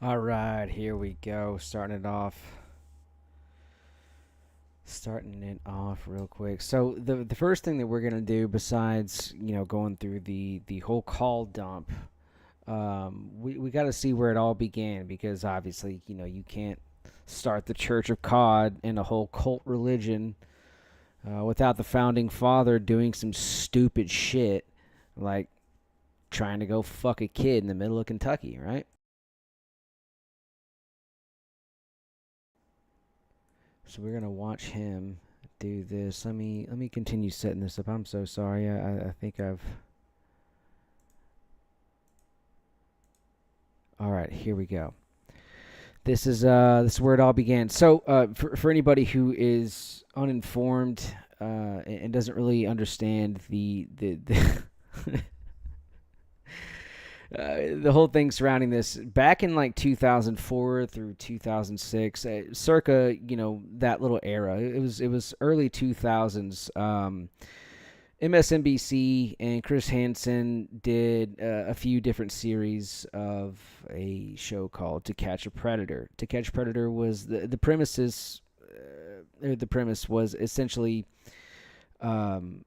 All right, here we go. Starting it off real quick. So the first thing that we're gonna do, besides going through the whole call dump, we got to see where it all began, because obviously you can't start the Church of God and a whole cult religion without the founding father doing some stupid shit like trying to go fuck a kid in the middle of Kentucky, right? So we're gonna watch him do this. Let me continue setting this up. I'm so sorry. I think I've. All right, here we go. This is where it all began. So for anybody who is uninformed and doesn't really understand the whole thing surrounding this, back in like 2004 through 2006, circa that little era, it was early 2000s. MSNBC and Chris Hansen did a few different series of a show called To Catch a Predator. To Catch a Predator was the premises. The premise was essentially, we're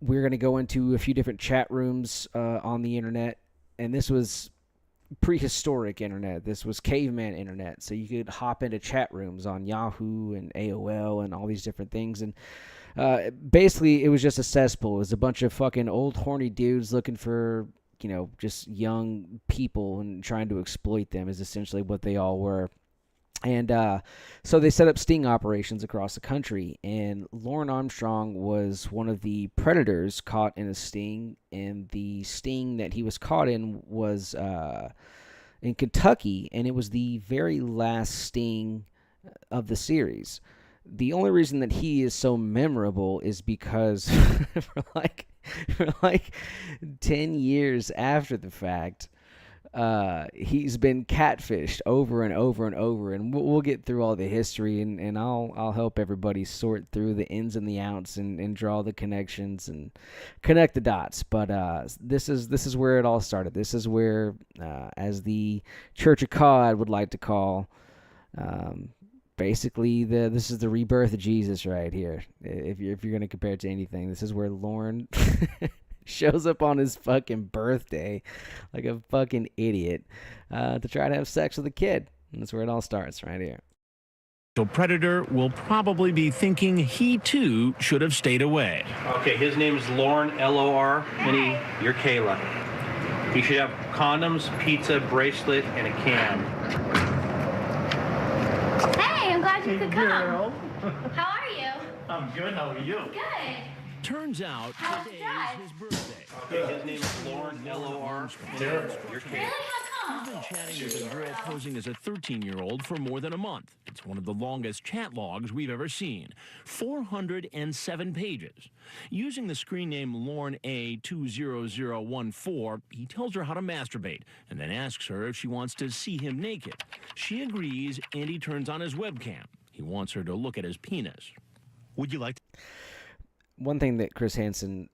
going to go into a few different chat rooms on the internet, and this was prehistoric internet. This was caveman internet. So you could hop into chat rooms on Yahoo and AOL and all these different things. And basically, it was just a cesspool. It was a bunch of fucking old horny dudes looking for, just young people and trying to exploit them, is essentially what they all were. And so they set up sting operations across the country, and Lorne Armstrong was one of the predators caught in a sting, and the sting that he was caught in was in Kentucky, and it was the very last sting of the series. The only reason that he is so memorable is because for like 10 years after the fact, he's been catfished over and over and over, and we'll get through all the history, and I'll help everybody sort through the ins and the outs, and draw the connections and connect the dots. But this is where it all started. This is where, as the Church of God would like to call, basically this is the rebirth of Jesus right here. If you're gonna compare it to anything, this is where Lorne shows up on his fucking birthday like a fucking idiot to try to have sex with a kid. And that's where it all starts, right here. So Predator will probably be thinking he too should have stayed away. Okay, his name is Lorne, L-O-R, and you're Kayla. You should have condoms, pizza, bracelet, and a cam. Hey, I'm glad you could come. Girl. How are you? I'm good. How are you? Good. Turns out How's today that? is his birthday. Okay, his name is Lorne, L-O-R, and you're Really? Kayla. How He's come? been chatting with a girl posing as a 13-year-old for more than a month. It's one of the longest chat logs we've ever seen. 407 pages. Using the screen name Lorne A20014, he tells her how to masturbate and then asks her if she wants to see him naked. She agrees, and he turns on his webcam. He wants her to look at his penis. Would you like to? One thing that Chris Hansen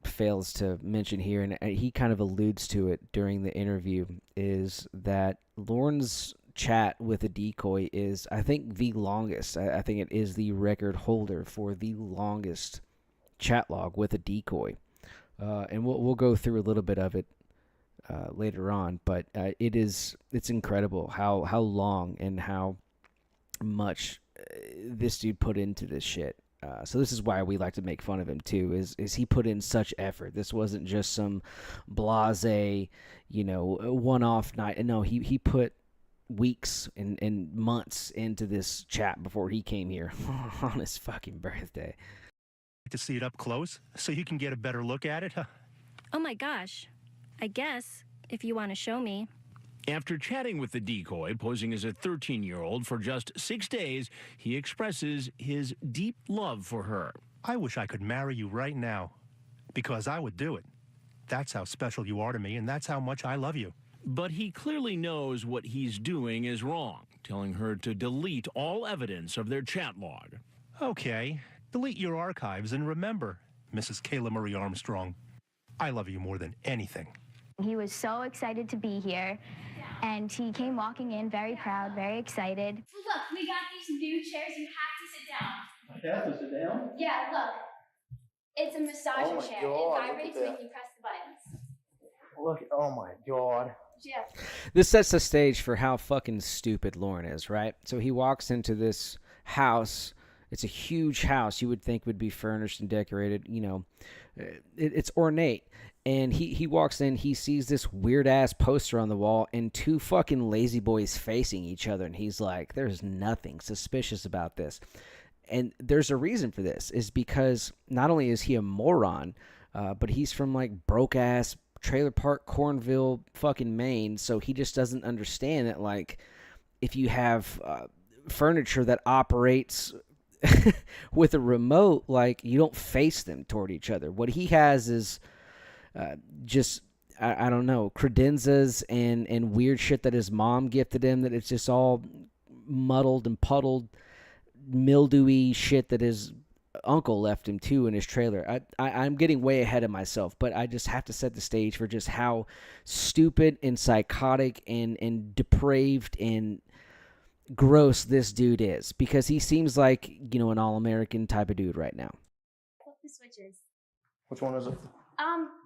fails to mention here, and he kind of alludes to it during the interview, is that Lorne's chat with a decoy is, I think, the longest. I think it is the record holder for the longest chat log with a decoy. And we'll go through a little bit of it later on, but it's incredible how long and how much this dude put into this shit. So this is why we like to make fun of him too. Is he put in such effort? This wasn't just some blase, one-off night. No, he put weeks and months into this chat before he came here on his fucking birthday. To see it up close so you can get a better look at it? Oh my gosh. I guess, if you want to show me. After chatting with the decoy, posing as a 13-year-old for just 6 days, he expresses his deep love for her. I wish I could marry you right now, because I would do it. That's how special you are to me, and that's how much I love you. But he clearly knows what he's doing is wrong, telling her to delete all evidence of their chat log. Okay, delete your archives and remember, Mrs. Kayla Marie Armstrong, I love you more than anything. He was so excited to be here. And he came walking in very proud, very excited. Look, we got these new chairs. You have to sit down. I have to sit down? Yeah, look. It's a massager chair. God, It vibrates when you press the buttons. Look, oh my God. Yeah. This sets the stage for how fucking stupid Lorne is, right? So he walks into this house. It's a huge house. You would think would be furnished and decorated. You know, it's ornate. And he walks in. He sees this weird ass poster on the wall and two fucking lazy boys facing each other. And he's like, "There's nothing suspicious about this." And there's a reason for this. Is because not only is he a moron, but he's from like broke ass Trailer Park, Cornville, fucking Maine. So he just doesn't understand that, like, if you have furniture that operates with a remote, like, you don't face them toward each other. What he has is just, I don't know, credenzas and weird shit that his mom gifted him, that it's just all muddled and puddled, mildewy shit that his uncle left him too in his trailer. I'm getting way ahead of myself, but I just have to set the stage for just how stupid and psychotic and depraved and gross this dude is, because he seems like, you know, an all-American type of dude right now. Flip the switches. Which one is it?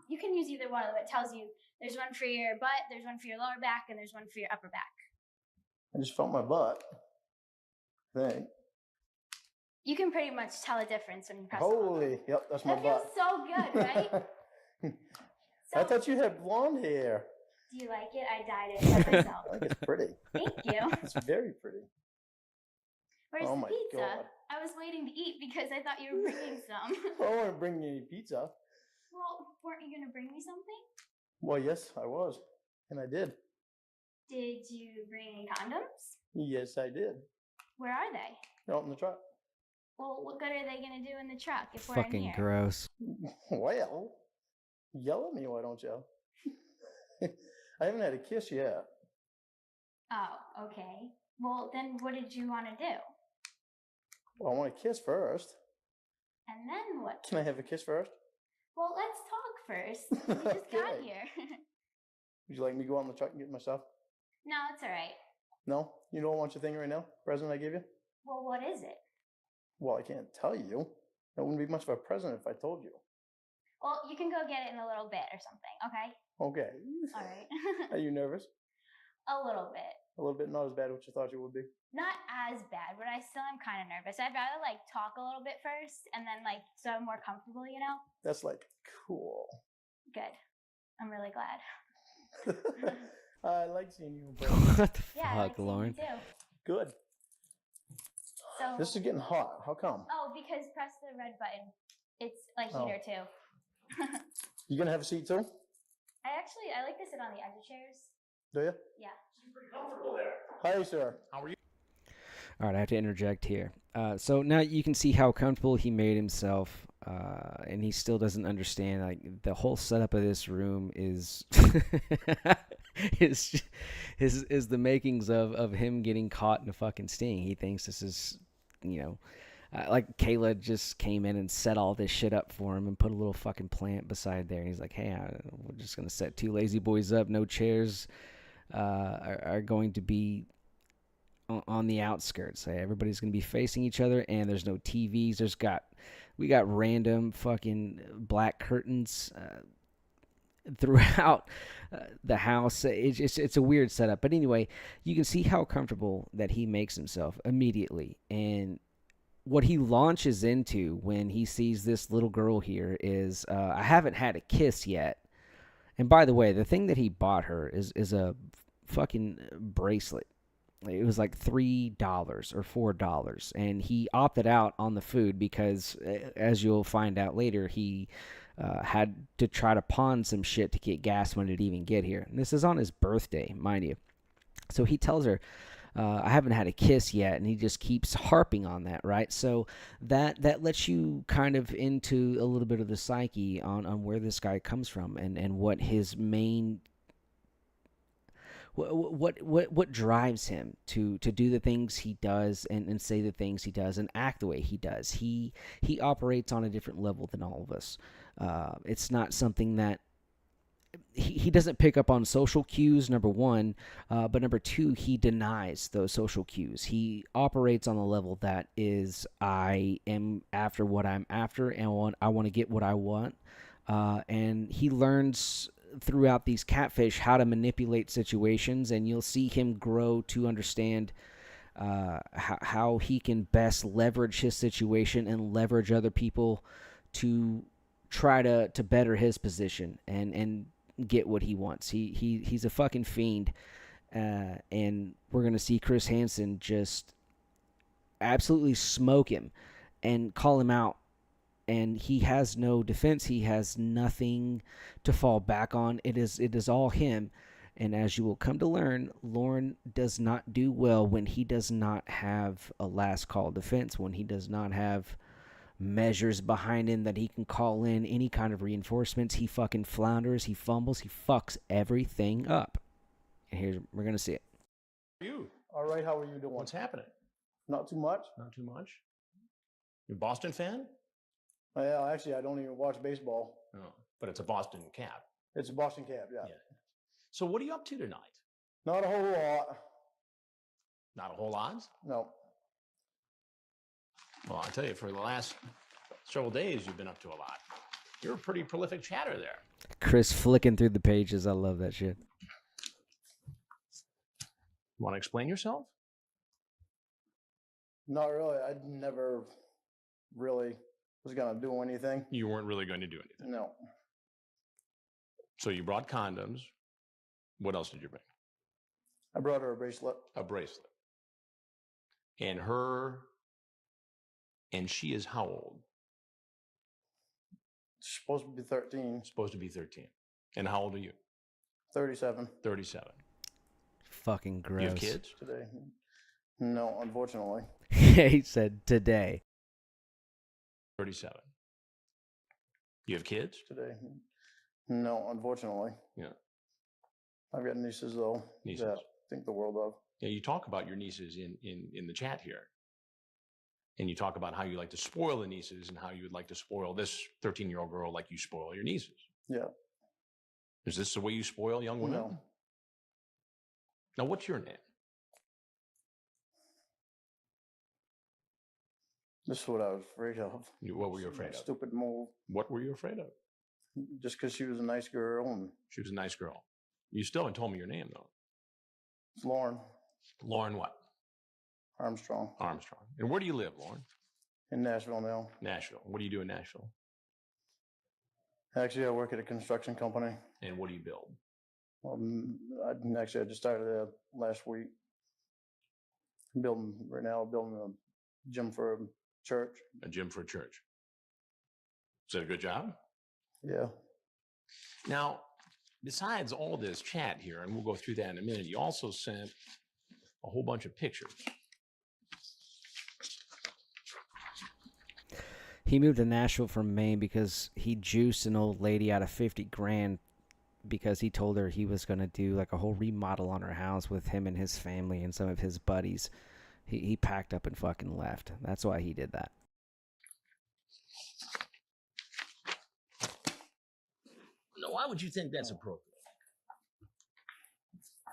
You can use either one of them. It tells you there's one for your butt, there's one for your lower back, and there's one for your upper back. I just felt my butt. I think. You can pretty much tell a difference when you press the Holy, button. yep, that's my That feels butt. so good, right? I thought you had blonde hair. Do you like it? I dyed it by myself. I think it's pretty. Thank you. It's very pretty. Where's Oh the my pizza? God. I was waiting to eat because I thought you were bringing some. I don't want to bring you any pizza. Well, weren't you going to bring me something? Well, yes, I was. And I did. Did you bring any condoms? Yes, I did. Where are they? Out in the truck. Well, what good are they going to do in the truck if we're in Fucking here? gross. Well, yell at me, why don't you? I haven't had a kiss yet. Oh, okay. Well, then what did you want to do? Well, I want a kiss first. And then what? Can I have a kiss first? Well, let's talk first. We just got Okay. here. Would you like me to go out in the truck and get my stuff? No, it's all right. No? You don't want your thing right now? Present I gave you? Well, what is it? Well, I can't tell you. That wouldn't be much of a present if I told you. Well, you can go get it in a little bit or something, okay? Okay. All right. Are you nervous? A little bit. A little bit, not as bad as you thought you would be. Not as bad, but I still am kind of nervous. I'd rather like talk a little bit first and then like so I'm more comfortable, you know? That's like cool. Good. I'm really glad. I like seeing you in person. What the Yeah, I like fuck, seeing you Lauren? too. Good. So This is getting hot. How come? oh, because press the red button. It's a Oh. heater too. You gonna have a seat too? I like to sit on the edge of chairs. Do you? Yeah. Hi, sir. All right, I have to interject here. So now you can see how comfortable he made himself, and he still doesn't understand. Like, the whole setup of this room is is the makings of him getting caught in a fucking sting. He thinks this is, you know, like Kayla just came in and set all this shit up for him and put a little fucking plant beside there. And he's like, hey, we're just gonna set two lazy boys up. No chairs are going to be on the outskirts. Everybody's going to be facing each other, and there's no TVs. We got random fucking black curtains throughout the house. It's a weird setup. But anyway, you can see how comfortable that he makes himself immediately. And what he launches into when he sees this little girl here is, I haven't had a kiss yet. And by the way, the thing that he bought her is a fucking bracelet. It was like $3 or $4, and he opted out on the food because, as you'll find out later, he had to try to pawn some shit to get gas money to even get here. And this is on his birthday, mind you. So he tells her, I haven't had a kiss yet, and he just keeps harping on that, right? So that lets you kind of into a little bit of the psyche on where this guy comes from and what his main... What drives him to do the things he does and say the things he does and act the way he does. He operates on a different level than all of us. It's not something that he doesn't pick up on social cues, number one, but number two, he denies those social cues. He operates on the level that is, I am after what I'm after, and I want to get what I want. And he learns throughout these catfish how to manipulate situations, and you'll see him grow to understand how he can best leverage his situation and leverage other people to try to better his position and get what he wants. He's a fucking fiend, and we're gonna see Chris Hansen just absolutely smoke him and call him out. And he has no defense. He has nothing to fall back on. It is all him. And as you will come to learn, Lorne does not do well when he does not have a last call defense, when he does not have measures behind him that he can call in any kind of reinforcements. He fucking flounders, he fumbles, he fucks everything up. And we're going to see it. You? All right, how are you doing? What's happening? Not too much. Not too much? You a Boston fan? Yeah, actually, I don't even watch baseball. Oh, but it's a Boston Cap. It's a Boston Cap, yeah. So what are you up to tonight? Not a whole lot. Not a whole lot? No. Well, I tell you, for the last several days, you've been up to a lot. You're a pretty prolific chatter there. Chris flicking through the pages. I love that shit. Want to explain yourself? Not really. I never really was going to do anything. You weren't really going to do anything. No. So you brought condoms. What else did you bring? I brought her a bracelet. A bracelet. And she is how old? She's supposed to be 13. Supposed to be 13. And how old are you? 37. 37. Fucking gross. You have kids? Today. No, unfortunately. He said today. 37. You have kids? Today. No, unfortunately. Yeah. I've got nieces, though. Nieces. That I think the world of. Yeah, you talk about your nieces in the chat here. And you talk about how you like to spoil the nieces and how you would like to spoil this 13-year-old girl like you spoil your nieces. Yeah. Is this the way you spoil young women? No. Now, what's your name? This is what I was afraid of. What were you afraid of? Stupid move. What were you afraid of? Just because she was a nice girl and She was a nice girl. You still haven't told me your name, though. it's Lorne Lorne what? Armstrong Armstrong. And where do you live, Lorne? in Nashville now. Nashville. What do you do in Nashville? Actually, I work at a construction company. And what do you build? I just started there last week. Building a gym for a church. A gym for a church. Is that a good job? Yeah. Now, besides all this chat here, and we'll go through that in a minute, you also sent a whole bunch of pictures. He moved to Nashville from Maine because he juiced an old lady out of 50 grand because he told her he was going to do like a whole remodel on her house with him and his family and some of his buddies. He packed up and fucking left. That's why he did that. Now, why would you think that's appropriate?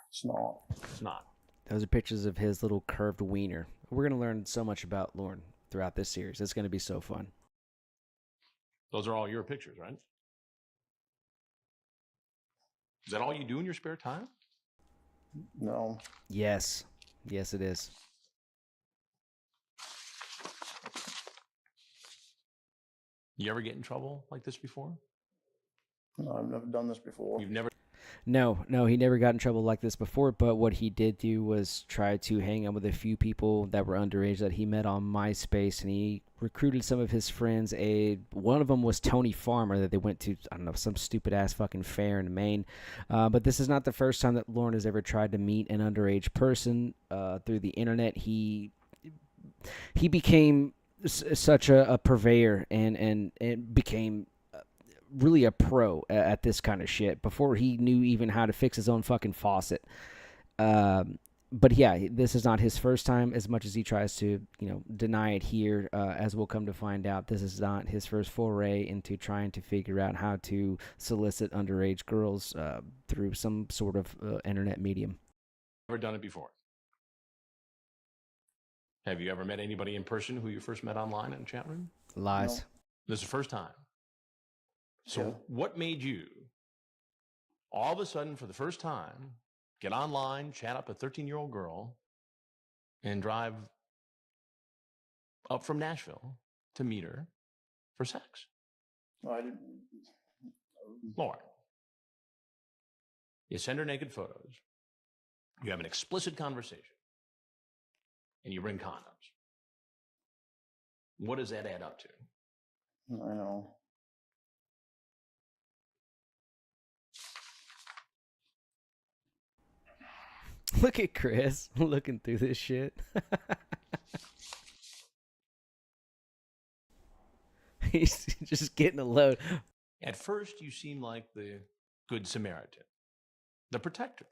It's not. It's not. Those are pictures of his little curved wiener. We're going to learn so much about Lorne throughout this series. It's going to be so fun. Those are all your pictures, right? Is that all you do in your spare time? No. Yes. Yes, it is. You ever get in trouble like this before? No, I've never done this before. You've never... No, he never got in trouble like this before, but what he did do was try to hang out with a few people that were underage that he met on MySpace, and he recruited some of his friends. One of them was Tony Farmer, that they went to, I don't know, some stupid-ass fucking fair in Maine. But this is not the first time that Lorne has ever tried to meet an underage person through the internet. He became such a purveyor and became really a pro at this kind of shit before he knew even how to fix his own fucking faucet. But yeah, this is not his first time. As much as he tries to, deny it here, as we'll come to find out, this is not his first foray into trying to figure out how to solicit underage girls through some sort of internet medium. Ever done it before? Have you ever met anybody in person who you first met online in a chat room? Lies. No. This is the first time. So Yeah. what made you all of a sudden, for the first time, get online, chat up a 13-year-old girl, and drive up from Nashville to meet her for sex? No, I didn't. Lorne, you send her naked photos, you have an explicit conversation, and you bring condoms. What does that add up to? I know. Look at Chris looking through this shit. He's just getting a load. At first, you seem like the Good Samaritan, the protector.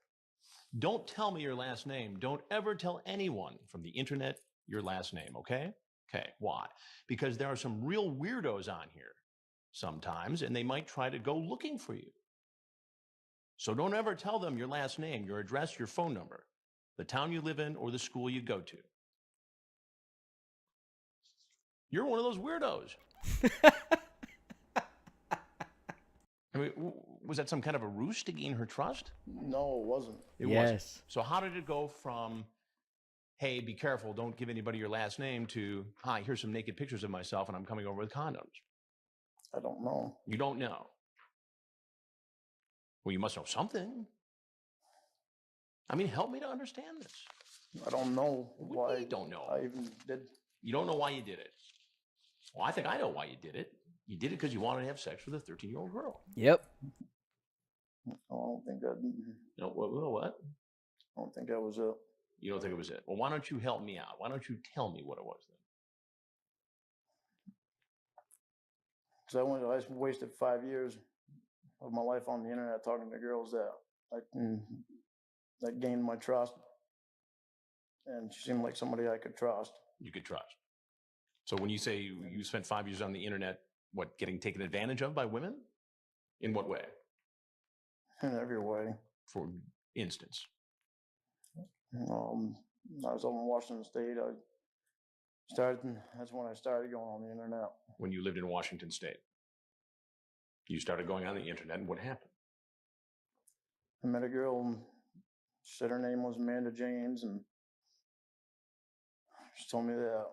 Don't tell me your last name. Don't ever tell anyone from the internet your last name, okay? Okay, why? Because there are some real weirdos on here sometimes, and they might try to go looking for you. So don't ever tell them your last name, your address, your phone number, the town you live in, or the school you go to. You're one of those weirdos. I mean, was that some kind of a ruse to gain her trust? No, it wasn't. It Yes. wasn't. So how did it go from, hey, be careful, don't give anybody your last name, to, hi, here's some naked pictures of myself and I'm coming over with condoms? I don't know. You don't know. Well, you must know something. I mean, help me to understand this. I don't know What do you why. mean you don't know? I even did. You don't know why you did it. Well, I think I know why you did it. You did it because you wanted to have sex with a 13-year-old girl. Yep. I don't think that. No, what? I don't think that was it. You don't think it was it? Well, why don't you help me out? Why don't you tell me what it was then? Because I wasted 5 years of my life on the internet talking to girls that gained my trust, and she seemed like somebody I could trust. You could trust. So when you say you spent 5 years on the internet, what, getting taken advantage of by women? In what way? In every way. For instance? I was over in Washington State. That's when I started going on the internet. When you lived in Washington State, you started going on the internet, and what happened? I met a girl, and she said her name was Amanda James, and she told me that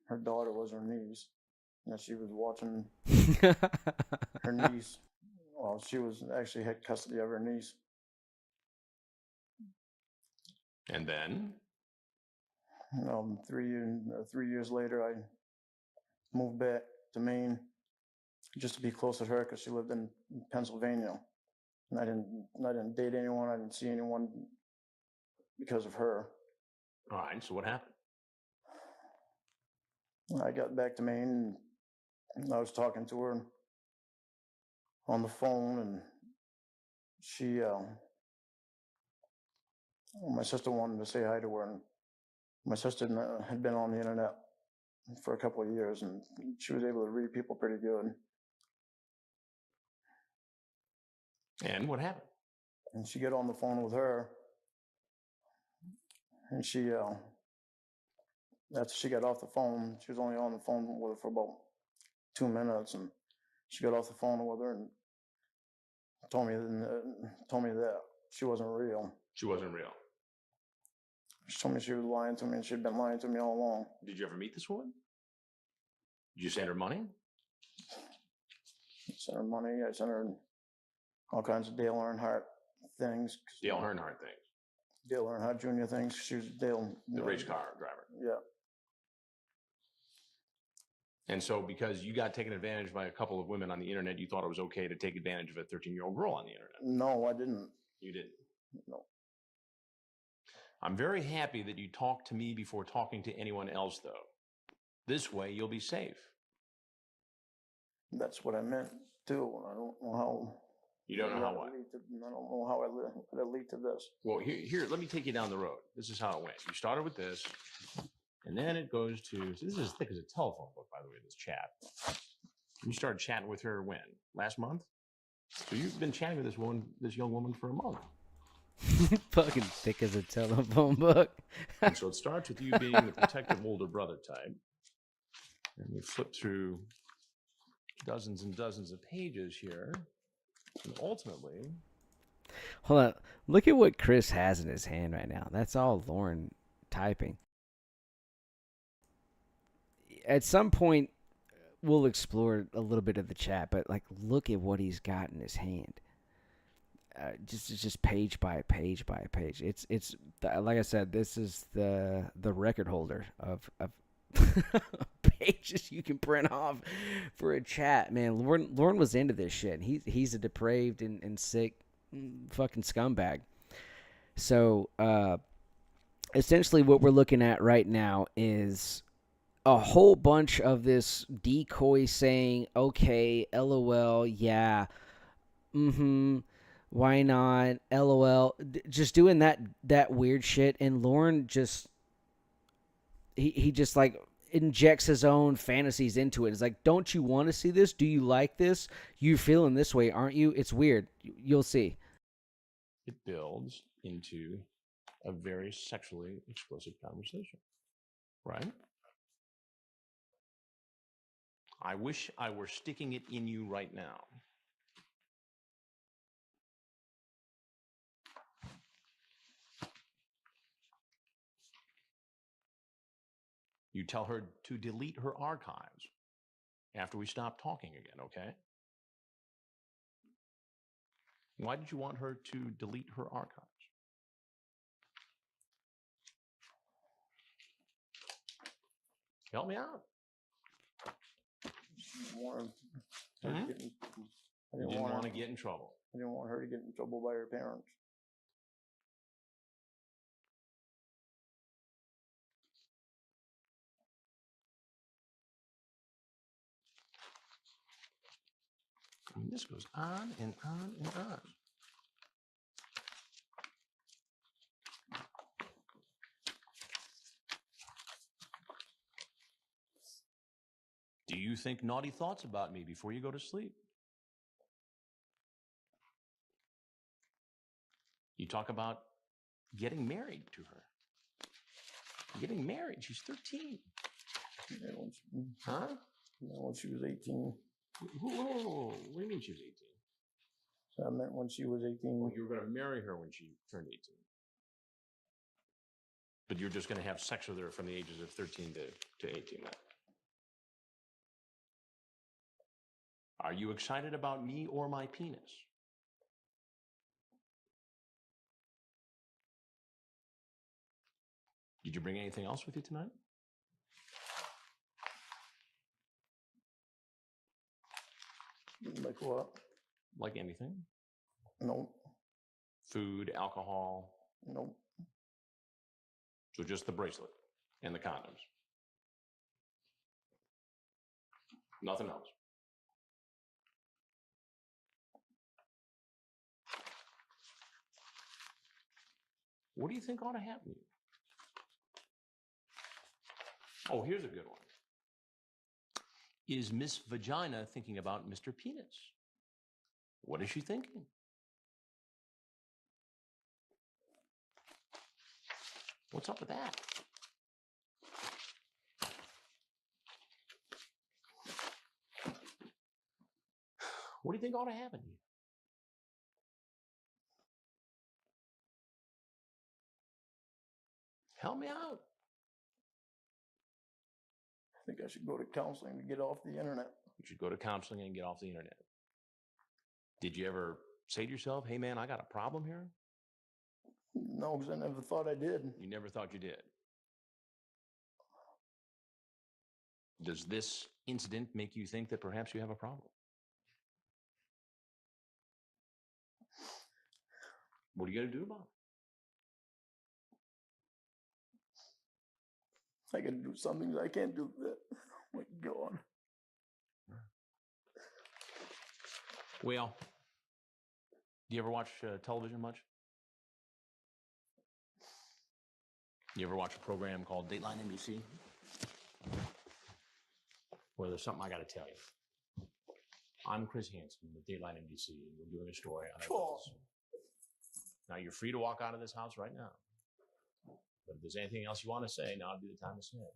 her daughter was her niece, and that she was watching her niece. Well, she was actually had custody of her niece. And then? 3 years later, I moved back to Maine just to be close to her because she lived in Pennsylvania, and I didn't date anyone. I didn't see anyone because of her. All right, so what happened? I got back to Maine, and I was talking to her on the phone, and my sister wanted to say hi to her, and my sister had been on the internet for a couple of years, and she was able to read people pretty good. And what happened? And she got on the phone with her, and after she got off the phone, she was only on the phone with her for about 2 minutes, and she got off the phone with her and told me that she wasn't real. She wasn't real. She told me she was lying to me, and she'd been lying to me all along. Did you ever meet this woman? Did you send her money? I sent her money. I sent her all kinds of Dale Earnhardt things. Dale Earnhardt things. Dale Earnhardt Jr. things. She was Dale. The race car driver. Yeah. And so because you got taken advantage by a couple of women on the internet, you thought it was okay to take advantage of a 13-year-old girl on the internet? No, I didn't. You didn't? No. I'm very happy that you talked to me before talking to anyone else, though. This way, you'll be safe. That's what I meant, too. I don't know how You don't know how what? I don't know how it lead to this. Well, here, let me take you down the road. This is how it went. You started with this, and then it goes to, so this is as thick as a telephone book, by the way, this chat. You started chatting with her when? Last month? So you've been chatting with this young woman for a month. Fucking thick as a telephone book. And so it starts with you being the protective older brother type. And we flip through dozens and dozens of pages here. And ultimately, Hold on. Look at what Chris has in his hand right now. That's all Lorne typing. At some point, we'll explore a little bit of the chat, but like, look at what he's got in his hand. Just page by page by page. It's like I said, this is the record holder of pages you can print off for a chat, man. Lorne was into this shit. He's a depraved and sick fucking scumbag. So essentially what we're looking at right now is a whole bunch of this decoy saying, okay, LOL, yeah, why not, LOL, just doing that weird shit. And Lorne just he just like injects his own fantasies into it. It's like, don't you want to see this? Do you like this? You're feeling this way, aren't you? It's weird. You'll see. it builds into a very sexually explicit conversation, right? I wish I were sticking it in you right now. You tell her to delete her archives after we stop talking again, okay? Why did you want her to delete her archives? Help me out. I You didn't want to get in trouble. I didn't want her to get in trouble by her parents. I mean, this goes on and on and on. Do you think naughty thoughts about me before you go to sleep? You talk about getting married to her. Getting married. She's 13. Yeah, Huh? when she was 18. Whoa. What do you mean she was 18? So I meant when she was 18. Well, you were going to marry her when she turned 18. But you're just going to have sex with her from the ages of 13 to 18 then. Are you excited about me or my penis? Did you bring anything else with you tonight? Like what? Like anything? Nope. Food, alcohol? Nope. So just the bracelet and the condoms? Nothing else? What do you think ought to happen to you? Oh, here's a good one. Is Miss Vagina thinking about Mr. Penis? What is she thinking? What's up with that? What do you think ought to happen to you? Help me out. I think I should go to counseling to get off the internet. You should go to counseling and get off the internet. Did you ever say to yourself, hey man, I got a problem here? No, because I never thought I did. You never thought you did. Does this incident make you think that perhaps you have a problem? What are you going to do about it? I can do some things I can't do that. Oh my God. Well, Do you ever watch television much? You ever watch a program called Dateline NBC? Well, there's something I got to tell you. I'm Chris Hansen with Dateline NBC, and we're doing a story on Cawls. Now, you're free to walk out of this house right now. But if there's anything else you want to say, now would be the time to say it.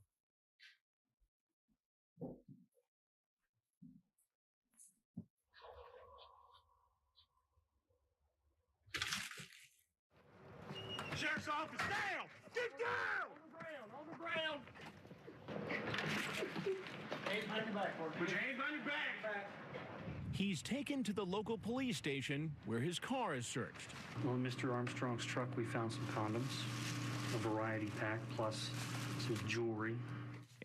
Sheriff's office, down! Get down! On the ground. Hands behind your back, Lord. Put your hands on your back. He's taken to the local police station where his car is searched. Well, in Mr. Armstrong's truck, we found some condoms, a variety pack, plus some jewelry.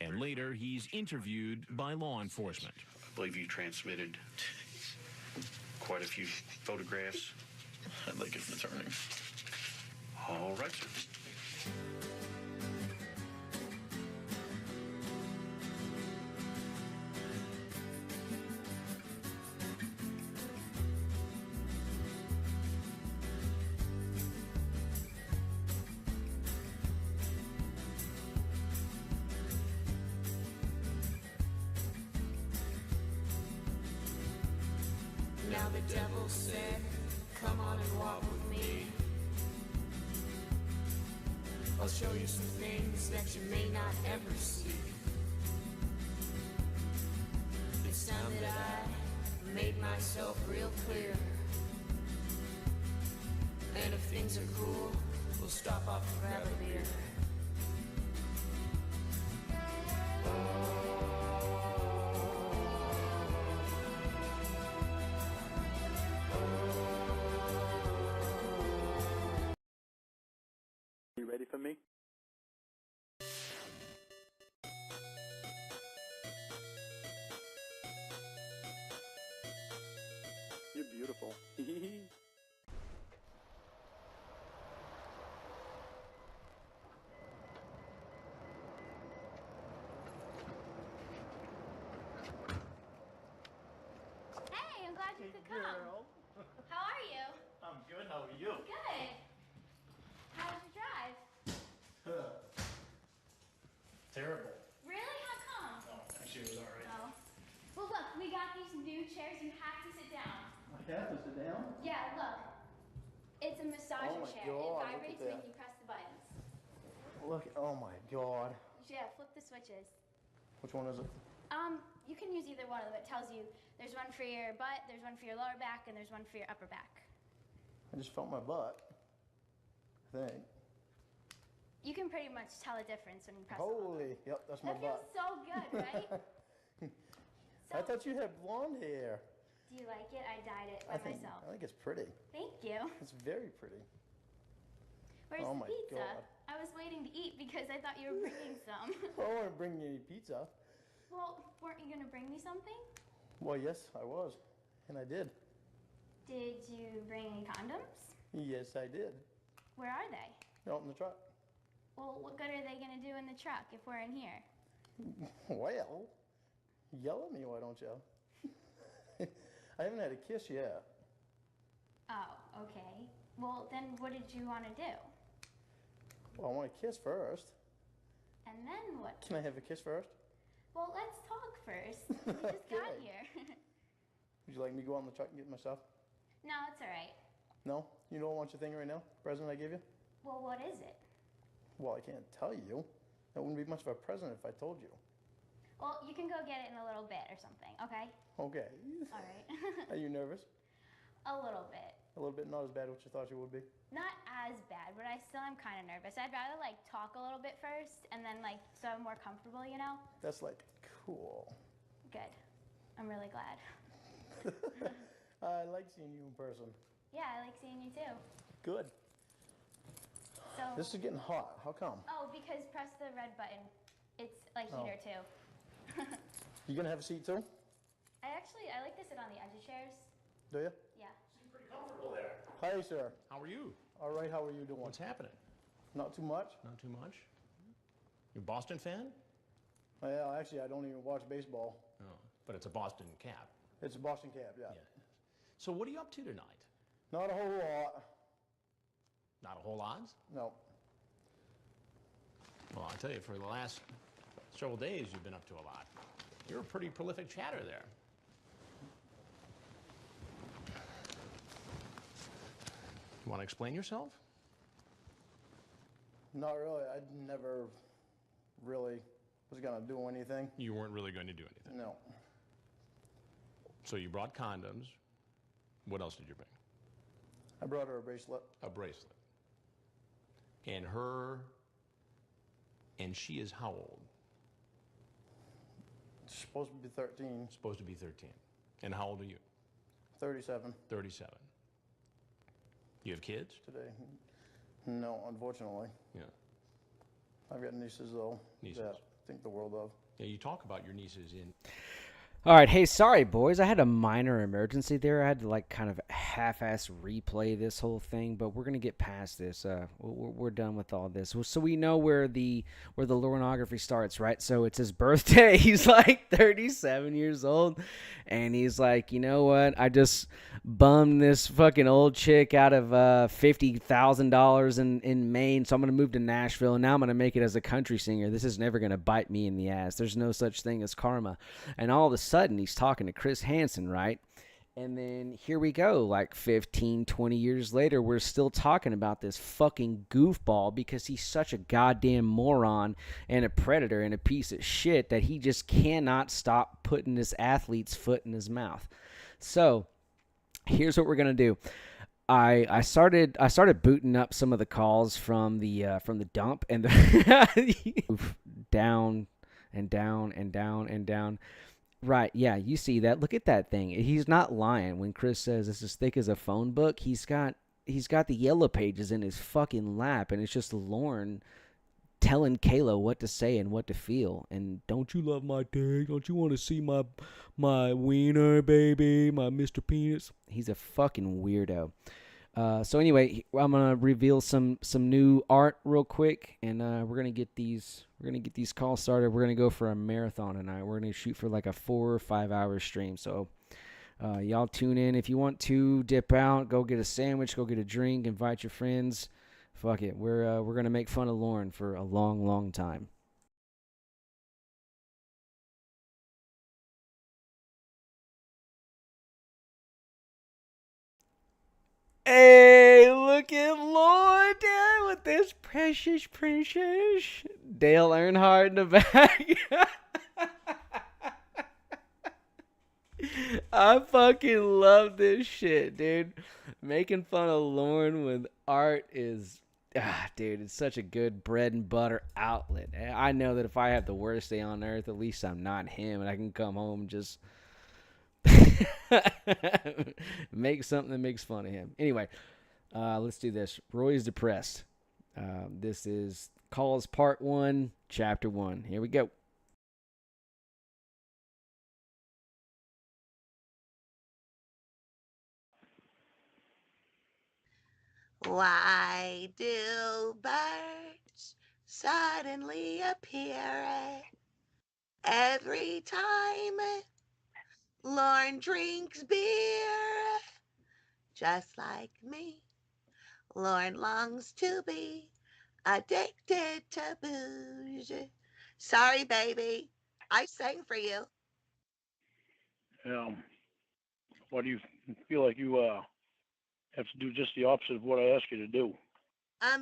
And later, he's interviewed by law enforcement. I believe you transmitted quite a few photographs. I'd like an attorney. All right, sir. Now the devil said, come on and walk with me. I'll show you some things that you may not ever see. It's time that I made myself real clear. And if things are cool, we'll stop off and grab a beer. You ready for me? You're beautiful. Hey, I'm glad you could come. How are you? I'm good. How are you? Good. How was your drive? Terrible. Really? How come? No, actually, it was all right. Oh. Well, look, we got these new chairs. You have to sit down. I have to sit down? Yeah, look. It's a massager Oh my chair. God, It look vibrates at when that. you press the buttons. Look, oh my God. Yeah, flip the switches. Which one is it? You can use either one of them. It tells you there's one for your butt, there's one for your lower back, and there's one for your upper back. I just felt my butt. I think. You can pretty much tell a difference when you press the Holy, yep, that's my That feels butt. so good, right? I thought you had blonde hair. Do you like it? I dyed it by myself. I think it's pretty. Thank you. It's very pretty. Where's Oh the my pizza? God. I was waiting to eat because I thought you were bringing some. I don't want to bring you any pizza. Well, weren't you gonna bring me something? Well, yes, I was. And I did. Did you bring any condoms? Yes, I did. Where are they? Out in the truck. Well, what good are they gonna do in the truck if we're in here? Well, yell at me, why don't you? I haven't had a kiss yet. Oh, okay. Well, then what did you want to do? Well, I want to kiss first. And then what? Can I have a kiss first? Well, let's talk first. We just got Okay. here. Would you like me to go out in the truck and get my stuff? No, it's all right. No? You don't want your thing right now? Present I gave you? Well, what is it? Well, I can't tell you. That wouldn't be much of a present if I told you. Well, you can go get it in a little bit or something, okay? Okay. All right. Are you nervous? A little bit. A little bit, not as bad as what you thought you would be. Not as bad, but I still am kind of nervous. I'd rather like talk a little bit first and then like so I'm more comfortable, you know? That's like cool. Good. I'm really glad. I like seeing you in person. Yeah, I like seeing you too. Good. So This is getting hot. How come? Oh, because press the red button. It's like Oh. heater too. You gonna have a seat too? I like to sit on the edge of chairs. Do you? Yeah. Pretty comfortable there. Hi, sir. How are you? All right, how are you doing? What's happening? Not too much? Not too much? You a Boston fan? Well, actually, I don't even watch baseball. Oh, but it's a Boston cap. It's a Boston Cap, yeah. Yeah. So what are you up to tonight? Not a whole lot. Not a whole lot? No. Well, I tell you, for the last several days, you've been up to a lot. You're a pretty prolific chatter there. You want to explain yourself? Not really. I never really was going to do anything. You weren't really going to do anything? No. So you brought condoms. What else did you bring? I brought her a bracelet. A bracelet. And she is how old? She's supposed to be 13. Supposed to be 13. And how old are you? 37. 37. You have kids? Today. No, unfortunately. Yeah. I've got nieces, though. Nieces. That I think the world of. Yeah, you talk about your nieces in... All right, hey, sorry, boys. I had a minor emergency there. I had to, like, kind of half-ass replay this whole thing, but we're going to get past this. We're done with all this. So we know where the Lorneography starts, right? So it's his birthday. He's, like, 37 years old, and he's like, you know what? I just bummed this fucking old chick out of $50,000 in Maine, so I'm going to move to Nashville, and now I'm going to make it as a country singer. This is never going to bite me in the ass. There's no such thing as karma. And all of a sudden, he's talking to Chris Hansen, right? And then here we go, like 15, 20 years later, we're still talking about this fucking goofball because he's such a goddamn moron and a predator and a piece of shit that he just cannot stop putting this athlete's foot in his mouth. So here's what we're going to do. I started booting up some of the calls from the DAWMP and down and down and down and down. Right, yeah, you see that. Look at that thing. He's not lying when Chris says it's as thick as a phone book. He's got the yellow pages in his fucking lap, and it's just Lorne telling Kayla what to say and what to feel. And don't you love my dick? Don't you want to see my wiener, baby? My Mr. Penis? He's a fucking weirdo. So anyway, I'm gonna reveal some new art real quick, and we're gonna get these calls started. We're gonna go for a marathon tonight. We're gonna shoot for like a 4 or 5 hour stream. So y'all tune in. If you want to dip out, go get a sandwich, go get a drink, invite your friends. Fuck it. We're gonna make fun of Lorne for a long, long time. Hey, look at Lord there with this precious princess. Dale Earnhardt in the back. I fucking love this shit, dude. Making fun of Lorne with art is, dude, it's such a good bread and butter outlet. I know that if I have the worst day on earth, at least I'm not him, and I can come home and just make something that makes fun of him. Anyway, let's do this. Roy's depressed. This is Cawls Part 1, Chapter 1. Here we go. Why do birds suddenly appear every time Lorne drinks beer? Just like me, Lorne longs to be addicted to booze. Sorry, baby, I sang for you. Why do you feel like you have to do just the opposite of what I ask you to do?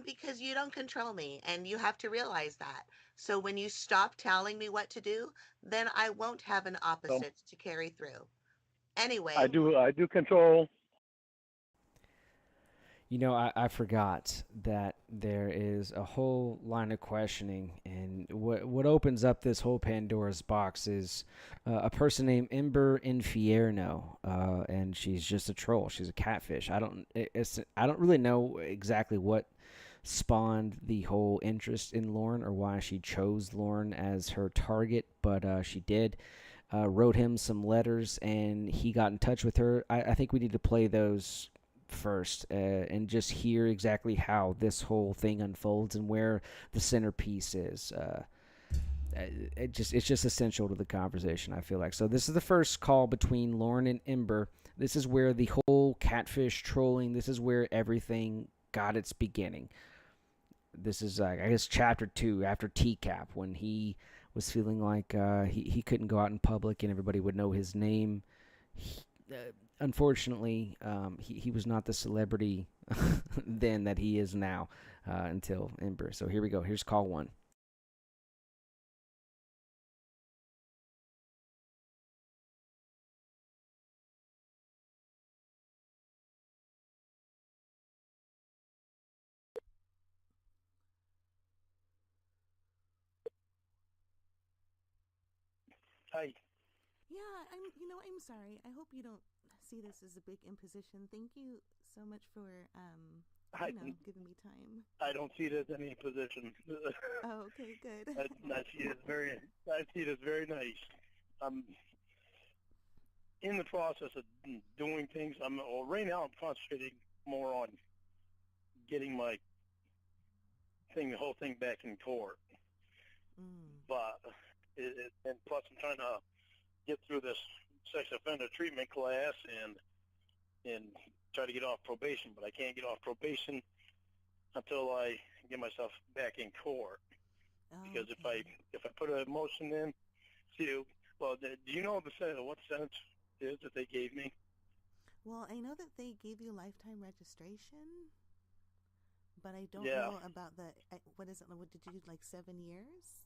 Because you don't control me, and you have to realize that. So when you stop telling me what to do, then I won't have an opposite to carry through. Anyway. I do control. You know, I forgot that there is a whole line of questioning, and what opens up this whole Pandora's box is a person named Ember Infierno, and she's just a troll. She's a catfish. I don't really know exactly what spawned the whole interest in Lorne or why she chose Lorne as her target, but she did. Wrote him some letters, and he got in touch with her. I think we need to play those first and just hear exactly how this whole thing unfolds and where the centerpiece is. it's just essential to the conversation, I feel like. So this is the first call between Lorne and Ember. This is where the whole catfish trolling, this is where everything got its beginning. This is, I guess, chapter 2 after TCAP, when he was feeling like he couldn't go out in public and everybody would know his name. Unfortunately, he was not the celebrity then that he is now until Ember. So here we go. Here's call 1. Hi. Yeah, I'm sorry. I hope you don't see this as a big imposition. Thank you so much for, giving me time. I don't see it as any position. Oh, okay, good. I see it as very nice. I'm in the process of doing things. Right now I'm concentrating more on getting my the whole thing back in court. But and plus I'm trying to get through this sex offender treatment class and try to get off probation, but I can't get off probation until I get myself back in court. Because if I put a motion in, do you know what sentence is that they gave me? Well, I know that they gave you lifetime registration, but I don't know about the what is it? What did you do? Like 7 years?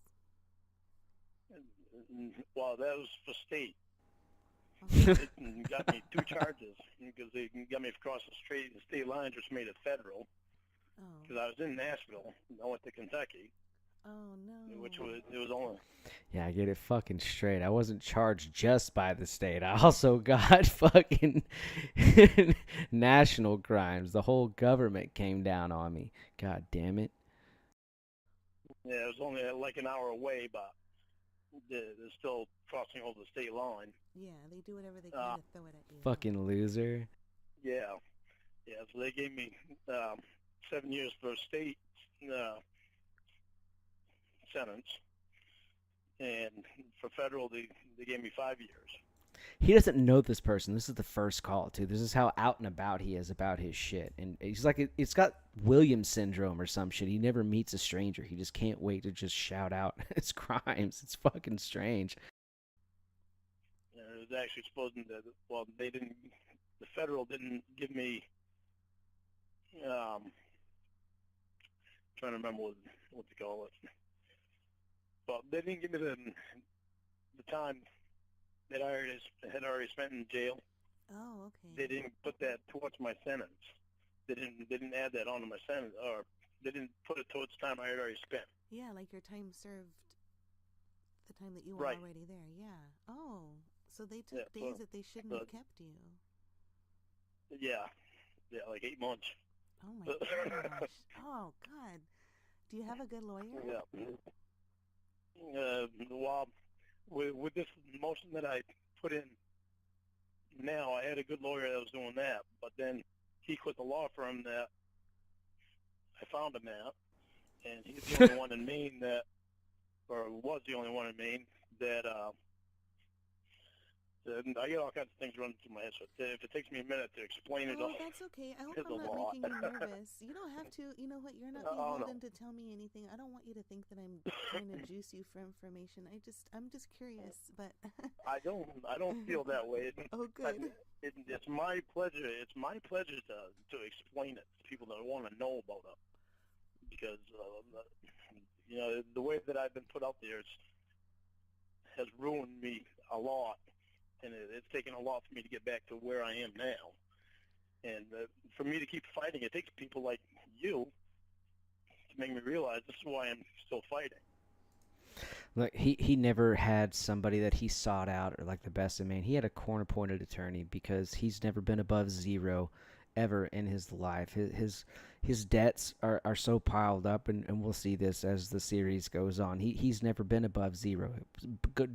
Well, that was for state. It got me 2 charges because they got me across the state line, just made it federal. Because I was in Nashville, I went to Kentucky. Oh no! It was only. Yeah, I get it fucking straight. I wasn't charged just by the state. I also got fucking national crimes. The whole government came down on me. God damn it. Yeah, it was only like an hour away, but they're still crossing over the state line. Yeah, they do whatever they can to throw it at you. Fucking loser. Yeah. So they gave me 7 years for a state sentence, and for federal they gave me 5 years. He doesn't know this person. This is the first call, too. This is how out and about he is about his shit. And he's like, it's got Williams syndrome or some shit. He never meets a stranger. He just can't wait to just shout out his crimes. It's fucking strange. It was actually supposed that, the federal didn't give me, trying to remember what to call it. But they didn't give me the time that I had already spent in jail. Oh, okay. They didn't put that towards my sentence. They didn't add that onto my sentence, or they didn't put it towards time I had already spent. Yeah, like your time served, the time that you were already there. Yeah. Oh, so they took days that they shouldn't have kept you. Yeah, like 8 months. Oh my gosh. Oh God. Do you have a good lawyer? Yeah. Well, with this motion that I put in now, I had a good lawyer that was doing that, but then he quit the law firm that I found him at, and he's the only one in Maine or was the only one in Maine that, I get all kinds of things running through my head, so if it takes me a minute to explain it all. Oh, that's okay. I hope I'm not making you nervous. You don't have to, you know what, you're not beholden to tell me anything. I don't want you to think that I'm trying to juice you for information. I'm just curious, but I don't feel that way. Oh, good. It's my pleasure. It's my pleasure to explain it to people that want to know about it, because the way that I've been put out there has ruined me a lot. And it's taken a lot for me to get back to where I am now. And for me to keep fighting, it takes people like you to make me realize this is why I'm still fighting. Look, he never had somebody that he sought out or like the best of Maine. He had a corner-pointed attorney because he's never been above zero ever in his life. His debts are so piled up, and we'll see this as the series goes on. He's never been above zero.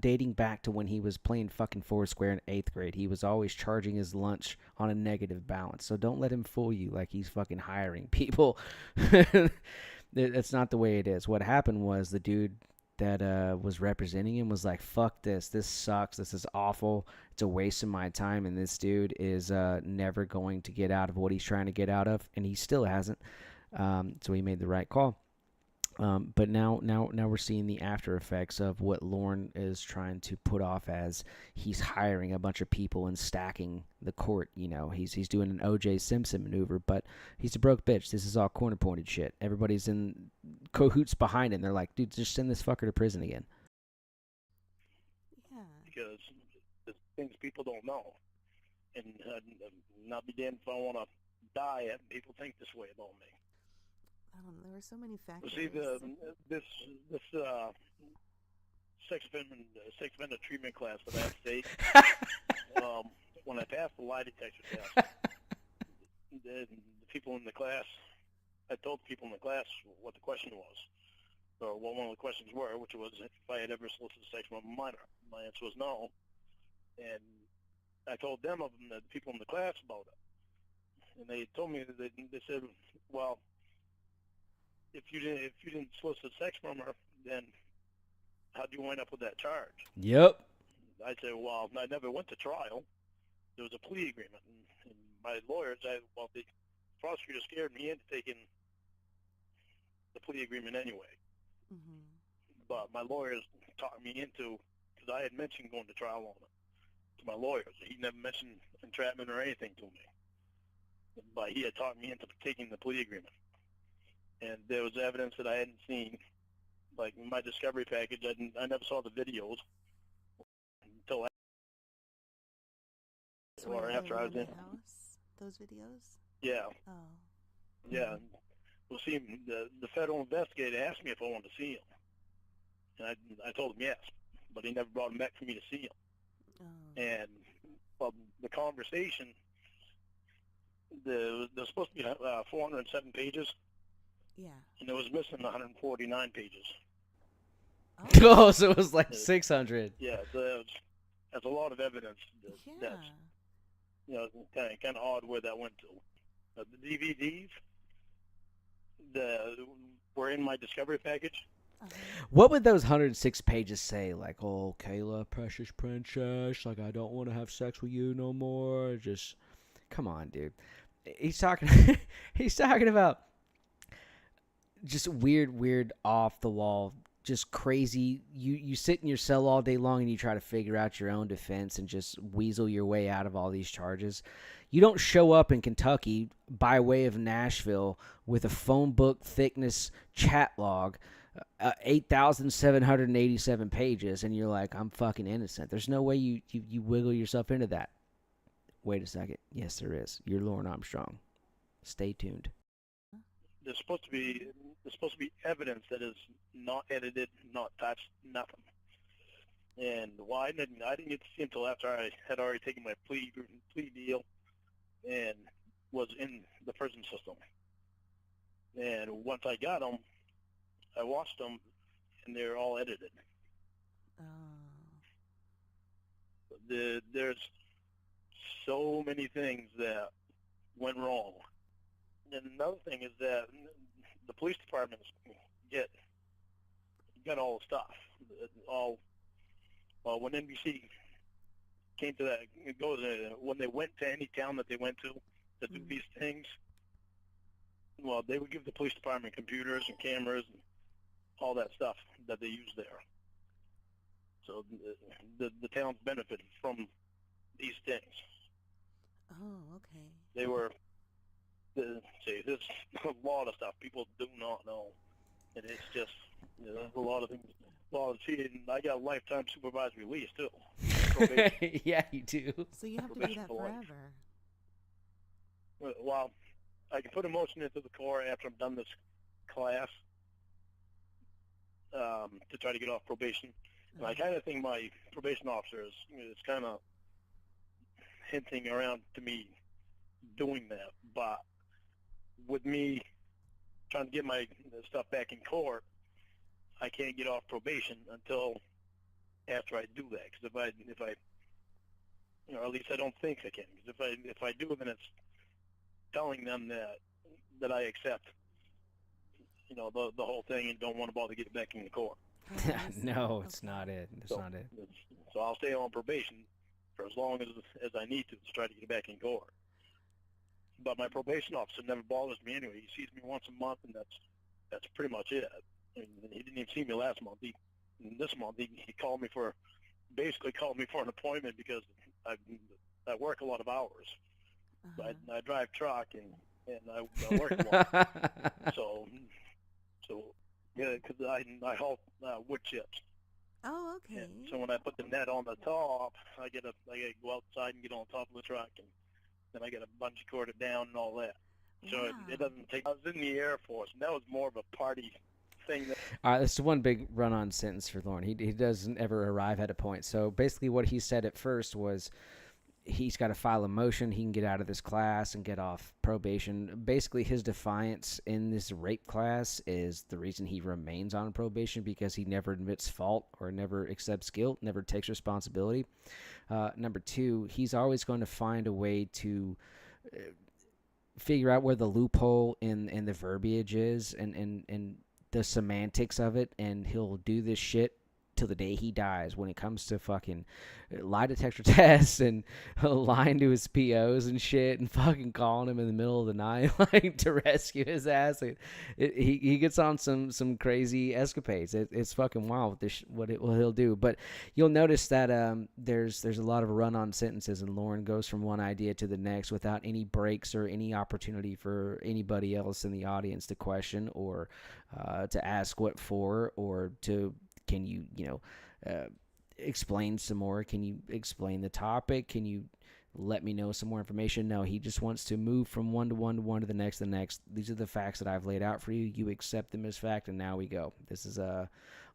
Dating back to when he was playing fucking Foursquare in 8th grade, he was always charging his lunch on a negative balance. So don't let him fool you like he's fucking hiring people. That's not the way it is. What happened was the dude that was representing him was like, fuck this. This sucks. This is awful. It's a waste of my time. And this dude is never going to get out of what he's trying to get out of. And he still hasn't. So he made the right call. But now we're seeing the after effects of what Lorne is trying to put off as he's hiring a bunch of people and stacking the court. You know, he's doing an O.J. Simpson maneuver, but he's a broke bitch. This is all corner pointed shit. Everybody's in cahoots behind him. They're like, dude, just send this fucker to prison again. Yeah. Because there's things people don't know, and not be damned if I want to die and people think this way about me. I don't know. There were so many factors. See, this sex offender treatment class that I have to take, when I passed the lie detector test, the people in the class, I told the people in the class what the question was, or what one of the questions were, which was if I had ever solicited sex from a minor. My answer was no, and I told the people in the class about it, and they told me that they said, well, if you didn't solicit sex from her, then how'd you wind up with that charge? Yep. I said, well, I never went to trial. There was a plea agreement, and my lawyers, the prosecutor scared me into taking the plea agreement anyway. Mm-hmm. But my lawyers talked me into, because I had mentioned going to trial on it to my lawyers. He never mentioned entrapment or anything to me, but he had talked me into taking the plea agreement. And there was evidence that I hadn't seen, like in my discovery package. I never saw the videos until after I was in the house. Those videos. Yeah. Oh. Yeah. Well, see, the federal investigator asked me if I wanted to see him, and I told him yes, but he never brought him back for me to see him. Oh. And the conversation, there's supposed to be 407 pages. Yeah. And it was missing 149 pages. Oh, so it was like 600. Yeah, that's a lot of evidence. That's, you know, kind of odd where that went to. The DVDs were in my discovery package. What would those 106 pages say? Like, oh, Kayla, precious princess, like, I don't want to have sex with you no more. Just, come on, dude. He's talking about just weird, off the wall, just crazy. You sit in your cell all day long and you try to figure out your own defense and just weasel your way out of all these charges. You don't show up in Kentucky by way of Nashville with a phone book thickness chat log, 8,787 pages, and you're like, I'm fucking innocent. There's no way you wiggle yourself into that. Wait a second. Yes, there is. You're Lorne Armstrong. Stay tuned. There's supposed to be evidence that is not edited, not touched, nothing. And I didn't get to see him until after I had already taken my plea deal and was in the prison system. And once I got them, I watched them, and they're all edited. There's so many things that went wrong. And another thing is that the police departments got all the stuff. When NBC came to that, when they went to any town that they went to do these things, well, they would give the police department computers and cameras and all that stuff that they use there. So the towns benefited from these things. Oh, okay. They were, there's a lot of stuff people do not know, and it's just, there's a lot of things. Well, see, I got lifetime supervised release too. Yeah, you do. So you have to do that forever. Well, I can put a motion into the court after I'm done this class to try to get off probation. And I kind of think my probation officer is kind of hinting around to me doing that. But with me trying to get my stuff back in court, I can't get off probation until after I do that. Because if I, or at least I don't think I can. Because if I do, then it's telling them that I accept, the whole thing and don't want to bother getting back in the court. No, it's not it. It's not it. So I'll stay on probation for as long as I need to try to get back in court. But my probation officer never bothers me anyway. He sees me once a month, and that's pretty much it. And he didn't even see me last month. This month he basically called me for an appointment because I work a lot of hours. I drive truck and I work a lot. so yeah, because I haul wood chips. Oh, okay. And so when I put the net on the top, I gotta go outside and get on top of the truck, and then I gotta bungee cord it down and all that. So it doesn't take. I was in the Air Force, and that was more of a party thing. All right, this is one big run-on sentence for Lorne. He doesn't ever arrive at a point. So basically what he said at first was he's got to file a motion. He can get out of this class and get off probation. Basically, his defiance in this rape class is the reason he remains on probation, because he never admits fault or never accepts guilt, never takes responsibility. Number two, he's always going to find a way to figure out where the loophole in the verbiage is and the semantics of it, and he'll do this shit till the day he dies when it comes to fucking lie detector tests and lying to his POs and shit and fucking calling him in the middle of the night like to rescue his ass. He gets on some crazy escapades. It's fucking wild what he'll do. But you'll notice that there's a lot of run-on sentences, and Lorne goes from one idea to the next without any breaks or any opportunity for anybody else in the audience to question or to ask what for, or to can you explain some more? Can you explain the topic? Can you let me know some more information? No, he just wants to move from one to one to one to the next. These are the facts that I've laid out for you. You accept them as fact, and now we go. This is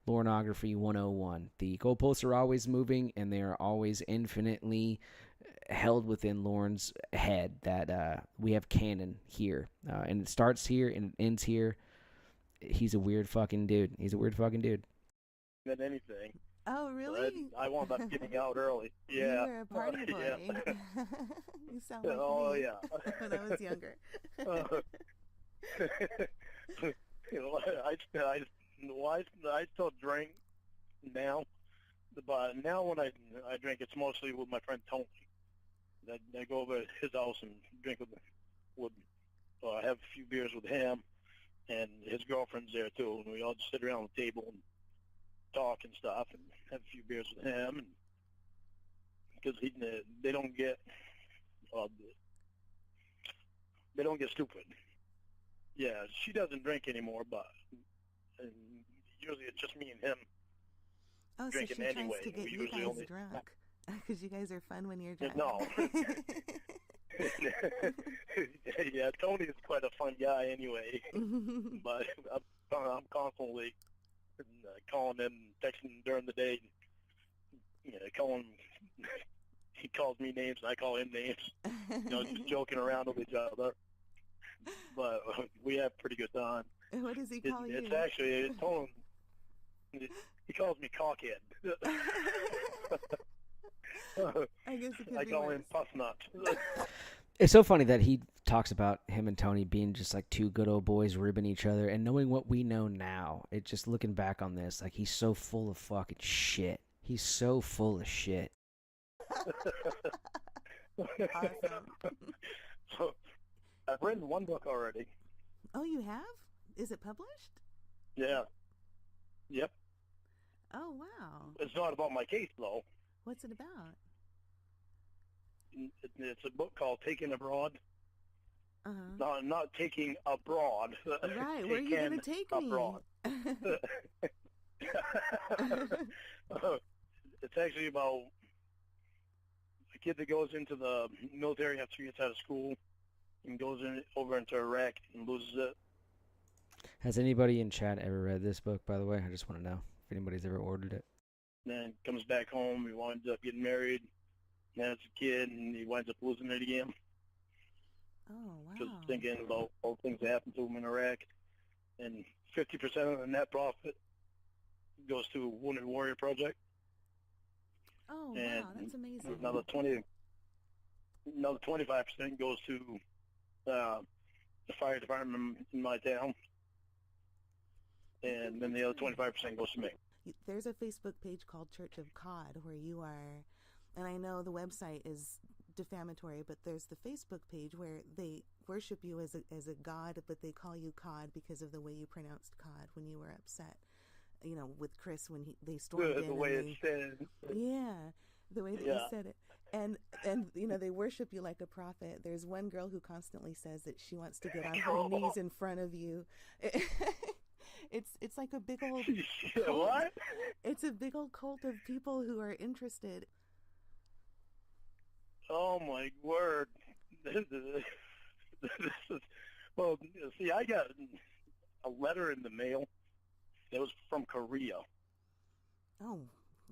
Lornography 101. The goalposts are always moving, and they are always infinitely held within Lorne's head that we have canon here. And it starts here and it ends here. He's a weird fucking dude. Than anything. Oh, really? I wound up getting out early. Yeah. You were a party boy. Yeah. You sound like me Yeah. when I was younger. I still drink now, but now when I drink, it's mostly with my friend Tony. I go over to his house and drink have a few beers with him, and his girlfriend's there too, and we all just sit around the table and talk and stuff, and have a few beers with him, and because they don't get stupid. Yeah, she doesn't drink anymore, but usually it's just me and him drinking so she anyway. tries to get you guys drunk because you guys are fun when you're drunk. No. Yeah, Tony is quite a fun guy anyway, but I'm constantly calling him, texting him during the day. He calls me names, and I call him names. Just joking around with each other. But we have pretty good time. What does he call you? It's actually, he calls me cockhead. I guess it could I be call worse. him puff nut. It's so funny that he talks about him and Tony being just like two good old boys ribbing each other, and knowing what we know now, it just looking back on this, like he's so full of fucking shit. He's so full of shit. Awesome. So, I've written one book already. Oh, you have? Is it published? Yeah. Yep. Oh, wow. It's not about my case, though. What's it about? It's a book called Taking Abroad. Uh-huh. Not taking abroad. Right, where are you going to take abroad. me? It's actually about a kid that goes into the military after he gets out of school and goes over into Iraq and loses it. Has anybody in chat ever read this book, by the way? I just want to know if anybody's ever ordered it. Then comes back home, he winds up getting married, and as a kid, and he winds up losing it again. Oh, wow. Just thinking about all the things that happened to him in Iraq. And 50% of the net profit goes to Wounded Warrior Project. Oh, and wow, that's amazing. Another 25% goes to the fire department in my town. And then the other 25% goes to me. there's a Facebook page called Church of COD where you are, and I know the website is defamatory, but there's the Facebook page where they worship you as a god, but they call you COD because of the way you pronounced COD when you were upset. You know, with Chris when they stormed in. The way it's said. Yeah, the way that you said it. And you know, they worship you like a prophet. There's one girl who constantly says that she wants to get on her knees in front of you. It's like a big old cult. What? It's a big old cult of people who are interested. Oh my word! This is well. See, I got a letter in the mail. It was from Korea. Oh,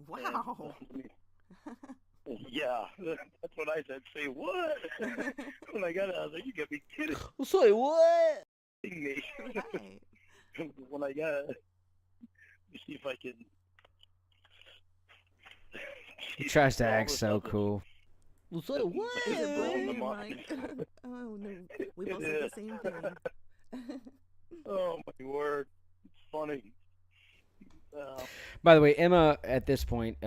wow! Yeah, that's what I said. Say what? When I got it, I was like, "You gotta be kidding!" Say what? Me. Right. When I got it, let me see if I can. He tries to act so cool. Say what? Oh no, we both said the same thing. Oh my word, it's funny. By the way, Emma, at this point,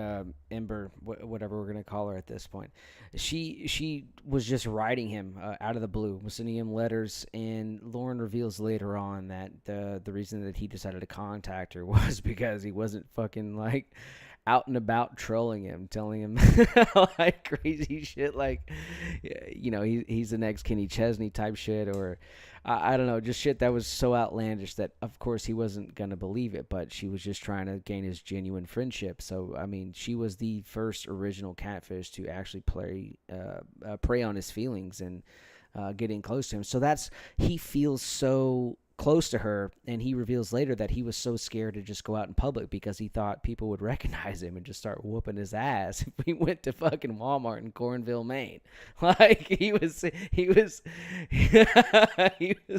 Ember, whatever we're gonna call her at this point, she was just writing him out of the blue, was sending him letters, and Lorne reveals later on that the reason that he decided to contact her was because he wasn't fucking like out and about trolling him, telling him like crazy shit, like, you know, he's the next Kenny Chesney type shit, or I don't know, just shit that was so outlandish that of course he wasn't gonna believe it, but she was just trying to gain his genuine friendship. So I mean, she was the first original catfish to actually prey on his feelings and getting close to him. So he feels so close to her, and he reveals later that he was so scared to just go out in public because he thought people would recognize him and just start whooping his ass if he went to fucking Walmart in Cornville, Maine. Like he was he was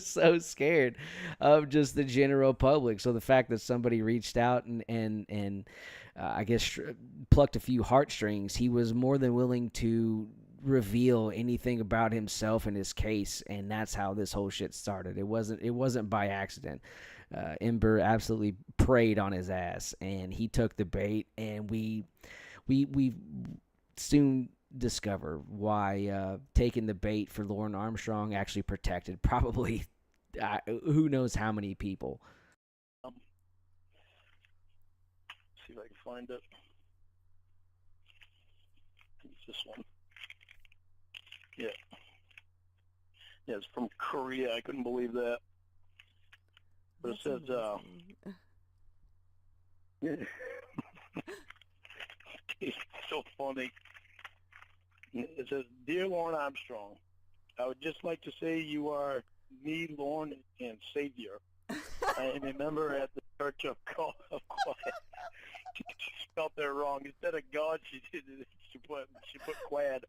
so scared of just the general public. So the fact that somebody reached out and I guess plucked a few heartstrings, he was more than willing to reveal anything about himself and his case, and that's how this whole shit started. It wasn't by accident. Ember absolutely preyed on his ass, and he took the bait, and we soon discover why taking the bait for Lorne Armstrong actually protected probably who knows how many people. See if I can find it. It's this one. Yeah. Yeah, it's from Korea. I couldn't believe that. But it says, it's so funny. It says, "Dear Lorne Armstrong, I would just like to say you are me, Lorne, and Savior. I am a member at the Church of Quiet." She spelled that wrong. Instead of God, she put quad.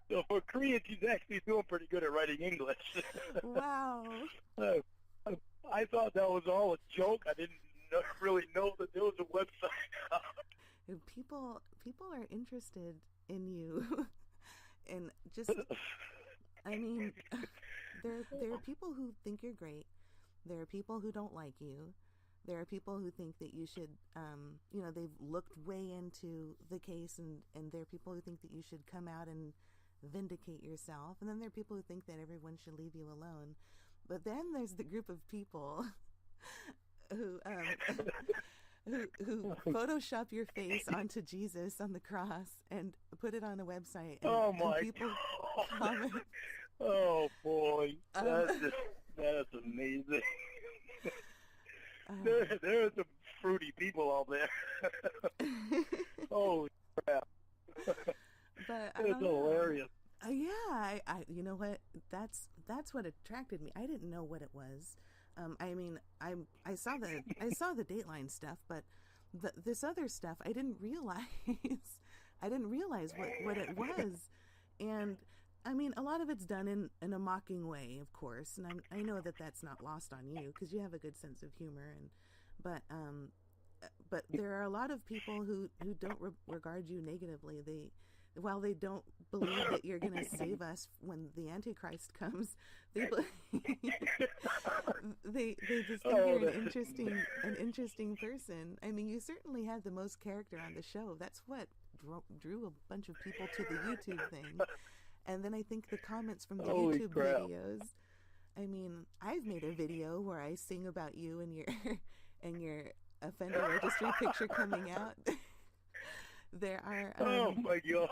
So for Korean, she's actually doing pretty good at writing English. Wow. I thought that was all a joke. I didn't really know that there was a website. People are interested in you, and just, I mean, there are people who think you're great. There are people who don't like you. There are people who think that you should, you know, they've looked way into the case, and there are people who think that you should come out and vindicate yourself. And then there are people who think that everyone should leave you alone. But then there's the group of people who Photoshop your face onto Jesus on the cross and put it on a website. And, oh my and people comment. Oh boy, that's amazing. There are some fruity people out there. Holy crap! But it's hilarious. Yeah, I you know what? That's what attracted me. I didn't know what it was. I mean, I saw the Dateline stuff, but this other stuff I didn't realize. I didn't realize what it was, and I mean, a lot of it's done in a mocking way, of course, and I know that that's not lost on you because you have a good sense of humor, but there are a lot of people who don't regard you negatively. while they don't believe that you're going to save us when the Antichrist comes, they they just think you're an interesting person. I mean, you certainly have the most character on the show. That's what drew a bunch of people to the YouTube thing. And then I think the comments from the YouTube videos. I mean, I've made a video where I sing about you and your offender registry picture coming out. There are. Oh my God!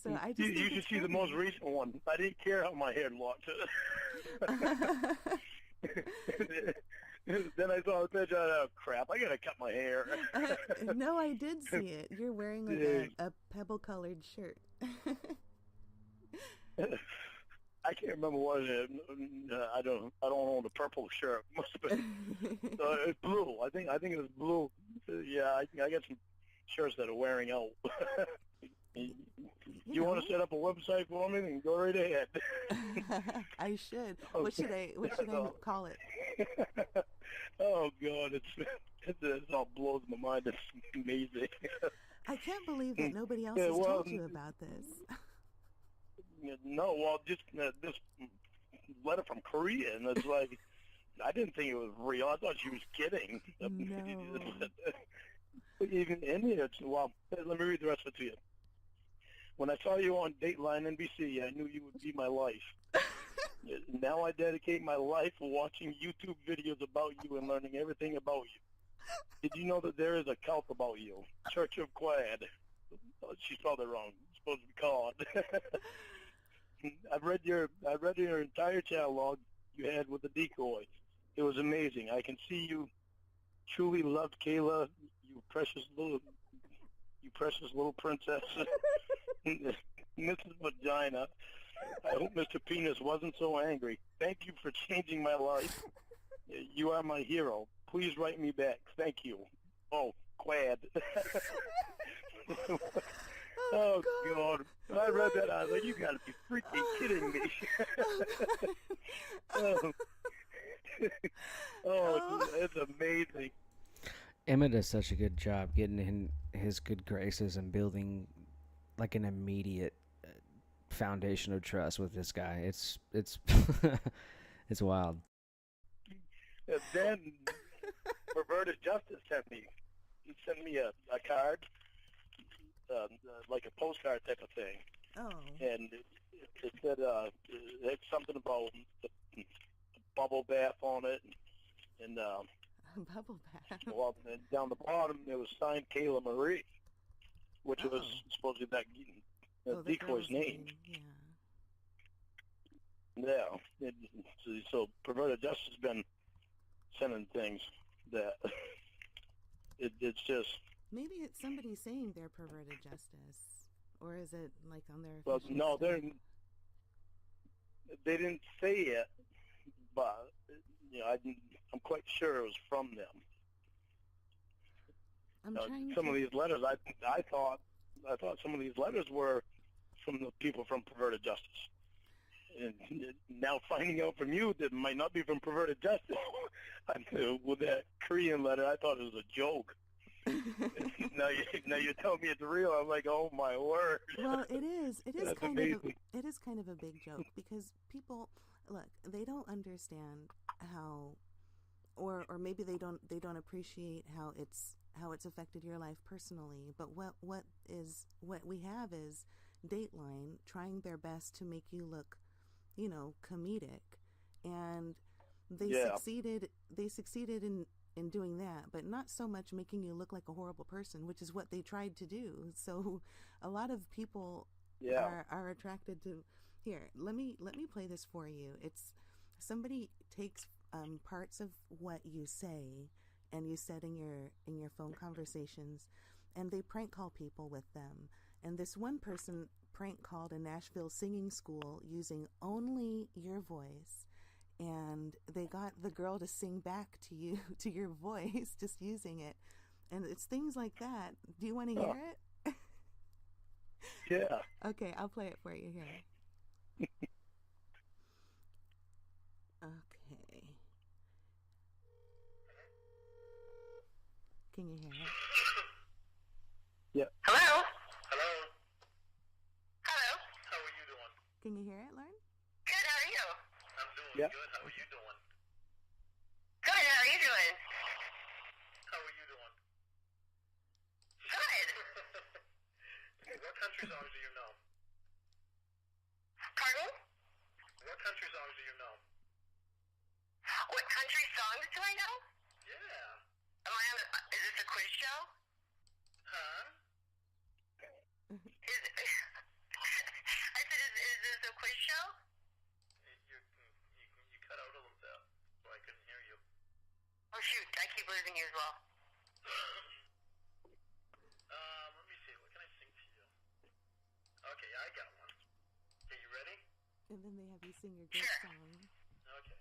So I just you should see the most recent one. I didn't care how my hair looked. Then I saw the picture. Oh crap! I gotta cut my hair. No, I did see it. You're wearing like a pebble-colored shirt. I can't remember what it is. I don't own the purple shirt. Must have been. It's blue. I think it was blue. Yeah, I got some shirts that are wearing out. You want to set up a website for me? Then go right ahead. I should. What should I call it? Oh God, it all blows my mind. It's amazing. I can't believe that nobody else has told you about this. No, well, just this letter from Korea, and it's like, I didn't think it was real. I thought she was kidding. No. Even in here, well, let me read the rest of it to you. When I saw you on Dateline NBC, I knew you would be my life. Now I dedicate my life watching YouTube videos about you and learning everything about you. Did you know that there is a cult about you? Church of Quad. Oh, she spelled it wrong. It's supposed to be called. I've read your entire channel log you had with the decoys. It was amazing. I can see you truly loved Kayla, you precious little princess. Mrs. Vagina. I hope Mr. Penis wasn't so angry. Thank you for changing my life. You are my hero. Please write me back. Thank you. Oh, Quad. Oh, God. I read that. I was like, you got to be freaking kidding me. It's amazing. Emma does such a good job getting in his good graces and building like an immediate foundation of trust with this guy. It's it's wild. Then Perverted Justice sent me a card. Like a postcard type of thing. Oh. And it said it's something about the bubble bath on it, and bubble bath. Well, and down the bottom it was signed Kayla Marie, which was supposedly that decoy's name. Yeah. So Perverted Justice has been sending things that it's just. Maybe it's somebody saying they're Perverted Justice, or is it like on their? Well, no, they didn't say it, but I'm quite sure it was from them. Some of these letters, I thought some of these letters were from the people from Perverted Justice, and now finding out from you that it might not be from Perverted Justice. With that Korean letter, I thought it was a joke. now you're telling me it's real. I'm like, oh my word. Well, it is. It is That's kind amazing. of. It is kind of a big joke because people look. They don't understand how, or maybe they don't appreciate how it's affected your life personally. But what we have is Dateline trying their best to make you look, comedic, and they succeeded. They succeeded in doing that, but not so much making you look like a horrible person, which is what they tried to do. So a lot of people are attracted to. Here, let me play this for you. It's somebody takes parts of what you say and you said in your phone conversations, and they prank call people with them. And this one person prank called a Nashville singing school using only your voice. And they got the girl to sing back to you, to your voice, just using it. And it's things like that. Do you want to hear it? Yeah. Okay, I'll play it for you here. Okay. Can you hear it? Yeah. Hello? Can you hear it, Lorne? Good, how are you? I'm doing Yep. good. How are you doing? Good, how are you doing? How are you doing? Good. What country songs do you know? Pardon? What country songs do you know? What country songs do I know? Yeah. Am I on is this a quiz show? Huh? I said, is this a quiz show? You cut out a little bit, so I couldn't hear you. Oh shoot, I keep losing you as well. Let me see. What can I sing to you? Okay, I got one. Okay, you ready? And then they have you sing your good song. Okay.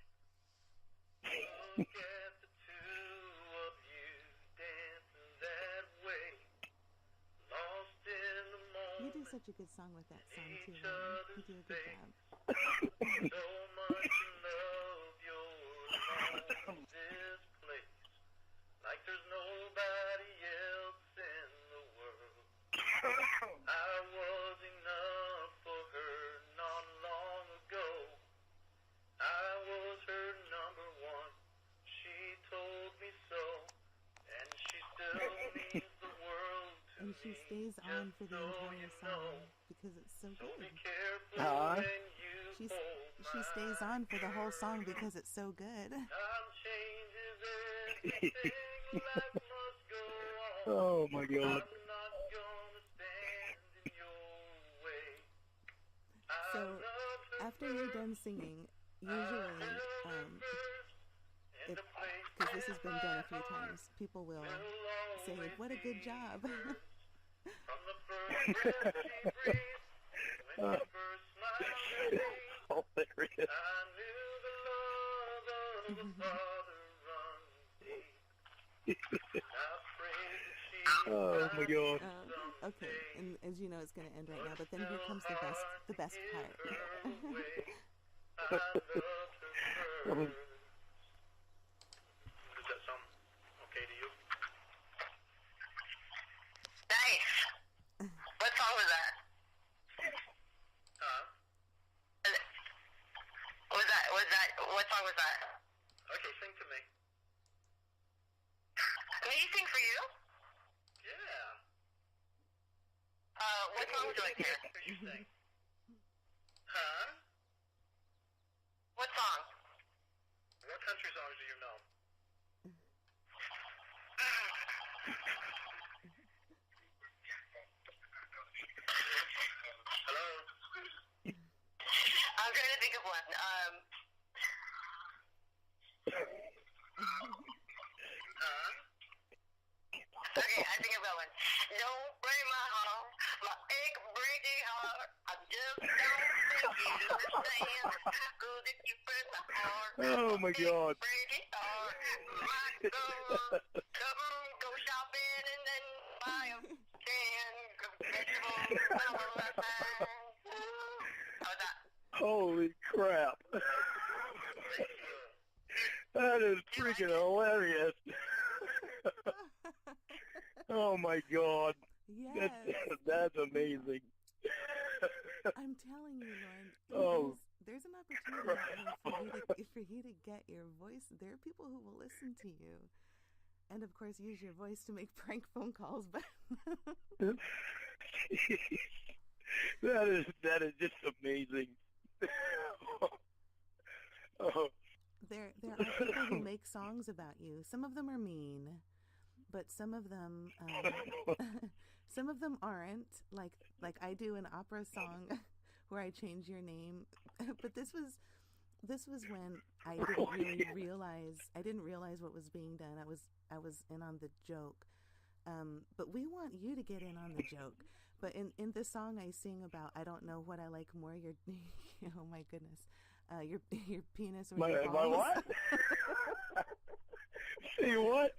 Look at the two of you dancing that way, lost in the You moment. do such a good song with that song too, Lorne. You do a good job. So much in love, you're alone in this place, like there's nobody else in the world. I was enough for her not long ago. I was her number one. She told me so, and she still means the world to And she stays on for the entire song because it's so good. Huh? She stays on for the whole song because it's so good. Oh my God. So after you're done singing, usually, because this has been done a few times, people will say, "What a good job." Hilarious. Oh my God. Okay, and as you know, it's going to end right now. But then here comes the best part. Does that sound okay to you? Nice. What song was that? Huh? What song was that? Okay, sing to me. Me sing for you? Yeah. What song would you like to hear? You sing. Huh? What song? What country songs do you know? Hello? I'm trying to think of one. Okay, I think I've got one. Don't break my heart, my ache breaking heart. I just don't think you understand. How good if you break my heart. Oh my God. Breaking heart. My God. Go shopping and then buy a can of vegetables. How's that? Holy crap. That is freaking hilarious. Oh my God. Yes. That's amazing. I'm telling you, Lorne. Oh. There's an opportunity for you to get your voice. There are people who will listen to you, and of course, use your voice to make prank phone calls. But that is just amazing. Oh. There are people who make songs about you. Some of them are mean, but some of them aren't. Like I do an opera song where I change your name, but this was when I didn't realize what was being done. I was in on the joke, but we want you to get in on the joke. But in this song, I sing about I don't know what I like more. Your oh my goodness, your penis or your balls. My what? Say what?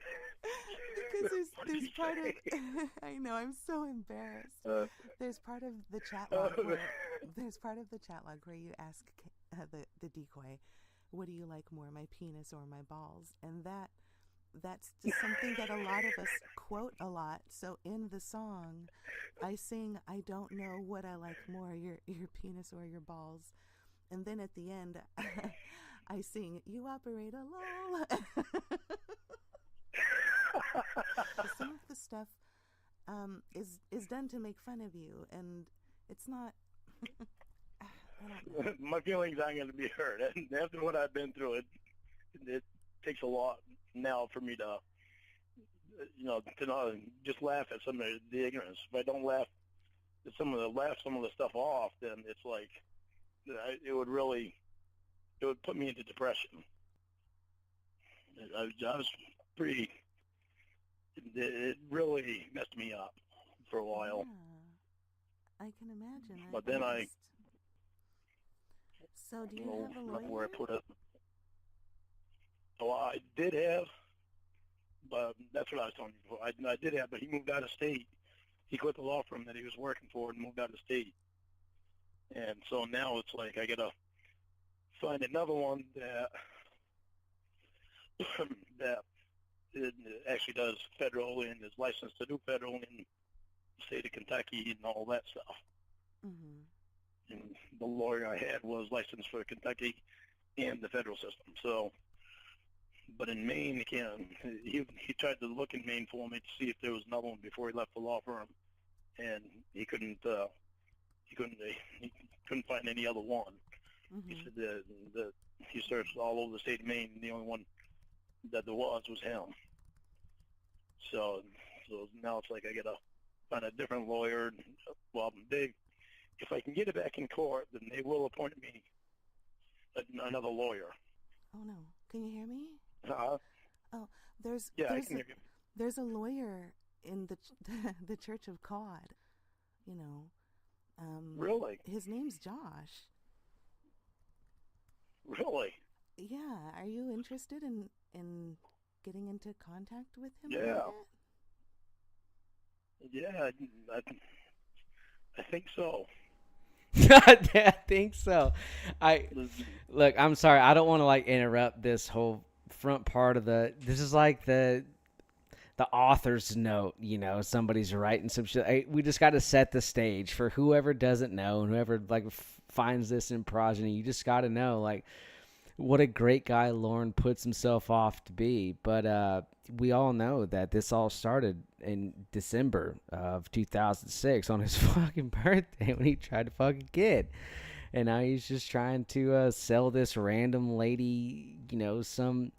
Because there's part of I know I'm so embarrassed. There's part of the chat log where you ask the decoy, "What do you like more, my penis or my balls?" And that's just something that a lot of us quote a lot. So in the song, I sing, I don't know what I like more, your penis or your balls. And then at the end, I sing, you operate a lull. Some of the stuff is done to make fun of you, and it's not. I don't know. My feelings aren't going to be hurt. And after what I've been through, it takes a lot now for me to, to not just laugh at some of the ignorance. If I don't laugh at some of the stuff off, then it's like it would put me into depression. I was pretty. It really messed me up for a while. Yeah, I can imagine. But then So do you have a lawyer? Where I put it. Oh, I did have, but that's what I was telling you before. I did have, but he moved out of state. He quit the law firm that he was working for and moved out of state. And so now it's like I gotta find another one that that it actually does federal and is licensed to do federal in the state of Kentucky and all that stuff. Mm-hmm. And the lawyer I had was licensed for Kentucky and the federal system. So, but in Maine, again, he tried to look in Maine for me to see if there was another one before he left the law firm, and he couldn't find any other one. Mm-hmm. He said that he searched all over the state of Maine, and the only one that there was him. So now it's like I gotta find a different lawyer. Well, if I can get it back in court, then they will appoint me another lawyer. Oh no! Can you hear me? Oh, I can hear you. There's a lawyer in the Church of God. Really? His name's Josh. Really? Yeah. Are you interested in getting into contact with him? Yeah. About it? Yeah, I think so. I think so. Look, I'm sorry. I don't want to interrupt this whole front part of this is like the author's note, somebody's writing some shit. We just got to set the stage for whoever doesn't know and whoever finds this in progeny. You just got to know what a great guy Lorne puts himself off to be. But we all know that this all started in December of 2006 on his fucking birthday when he tried to fuck a kid. And now he's just trying to sell this random lady, some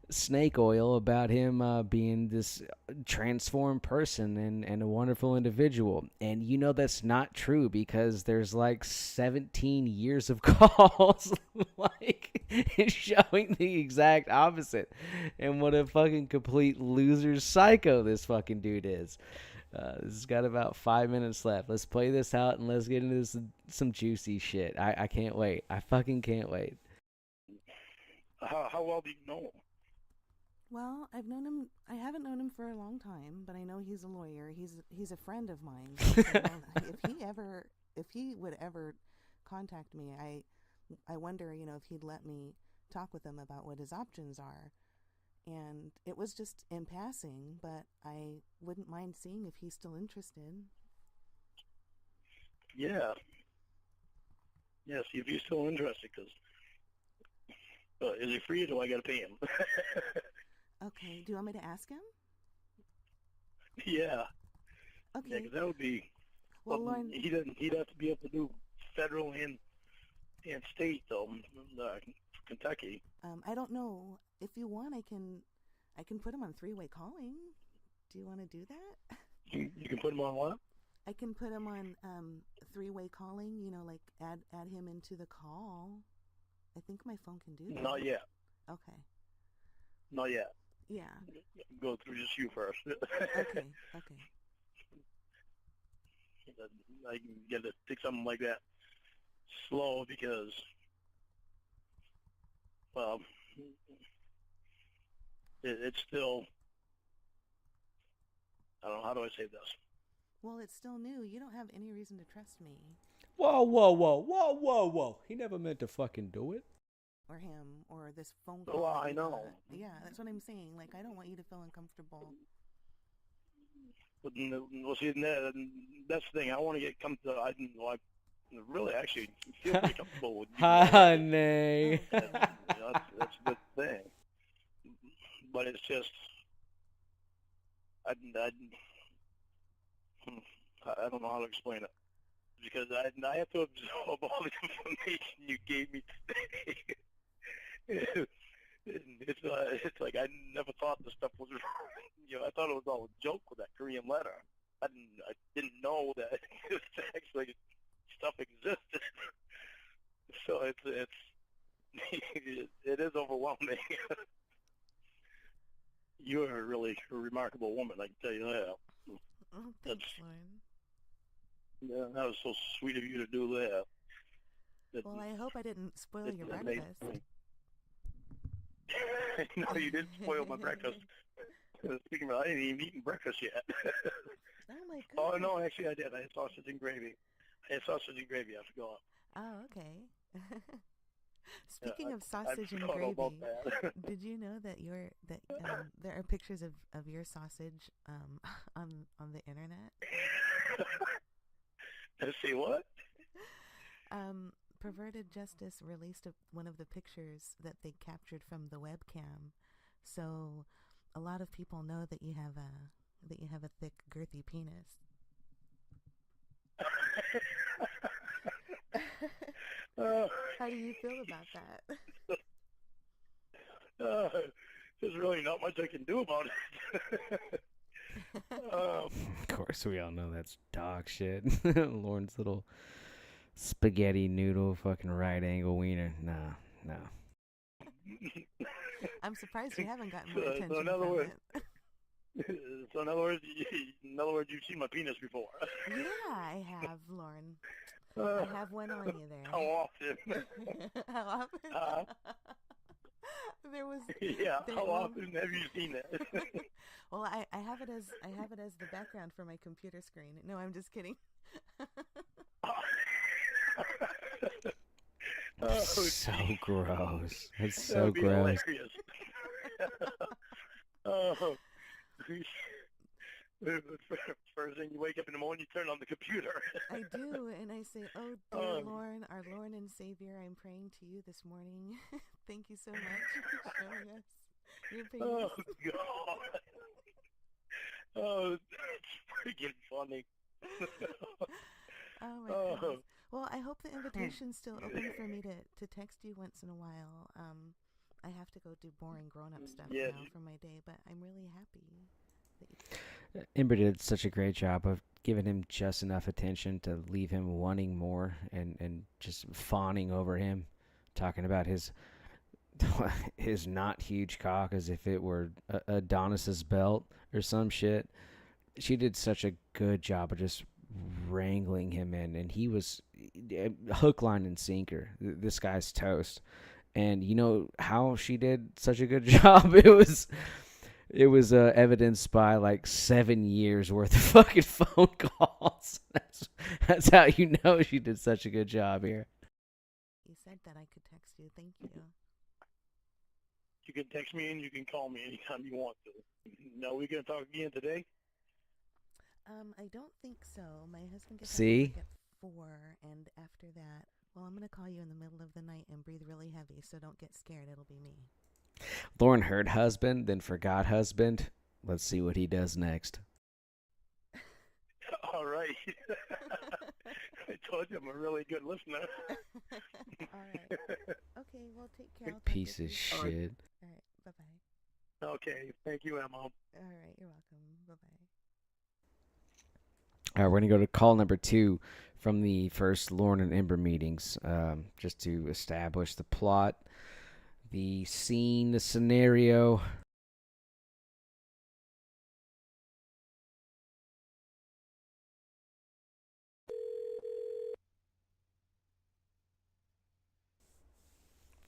snake oil about him being this transformed person and a wonderful individual. And that's not true because there's 17 years of calls showing the exact opposite. And what a fucking complete loser psycho this fucking dude is. This has got about 5 minutes left. Let's play this out and let's get into some juicy shit. I can't wait. I fucking can't wait. How well do you know him? Well, I've known him. I haven't known him for a long time, but I know he's a lawyer. He's a friend of mine. So if he would ever contact me, I wonder, if he'd let me talk with him about what his options are. And it was just in passing, but I wouldn't mind seeing if he's still interested. Yeah. Yeah, see if he's still interested, because is he free or do I got to pay him? Okay. Do you want me to ask him? Yeah. Okay. Yeah, because that would be. Well, Lorne, he'd have to be able to do federal and state though, Kentucky. I don't know. If you want, I can put him on three-way calling. Do you want to do that? You can put him on what? I can put him on three-way calling. Add him into the call. I think my phone can do that. Not yet. Okay. Not yet. Yeah. Go through just you first. Okay. I can get to take something like that slow because, well, it's still, I don't know, how do I say this? Well, it's still new. You don't have any reason to trust me. Whoa. He never meant to fucking do it. or him or this phone Oh, call. that I you know. got. Yeah, that's what I'm saying. Like, I don't want you to feel uncomfortable. But well, see, that's the thing. I want to get comfortable. I really actually feel pretty comfortable with you. Honey. That's a good thing. But it's just, I don't know how to explain it because I have to absorb all the information you gave me today. It's like I never thought this stuff was, I thought it was all a joke with that Korean letter. I didn't know that actually stuff existed. So it's it is overwhelming. You're really a remarkable woman, I can tell you that. Oh, thanks, Lorne. Yeah, that was so sweet of you to do that. Well, I hope I didn't spoil your breakfast. No, you didn't spoil my breakfast. Speaking of, I ain't even eaten breakfast yet. Oh my goodness. Oh no, actually I did. I had sausage and gravy. I forgot. Oh, okay. Speaking Yeah, of I sausage and forgot all gravy, about that. did you know that there are pictures of your sausage on the internet? Let's see what? Perverted Justice released one of the pictures that they captured from the webcam, so a lot of people know that you have a thick, girthy penis. How do you feel about that? There's really not much I can do about it. Of course, we all know that's dog shit. Lorne's little spaghetti noodle fucking right angle wiener. No. I'm surprised you haven't gotten more attention So in other from words, it. in other words, you've seen my penis before. Yeah, I have, Lorne. I have one on you there. How often? How often? There was. How often have you seen it? Well, I have it as the background for my computer screen. No, I'm just kidding. So gross. It's so That'd be gross. hilarious. First thing you wake up in the morning, you turn on the computer. I do, and I say, "Oh, dear Lorne, our Lord and Savior, I'm praying to you this morning. Thank you so much for showing us your penis." Oh God! Oh, it's freaking funny. Oh my goodness. Well, I hope the invitation's still open for me to text you once in a while. I have to go do boring grown-up stuff now for my day, but I'm really happy. Ember did such a great job of giving him just enough attention to leave him wanting more and just fawning over him, talking about his not huge cock as if it were Adonis's belt or some shit. She did such a good job of just wrangling him in, and he was hook, line, and sinker. This guy's toast. And you know how she did such a good job? It was evidenced by like 7 years worth of fucking phone calls. That's how you know she did such a good job here. You said that I could text you. Thank you. You can text me and you can call me anytime you want to. Now we gonna talk again today? I don't think so. My husband gets See? out of work at 4, and after that, well, I'm gonna call you in the middle of the night and breathe really heavy, so don't get scared. It'll be me. Lorne heard husband, then forgot husband. Let's see what he does next. All right. I told you I'm a really good listener. All right. Okay, well, take care. I'll talk Piece with of you. shit. All right. Bye-bye. Okay. Thank you, Emma. All right. You're welcome. Bye-bye. All right, we're going to go to call number 2 from the first Lorne and Ember meetings, just to establish the plot, the scene, the scenario.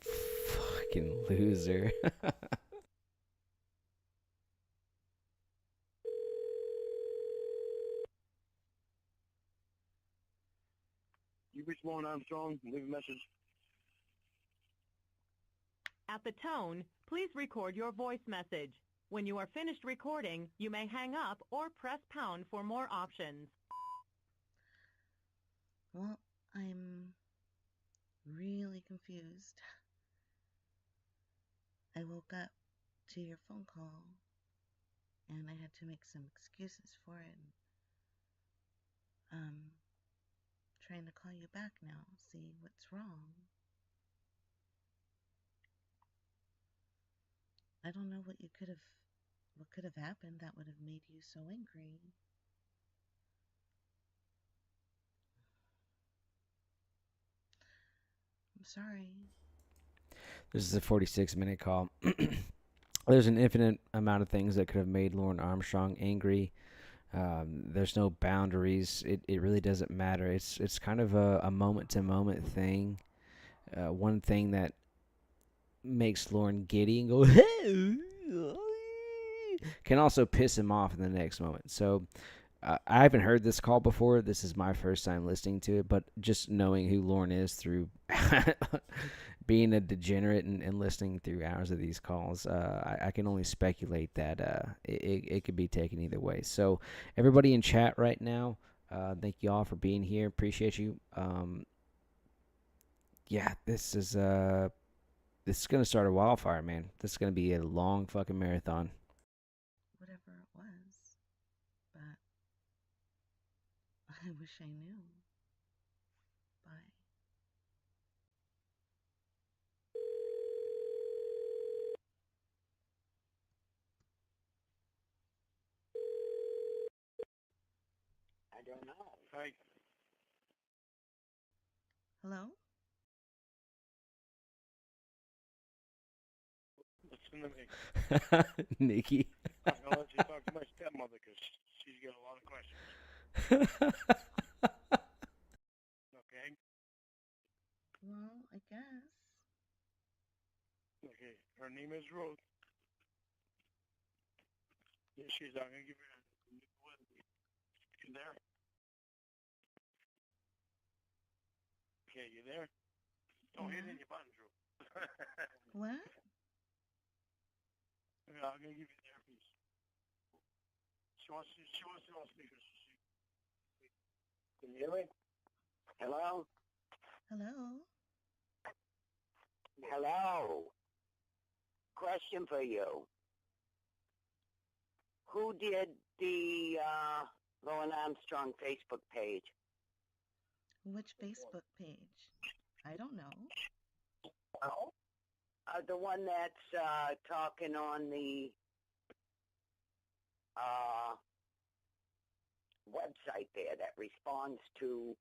Fucking loser. You reach Lorne Armstrong, leave a message. At the tone, please record your voice message. When you are finished recording, you may hang up or press pound for more options. Well, I'm really confused. I woke up to your phone call and I had to make some excuses for it. Trying to call you back now, see what's wrong. I don't know what could have happened that would have made you so angry. I'm sorry. This is a 46-minute call. There's an infinite amount of things that could have made Lorne Armstrong angry. There's no boundaries. It really doesn't matter. It's kind of a moment-to-moment thing. One thing that makes Lorne giddy and go can also piss him off in the next moment. So I haven't heard this call before. This is my first time listening to it, but just knowing who Lorne is through being a degenerate and listening through hours of these calls, I can only speculate that it could be taken either way. So everybody in chat right now, thank you all for being here. Appreciate you. Yeah, this is going to start a wildfire, man. This is going to be a long fucking marathon. Whatever it was, but I wish I knew. Bye. I don't know. Hi. Hello? Listen to me. Nikki. I'm going to let you talk to my stepmother because she's got a lot of questions. Okay? Well, I guess. Okay. Her name is Ruth. Yeah, she's not going to give you a You there? Okay, you there? Don't hit any buttons, Ruth. What? Yeah, I'm going to give you therapy. She wants to on speaker. Can you hear me? Hello? Hello? Hello. Question for you. Who did the Lorne Armstrong Facebook page? Which Facebook page? I don't know. The one that's talking on the website there that responds to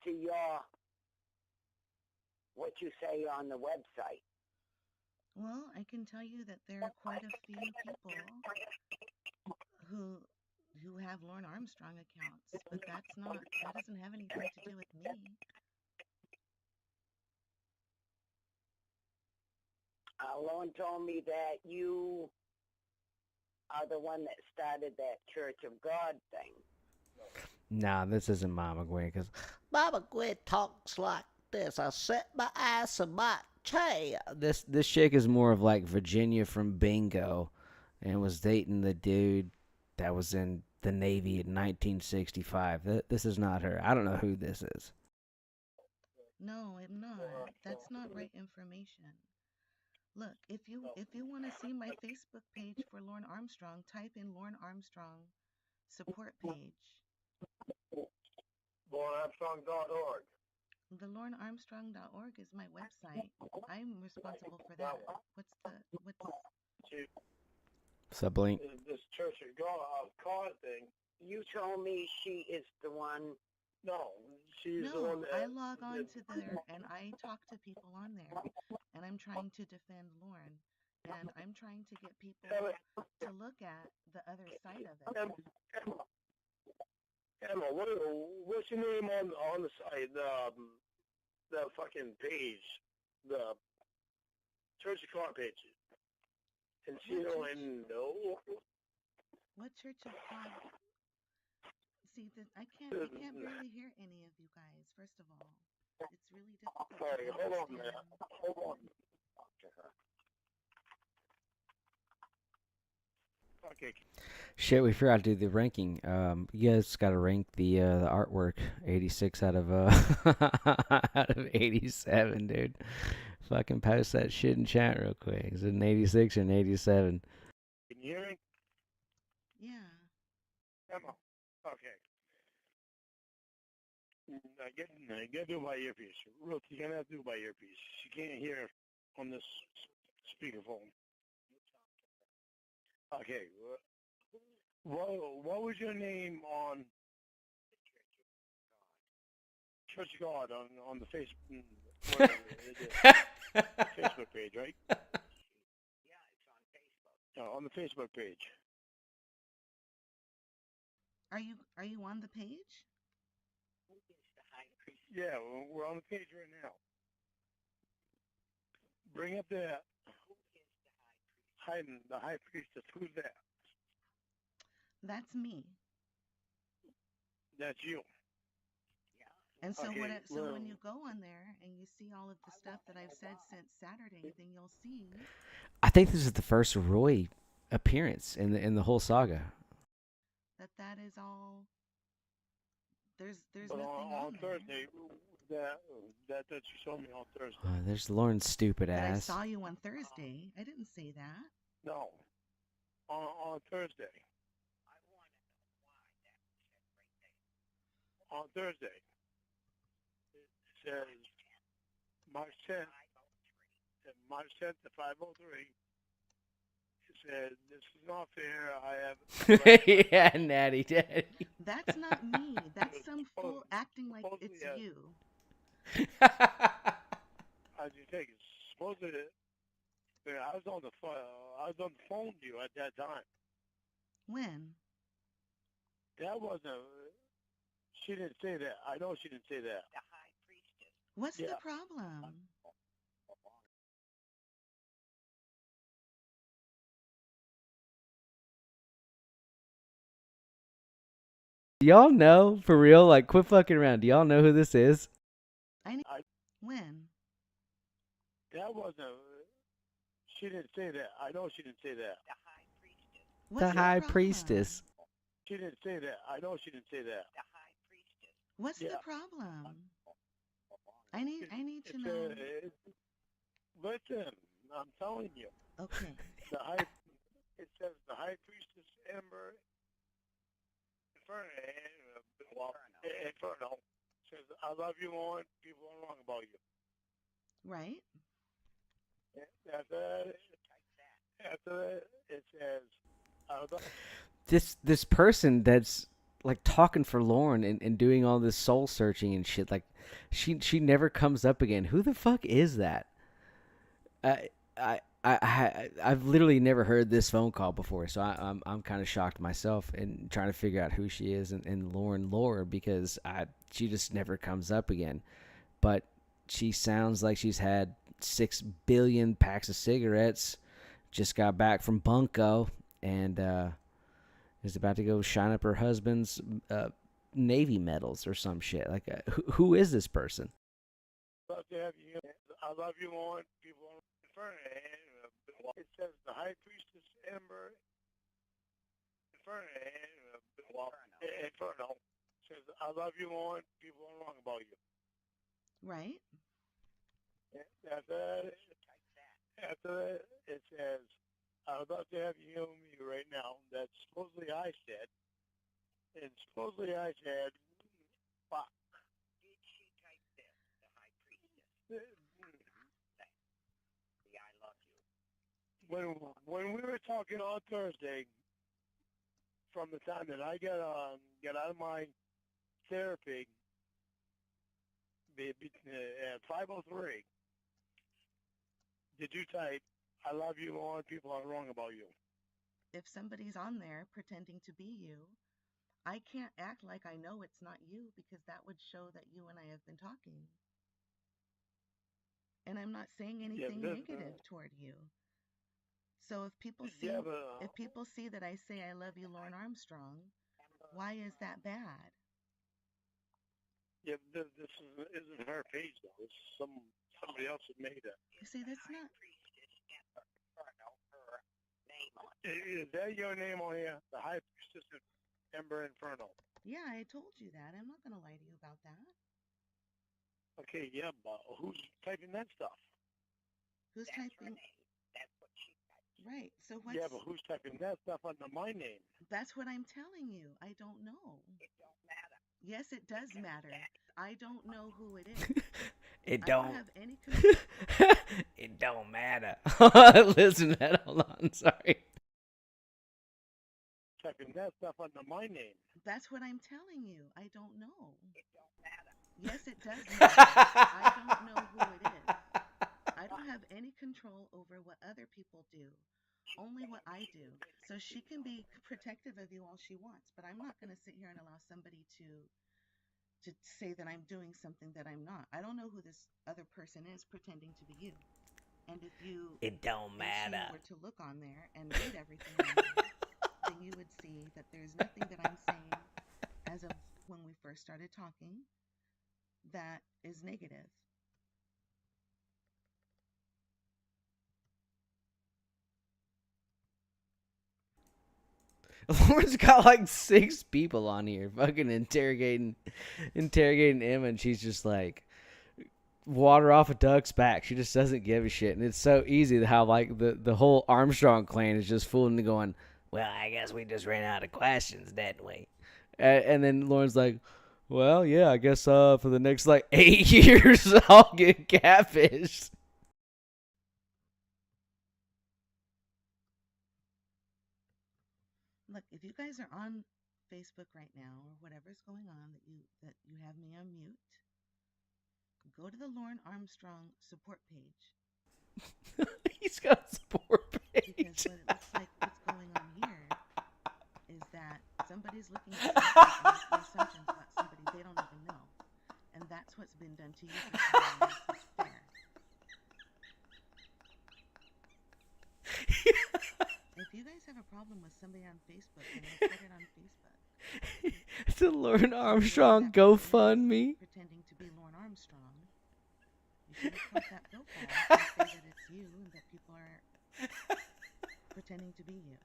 your what you say on the website. Well, I can tell you that there are quite a few people who have Lorne Armstrong accounts, but that doesn't have anything to do with me. Lorne told me that you are the one that started that Church of God thing. Nah, this isn't Mama Gwen, because Mama Gwen talks like this. I set my ass in my chair. This chick is more of like Virginia from Bingo and was dating the dude that was in the Navy in 1965. This is not her. I don't know who this is. No, I'm not. That's not right information. Look, if you want to see my Facebook page for Lorne Armstrong, type in Lorne Armstrong support page. LorneArmstrong.org. The LorneArmstrong.org is my website. I'm responsible for that. What's What's up, Blink? This Church of God thing. You told me she is the one. No, she's the one that... I log on to there and I talk to people on there, and I'm trying to defend Lorne, and I'm trying to get people to look at the other side of it. Emma, what's your name on the site? The fucking page, the Church of God page. Encino and no. What Church of God? See, I can't barely hear any of you guys. First of all, It's really difficult to Sorry, hold on a understand. minute. Hold on. Okay. Shit, we forgot to do the ranking. You guys got to rank the artwork. 86 out of out of 87, dude. Fucking post that shit in chat real quick. Is it an 86 or an 87? Can you hear me? Yeah. Emma. Okay. I get to do my earpiece. Ruth, you're gonna have to do my earpiece. She can't hear on this speakerphone. Okay. What was your name on Church of God on the Facebook Facebook page, right? Yeah, it's on Facebook. On the Facebook page. Are you on the page? Yeah, we're on the page right now. Bring up the high priestess. Who's that? That's me. That's you. And so Okay, when you go on there and you see all of the stuff that I've said since Saturday, then you'll see I think this is the first Roy appearance in the whole saga. that is all. There's But nothing on there. Thursday, that you showed me on Thursday. There's Lauren's stupid That I ass. saw you on Thursday. I didn't say that. No, on Thursday. On Thursday, it says March 10th. March 10th to 5:03. It says this is not fair. I have. Yeah, Natty Daddy. That's not me. That's some fool acting like it's you. How'd you take it? Supposedly, I was on the phone to you at that time. When? That wasn't. She didn't say that. I know she didn't say that. The high priestess. What's the problem? Do y'all know, for real? Like, quit fucking around. Do y'all know who this is? When? That wasn't. She didn't say that. I know she didn't say that. The high priestess. What's The High Priestess. She didn't say that. I know she didn't say that. The high priestess. What's the problem? I need to It's, know. Listen, I'm telling you. Okay. It says the high priestess Ember Inferno says, I love you, Lorne. People are wrong about you. Right. After that, it says, This person that's like talking for Lorne and doing all this soul searching and shit, like she never comes up again. Who the fuck is that? I've literally never heard this phone call before, so I'm kind of shocked myself and trying to figure out who she is and Lorne lore, because she just never comes up again. But she sounds like she's had 6 billion packs of cigarettes, just got back from Bunko, and is about to go shine up her husband's Navy medals or some shit. Like, who is this person? love to have you. I love you, Lorne. People are Inferno. It says the high priestess Ember Inferno says, I love you, Lorne. People are wrong about you. Right. After that, it says, I would love to have you hear me right now. That supposedly I said. And supposedly I said, fuck. Did she type this? The high priestess. The I love you. When we were talking on Thursday, from the time that I got out of my therapy at 5:03, did you type, I love you, Lorne, people are wrong about you? If somebody's on there pretending to be you, I can't act like I know it's not you, because that would show that you and I have been talking. And I'm not saying anything negative toward you. So if people see that I say I love you, Lorne Armstrong, why is that bad? Yeah, this isn't her page though. It's somebody else that made it. You see, that's not. Is that your name on here? The High Priestess of Ember Inferno. Yeah, I told you that. I'm not going to lie to you about that. Okay, yeah, but who's typing that stuff? Who's typing? Right. So what's? Yeah, but who's typing that stuff under my name? That's what I'm telling you. I don't know. It don't matter. Yes, it does matter. I don't know who it is. It I don't. have any. It don't matter. Listen, man, hold on. Sorry. Typing that stuff under my name. That's what I'm telling you. I don't know. It don't matter. Yes, it does matter. I don't know who it is. I don't have any control over what other people do. Only what I do. So she can be protective of you all she wants, but I'm not going to sit here and allow somebody to say that I'm doing something that I'm not. I don't know who this other person is pretending to be you. And if you It don't matter. were to look on there and read everything on there, then you would see that there's nothing that I'm saying as of when we first started talking that is negative. Lorne's got like 6 people on here fucking interrogating Emma, and she's just like water off a duck's back. She just doesn't give a shit. And it's so easy how like the whole Armstrong clan is just fooling and going, well, I guess we just ran out of questions, didn't we? And then Lorne's like, well, yeah, I guess for the next like 8 years I'll get catfished. Look, if you guys are on Facebook right now or whatever's going on that you have me on mute, go to the Lorne Armstrong support page. He's got a support page. Because what it looks like what's going on here is that somebody's looking at something and making assumptions about somebody they don't even know. And that's what's been done to you for so long. It's fair. If you guys have a problem with somebody on Facebook, then report it on Facebook. It's a Lorne Armstrong GoFundMe. Pretending to be Lorne Armstrong. You should report that profile and say that it's you and that people are pretending to be you.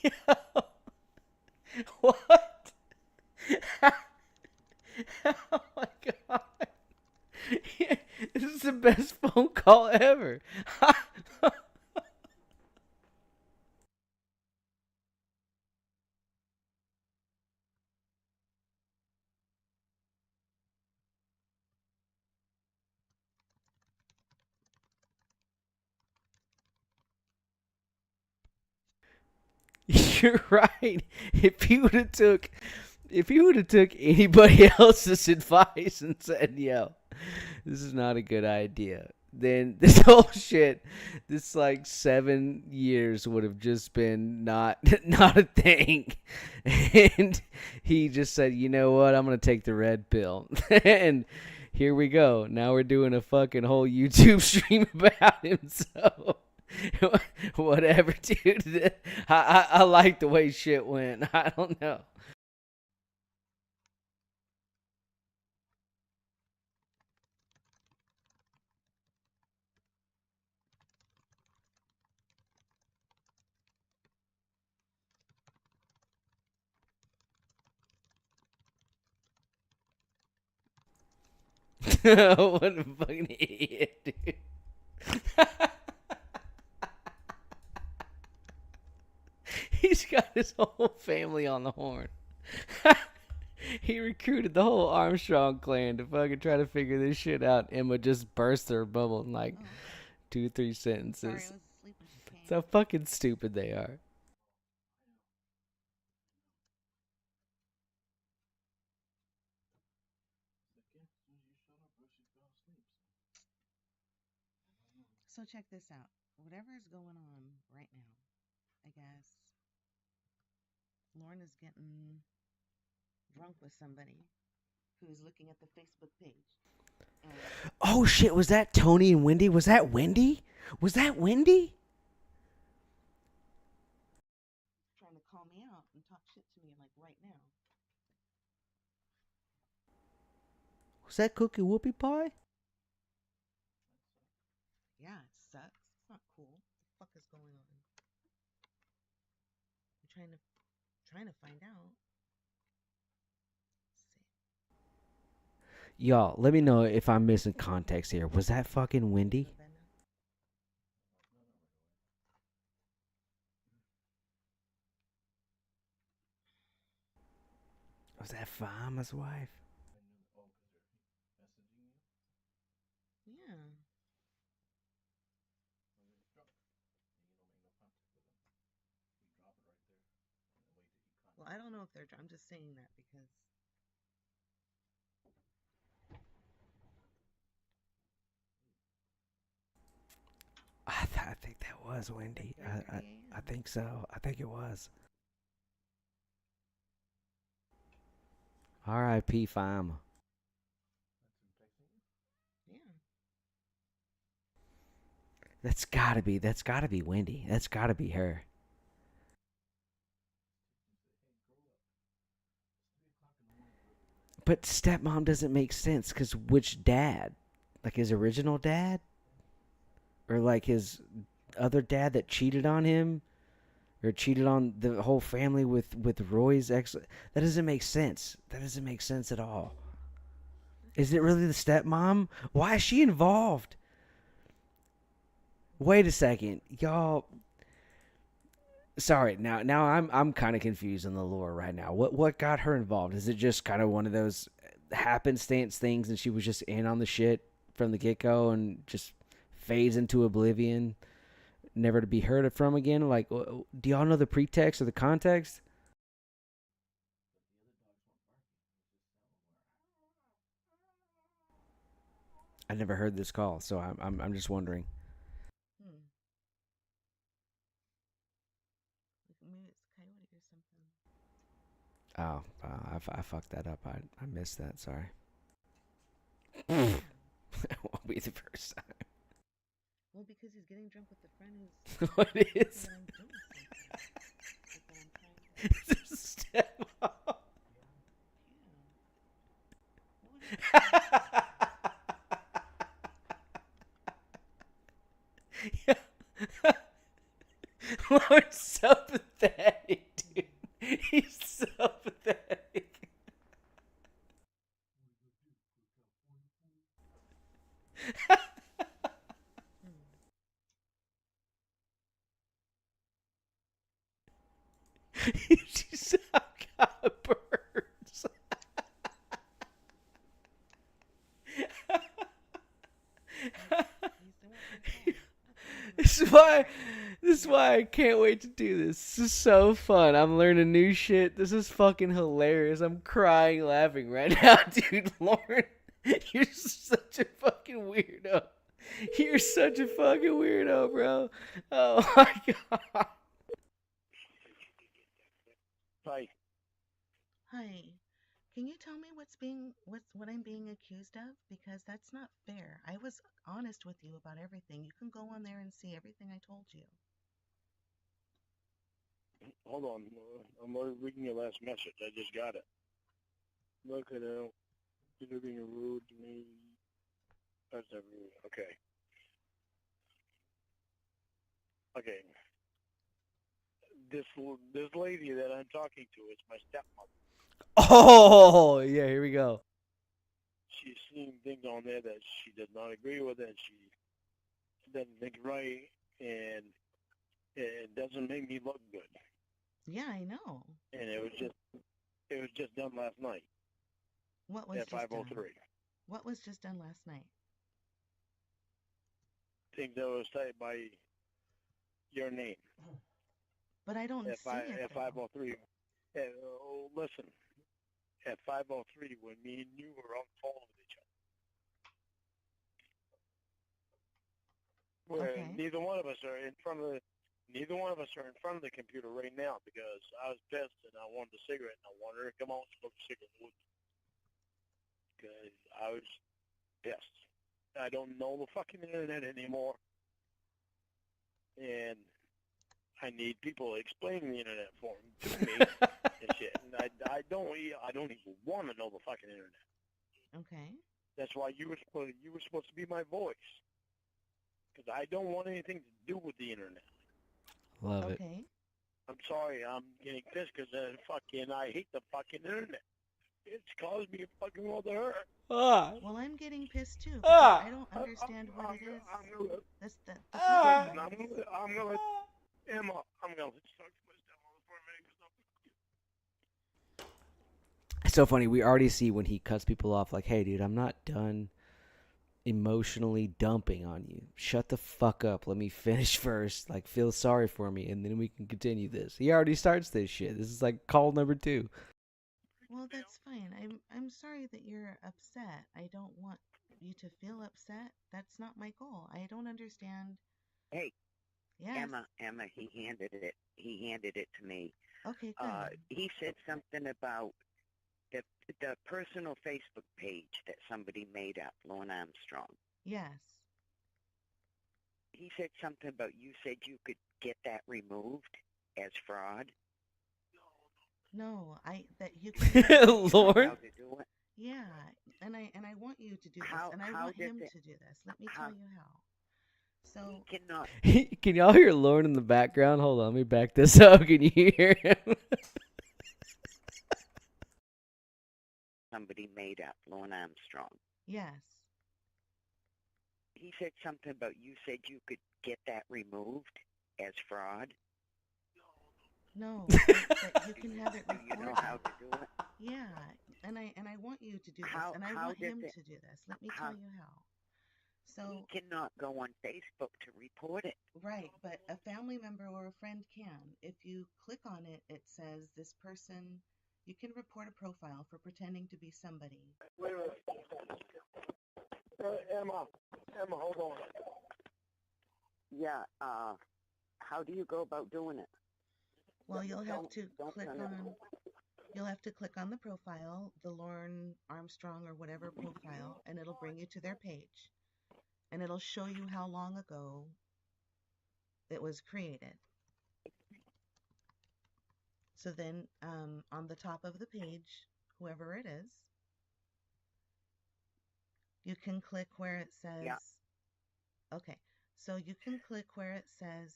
Yo. What? Oh my god. This is the best phone call ever. You're right. If he would have took anybody else's advice and said, yo, this is not a good idea, then this whole shit, this like 7 years would have just been not a thing. And he just said, you know what, I'm going to take the red pill. And here we go. Now we're doing a fucking whole YouTube stream about him. So whatever, dude. I like the way shit went. I don't know. What a fucking idiot, dude. He's got his whole family on the horn. He recruited the whole Armstrong clan to fucking try to figure this shit out. Emma just burst her bubble in like 2-3 sentences. That's how fucking stupid they are. So check this out. Whatever is going on right now, I guess Lorne is getting drunk with somebody who's looking at the Facebook page. Oh shit, was that Tony and Wendy? Was that Wendy? Was that Wendy? Trying to call me out and talk shit to me like right now. Was that cookie whoopie pie? Yeah, it sucks. It's not cool. What the fuck is going on? I'm trying to find out. Y'all, let me know if I'm missing context here. Was that fucking Wendy? Was that Farmer's wife? Yeah. Well, I don't know if they're. I'm just saying that because. I think that was Wendy. I think so. I think it was. R.I.P. Farmer. Yeah. That's gotta be Wendy. That's gotta be her. But stepmom doesn't make sense, because which dad? Like his original dad? Or like his other dad that cheated on him? Or cheated on the whole family with Roy's ex? That doesn't make sense. That doesn't make sense at all. Is it really the stepmom? Why is she involved? Wait a second. Y'all... Sorry, now I'm kind of confused on the lore right now. What got her involved? Is it just kind of one of those happenstance things, and she was just in on the shit from the get go and just fades into oblivion, never to be heard from again? Like, do y'all know the pretext or the context? I never heard this call, so I'm just wondering. Maybe it's coyote or something. Oh, I fucked that up. I missed that. Sorry. That won't be the first time. Well, because he's getting drunk with the friend who's. What is? It's a stepmom. Yeah. Lorne's so pathetic, dude. He's so pathetic. She's got birds. This is why I can't wait to do this. This is so fun. I'm learning new shit. This is fucking hilarious. I'm crying laughing right now, dude. Lorne, you're such a fucking weirdo. You're such a fucking weirdo, bro. Oh my god. Hi. Hi. Can you tell me what I'm being accused of? Because that's not fair. I was honest with you about everything. You can go on there and see everything I told you. Hold on. I'm reading your last message. I just got it. Look at it. You're being rude to me. That's rude. Okay. Okay. This lady that I'm talking to is my stepmother. Oh, yeah, here we go. She's seeing things on there that she does not agree with, and she doesn't think right, and it doesn't make me look good. Yeah, I know. And it was just done last night. What was at just 5:03? done? What was just done last night? Things that was typed by your name. But I don't see it. At 5:03. Listen. At 5:03, when me and you were on the phone with each other. Where Okay. neither one of us are in front of the computer right now because I was pissed and I wanted a cigarette and I wanted her to come out and smoke a cigarette with me. Because I was pissed. I don't know the fucking internet anymore. And I need people explaining the internet for me to me and shit. And I don't even want to know the fucking internet. Okay. That's why you were supposed to be my voice. Because I don't want anything to do with the internet. Love it. Okay. I'm sorry, I'm getting pissed because I hate the fucking internet. It's caused me a fucking world of hurt. Well, I'm getting pissed too. Because I don't understand what it is. That's the Listen, I'm gonna Emma, I'm gonna talk to my stepmother for a minute. It's so funny. We already see when he cuts people off, like, hey, dude, I'm not done emotionally dumping on you. Shut the fuck up. Let me finish first. Like, feel sorry for me, and then we can continue this. He already starts this shit. This is like call number 2. Well, that's fine. I'm sorry that you're upset. I don't want you to feel upset. That's not my goal. I don't understand. Hey, Yes. Emma, he handed it to me. Okay, good. He said something about the personal Facebook page that somebody made up, Lorne Armstrong. Yes. He said something about you said you could get that removed as fraud. No, that you can. Lord. How to do it? Yeah, and I want you to do this, and I how want does him it- to do this. Let me tell you how. So He cannot. Can y'all hear Lorne in the background? Hold on, let me back this up. Can you hear him? Somebody made up, Lorne Armstrong. yes. He said something about you said you could get that removed as fraud. No, that you can have it Do you know recorded. how to do it? Yeah, and I want you to do this, How- and I how want does him it- to do this. Let me how- tell you how. So He cannot go on Facebook to report it. right, but a family member or a friend can. If you click on it, it says this person. You can report a profile for pretending to be somebody. Wait a minute. Emma, hold on. Yeah. How do you go about doing it? Well, you'll have to Don't click send it. on. You'll have to click on the profile, the Lorne Armstrong or whatever profile, and it'll bring you to their page, and it'll show you how long ago it was created. So then, on the top of the page, whoever it is, you can click where it says. Yeah. Okay, so you can click where it says.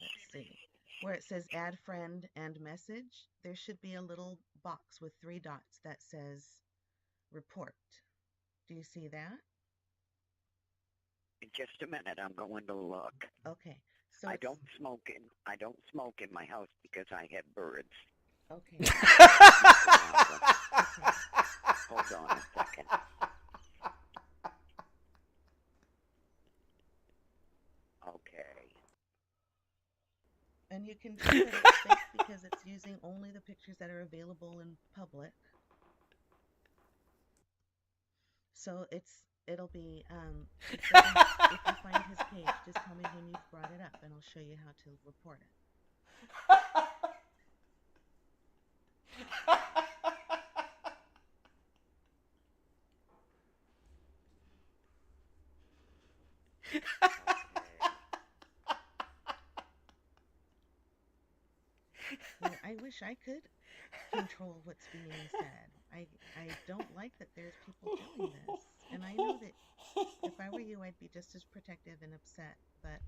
Let's see. Where it says add friend and message, there should be a little box with 3 dots that says report. Do you see that? In just a minute, I'm going to look. Okay. So I don't smoke in my house because I have birds. Okay. Hold on a second. Okay. And you can tell that it's fake because it's using only the pictures that are available in public. So it'll be it says if you find his page, just tell me when you've brought it up, and I'll show you how to report it. Well, I wish I could control what's being said. I don't like that there's people doing this, and I know that if I were you, I'd be just as protective and upset. But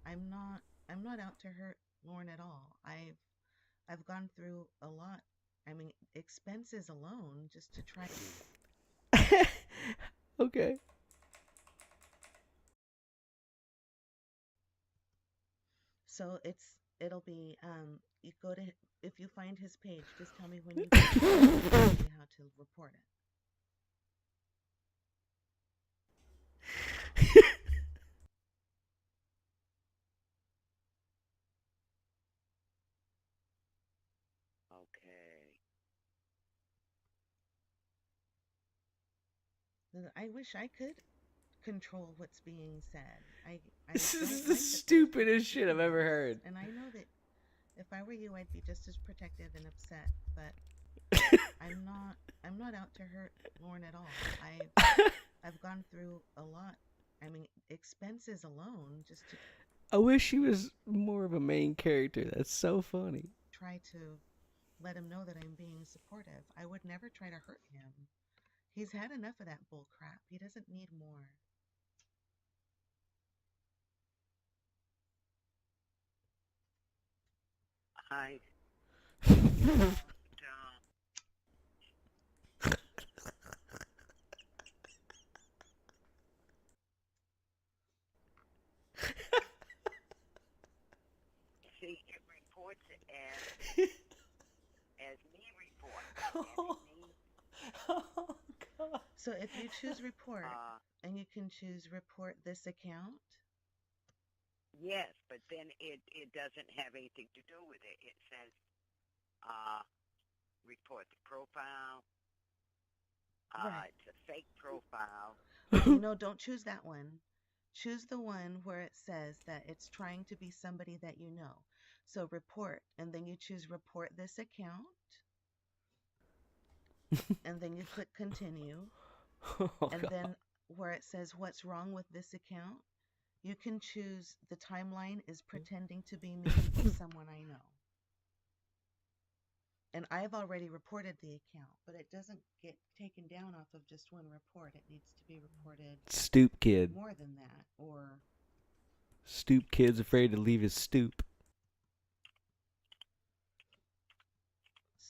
I'm not out to hurt Lorne at all. I've gone through a lot. I mean, expenses alone just to try. Okay. So it'll be you go to if you find his page, just tell me when you can tell you how to report it. Okay. I wish I could control what's being said. I This don't is like the that there's stupidest people shit I've doing ever this, heard. And I know that if I were you, I'd be just as protective and upset. But I'm not out to hurt Lorne at all. I've gone through a lot. I mean, expenses alone just to I wish he was more of a main character. That's so funny. try to let him know that I'm being supportive. I would never try to hurt him. He's had enough of that bull crap. He doesn't need more. I see, it reports it as me report. Oh, God. So if you choose report, and you can choose report this account. Yes, but then it doesn't have anything to do with it. It says report the profile. Right. It's a fake profile. No, don't choose that one. Choose the one where it says that it's trying to be somebody that you know. So report, and then you choose report this account. And then you click continue. Oh, And God. then where it says what's wrong with this account, you can choose the timeline is pretending to be me or someone I know. And I've already reported the account, but it doesn't get taken down off of just one report. It needs to be reported Stoop kid. more than that, or Stoop kid's afraid to leave his stoop.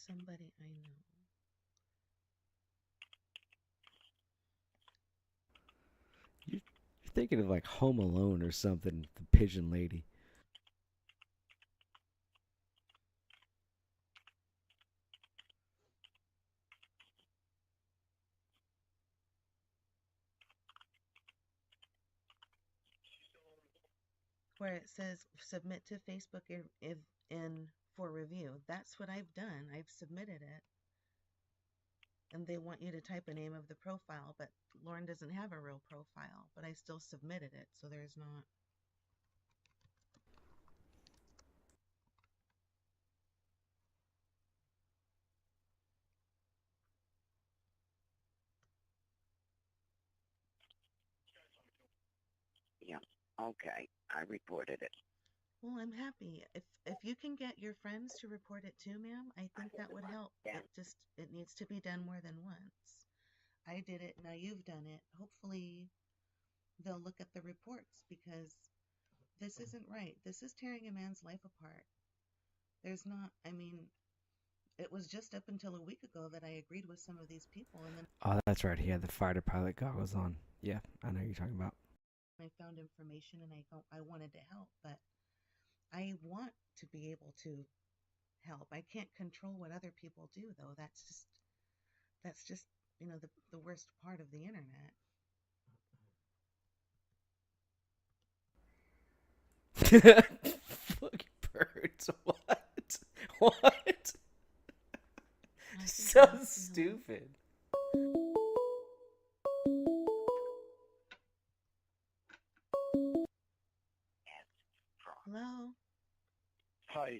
somebody I know. You're thinking of like Home Alone or something, the pigeon lady. Where it says submit to Facebook if in for review. That's what I've done. I've submitted it. And they want you to type a name of the profile, but Lorne doesn't have a real profile, but I still submitted it, so there's not. Yeah. Okay. I reported it. Well, I'm happy. If you can get your friends to report it too, ma'am, I think that would help. Yeah. It needs to be done more than once. I did it, now you've done it. Hopefully they'll look at the reports, because this isn't right. This is tearing a man's life apart. There's not, I mean, it was just up until a week ago that I agreed with some of these people, and then Oh, that's right. He had the fighter pilot goggles on. Yeah, I know what you're talking about. I found information and I wanted to help, but I want to be able to help. I can't control what other people do, though. That's just, the worst part of the internet. Fucking birds. What? What? So stupid. Hello? Hi.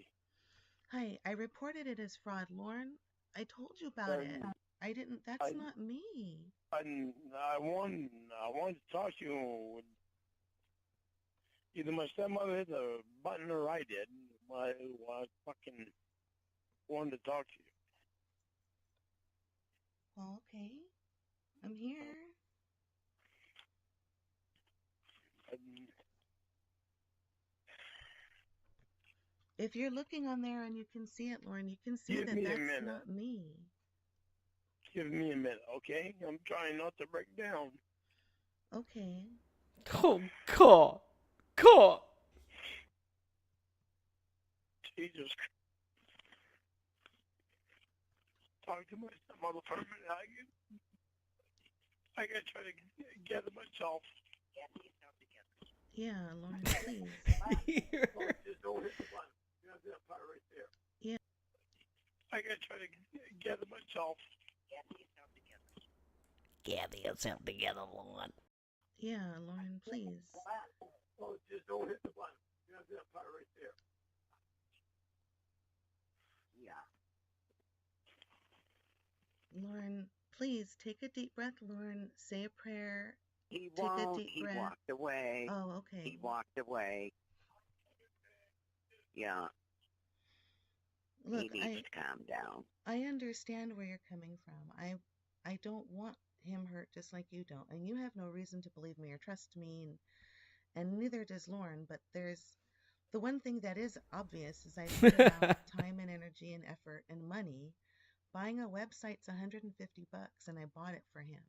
Hi, I reported it as fraud, Lorne. I told you about it. I didn't, that's not me. I wanted to talk to you. Either my stepmother hit the button or I did. I fucking wanted to talk to you. Well, okay. I'm here. If you're looking on there and you can see it, Lorne, you can see Give that me a that's minute. not me. Give me a minute, okay? I'm trying not to break down. Okay. Oh, God. God. Jesus Christ. Talk to my stepmother for a minute. I gotta try to gather myself. Yeah, Lorne, please. Just don't hit the button. You have that part right there. Yeah. I gotta try to gather myself. Gather yourself together, Lorne. Yeah, Lorne, please. Oh, just don't hit the button. You have that part right there. Yeah. Lorne, please take a deep breath, Lorne. Say a prayer. He Take a won't. deep He breath. walked away. Oh, okay. He walked away. Yeah. Look, he needs to calm down. I understand where you're coming from. I don't want him hurt just like you don't. And you have no reason to believe me or trust me, and neither does Lorne, but there's the one thing that is obvious is I've put out time and energy and effort and money. Buying a website's $150 and I bought it for him.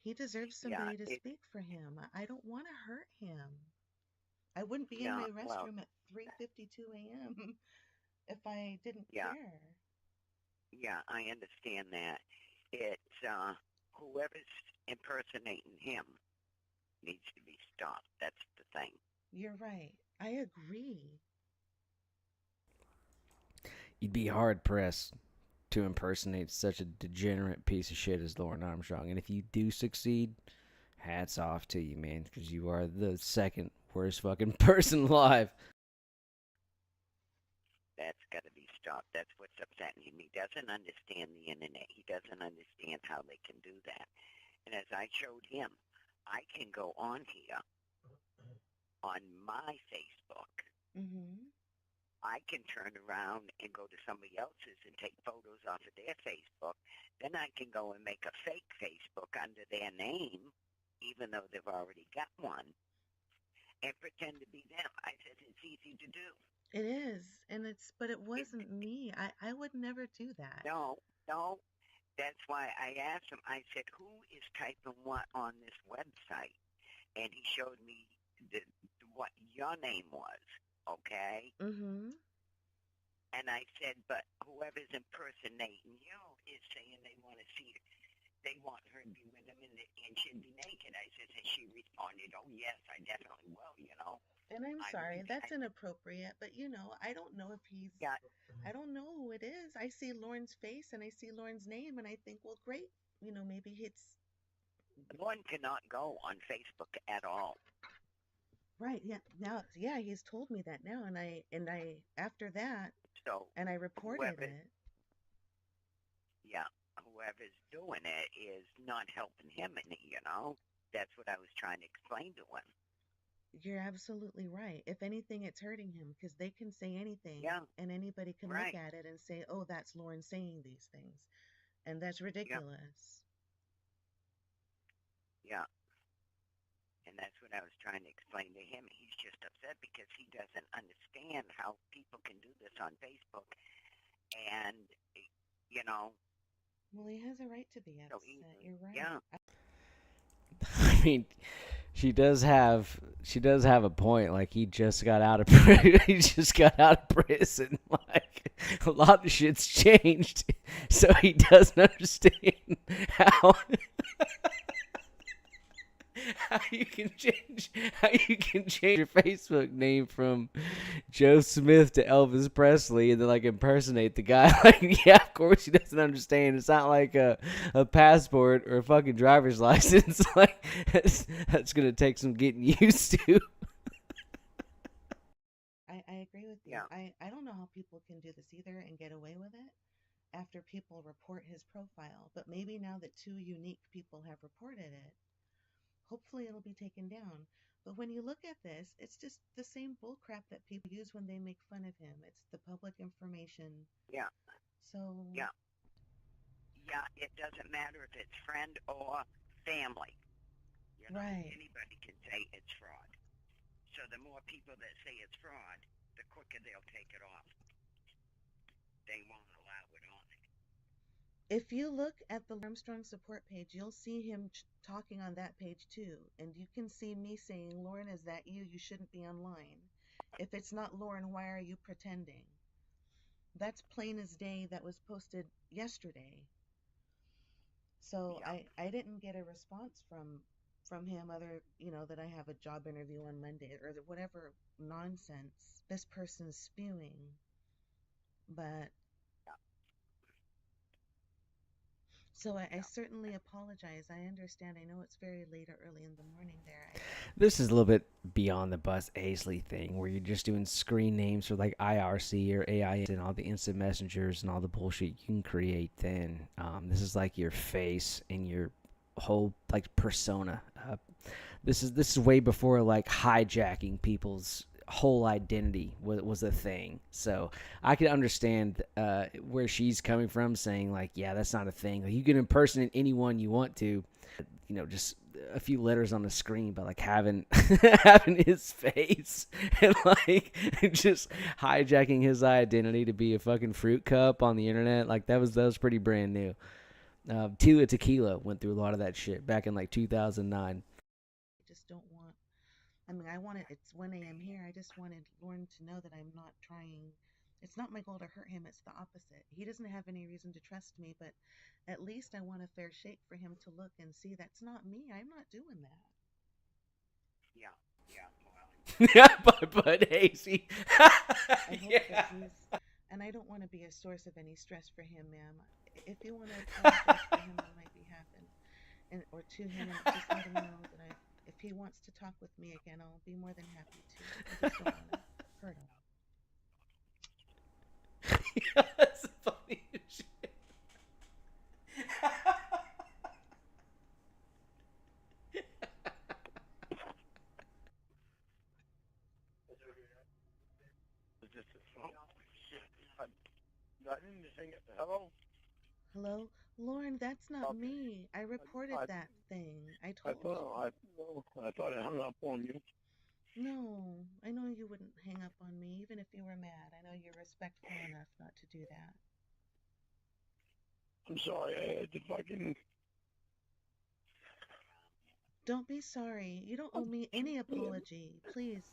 He deserves somebody to speak for him. I don't want to hurt him. I wouldn't be in my restroom at 3:52 a.m. if I didn't care. Yeah, I understand that. It's whoever's impersonating him needs to be stopped. That's the thing. You're right. I agree. You'd be hard pressed to impersonate such a degenerate piece of shit as Lorne Armstrong. And if you do succeed, hats off to you, man, because you are the second worst fucking person alive. That's got to be stopped. That's what's upsetting him. He doesn't understand the internet. He doesn't understand how they can do that. And as I showed him, I can go on here on my Facebook. Mm-hmm. I can turn around and go to somebody else's and take photos off of their Facebook. Then I can go and make a fake Facebook under their name, even though they've already got one, and pretend to be them. I said it's easy to do. It is, but it wasn't me. I would never do that. No. That's why I asked him. I said, who is typing what on this website? And he showed me what your name was, okay? Mm-hmm. And I said, but whoever's impersonating you is saying they want to see her. They want her to be with them and she'd be naked. I said, and she responded, oh, yes, I definitely will, And I'm sorry, that's inappropriate, but I don't know if he's, I don't know who it is. I see Lorne's face and I see Lorne's name and I think, well, great, maybe it's... Lorne cannot go on Facebook at all. Right, yeah, he's told me that now, and I after that, and I reported it. Yeah, whoever's doing it is not helping him, That's what I was trying to explain to him. You're absolutely right. If anything, it's hurting him because they can say anything, and anybody can look at it and say, "Oh, that's Lorne saying these things," and that's ridiculous. Yeah, and that's what I was trying to explain to him. He's just upset because he doesn't understand how people can do this on Facebook, and Well, he has a right to be upset. You're right. Yeah. I mean, she does have a point. Like he just got out of prison. Like a lot of shit's changed, so he doesn't understand how you can change your Facebook name from Joe Smith to Elvis Presley and then like impersonate the guy. Like, yeah, of course he doesn't understand. It's not like a passport or a fucking driver's license. Like that's gonna take some getting used to. I agree with you. Yeah. I don't know how people can do this either and get away with it after people report his profile. But maybe now that 2 unique people have reported it, hopefully it'll be taken down. But when you look at this, it's just the same bullcrap that people use when they make fun of him. It's the public information. Yeah. So... Yeah, it doesn't matter if it's friend or family. Right. Anybody can say it's fraud. So the more people that say it's fraud, the quicker they'll take it off. They won't allow it on it. If you look at the Armstrong support page, you'll see him talking on that page too. And you can see me saying, Lorne, is that you? You shouldn't be online. If it's not Lorne, why are you pretending? That's plain as day. That was posted yesterday. So I didn't get a response from him other, that I have a job interview on Monday or whatever nonsense this person's spewing. But so I certainly apologize. I understand. I know it's very late or early in the morning there. This is a little bit beyond the Buzz Aisley thing where you're just doing screen names for like IRC or AI and all the instant messengers and all the bullshit you can create then. This is like your face and your whole like persona. This is way before like hijacking people's whole identity was a thing. So I could understand where she's coming from, saying like, yeah, that's not a thing. Like, you can impersonate anyone you want to, just a few letters on the screen, but like having having his face and like just hijacking his identity to be a fucking fruit cup on the internet, like that was pretty brand new. Tila Tequila went through a lot of that shit back in like 2009. I just don't want. I mean, it's 1 a.m. here. I just wanted Lorne to know that I'm not trying. It's not my goal to hurt him. It's the opposite. He doesn't have any reason to trust me, but at least I want a fair shake for him to look and see that's not me. I'm not doing that. but Hazy. I hope that and I don't want to be a source of any stress for him, ma'am. If you want to apologize for him on my behalf or to him, and just let him know that if he wants to talk with me again, I'll be more than happy to. I just don't want to hurt him. That's funny as shit. I didn't hang it. Hello? Hello? Lorne, that's not me. I reported that thing. I told you. I thought I hung up on you. No, I know you wouldn't hang up on me, even if you were mad. I know you're respectful enough not to do that. I'm sorry. I had to fucking... Don't be sorry. You don't owe me any apology. Please.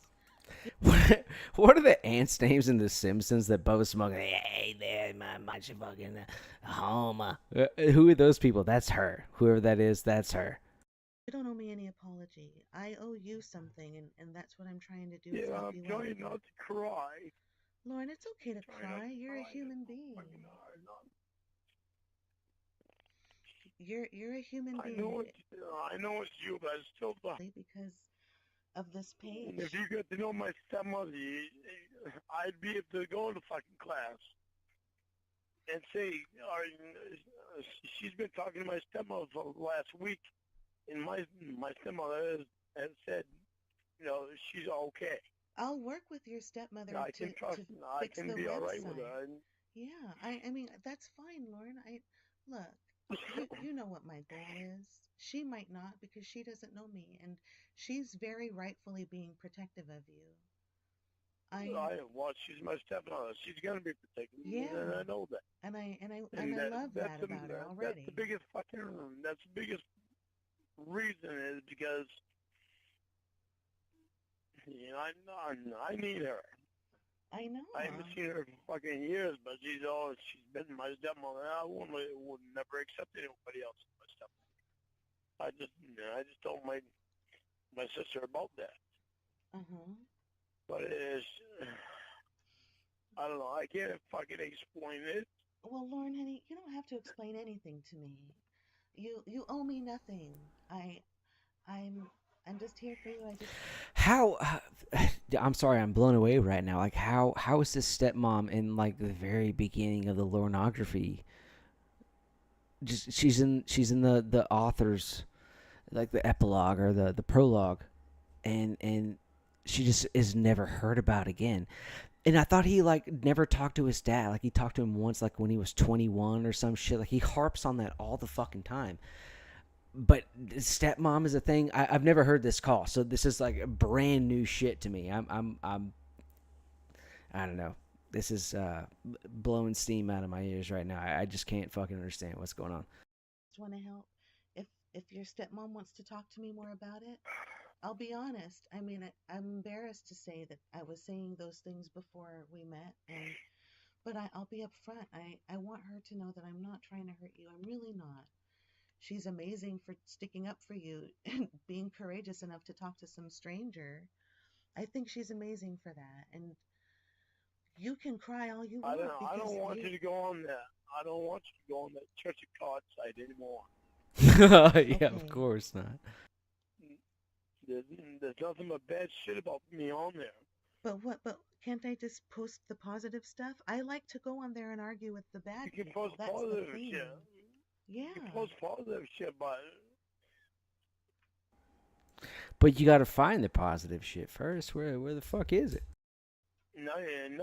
What are the ants' names in The Simpsons that both smoke? Hey there, my fucking Homer. Who are those people? That's her. Whoever that is, that's her. You don't owe me any apology. I owe you something, and that's what I'm trying to do. Yeah, I'm trying not to cry. Lorne, it's okay to cry. You're a human being. You're a human being. I know it's you, but it's still fun. Because of this page. If you get to know my stepmother, I'd be able to go to fucking class and say, she's been talking to my stepmother for the last week, and my stepmother has said, she's okay. I'll work with your stepmother I can trust her. I can be all right with her. Yeah, I mean, that's fine, Lorne. Look, you know what my goal is. She might not, because she doesn't know me, and she's very rightfully being protective of you. She's my stepmother. She's gonna be protecting me, and I know that. And I love that about her already. That's the biggest reason is because I need her. I know. I haven't seen her for fucking years, but she's been my stepmother. I would never accept anybody else as my stepmother. I just told my sister about that. But it's, I don't know. I can't fucking explain it. Well, Lorne, honey, you don't have to explain anything to me. You owe me nothing. I'm just here for you. How? I'm sorry, I'm blown away right now. Like, how is this stepmom in like the very beginning of the Lorneography? Just she's in the author's, like the epilogue or the prologue, and she just is never heard about again. And I thought he like never talked to his dad. Like he talked to him once, like when he was 21 or some shit. Like he harps on that all the fucking time. But stepmom is a thing. I've never heard this call, so this is like brand new shit to me. I don't know. This is blowing steam out of my ears right now. I just can't fucking understand what's going on. Just want to help. If your stepmom wants to talk to me more about it, I'll be honest. I mean, I'm embarrassed to say that I was saying those things before we met, but I'll be upfront. I want her to know that I'm not trying to hurt you. I'm really not. She's amazing for sticking up for you and being courageous enough to talk to some stranger. I think she's amazing for that. And you can cry all you want. I don't want you to go on that. I don't want you to go on that Church of God site anymore. Yeah, of course not. There's nothing but bad shit about me on there. But can't I just post the positive stuff? I like to go on there and argue with the bad people. You can post That's positive the thing. shit. Yeah. You can post positive shit, but But you got to find the positive shit first. Where the fuck is it? Now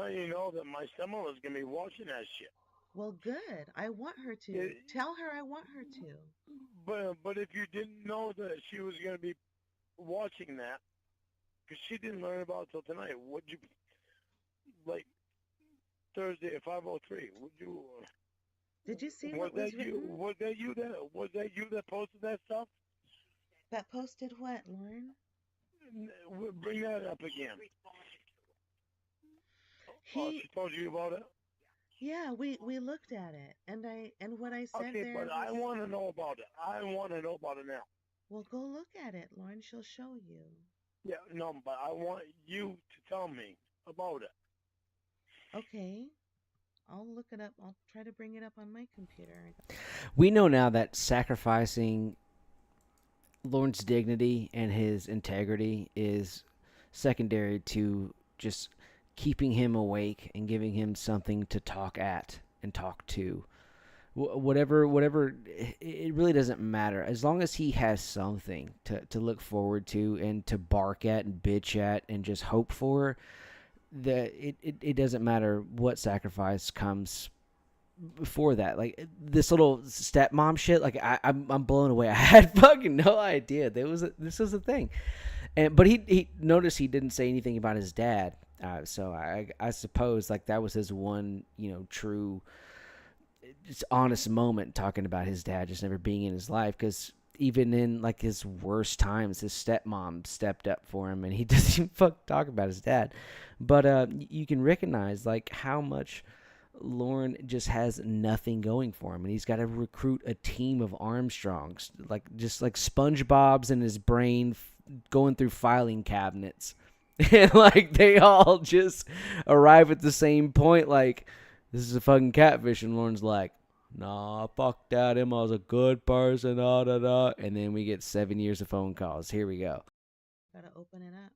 you know that my stepmother's gonna be watching that shit. Well, good. I want her to. Tell her I want her to. But if you didn't know that she was gonna be watching that, because she didn't learn about it till tonight, would you, like, Thursday at 5:03? Would you? Did you see Was what was that written? you? Was that you that posted that stuff? That posted what, Lauren? Bring that up again. He she told you about it. Yeah, we looked at it, and what I said Okay, there but I was, want to know about it. I want to know about it now. well, go look at it, Lauren. She'll show you. Yeah, no, but I want you to tell me about it. Okay, I'll look it up. I'll try to bring it up on my computer. We know now that sacrificing Lorne's dignity and his integrity is secondary to just keeping him awake and giving him something to talk at and talk to. Whatever, it really doesn't matter. As long as he has something to look forward to and to bark at and bitch at and just hope for, it doesn't matter what sacrifice comes before that. Like this little stepmom shit, like I'm blown away. I had fucking no idea this was a thing. But he noticed he didn't say anything about his dad. So I suppose like that was his one, true, just honest moment talking about his dad just never being in his life. Because even in like his worst times, his stepmom stepped up for him, and he doesn't even fuck talk about his dad. But you can recognize like how much Lorne just has nothing going for him, and he's got to recruit a team of Armstrongs, just like SpongeBob's in his brain, going through filing cabinets. And like they all just arrive at the same point, like this is a fucking catfish, and Lorne's like, nah, fuck that, him, I was a good person, and then we get 7 years of phone calls. Here we go. Gotta open it up.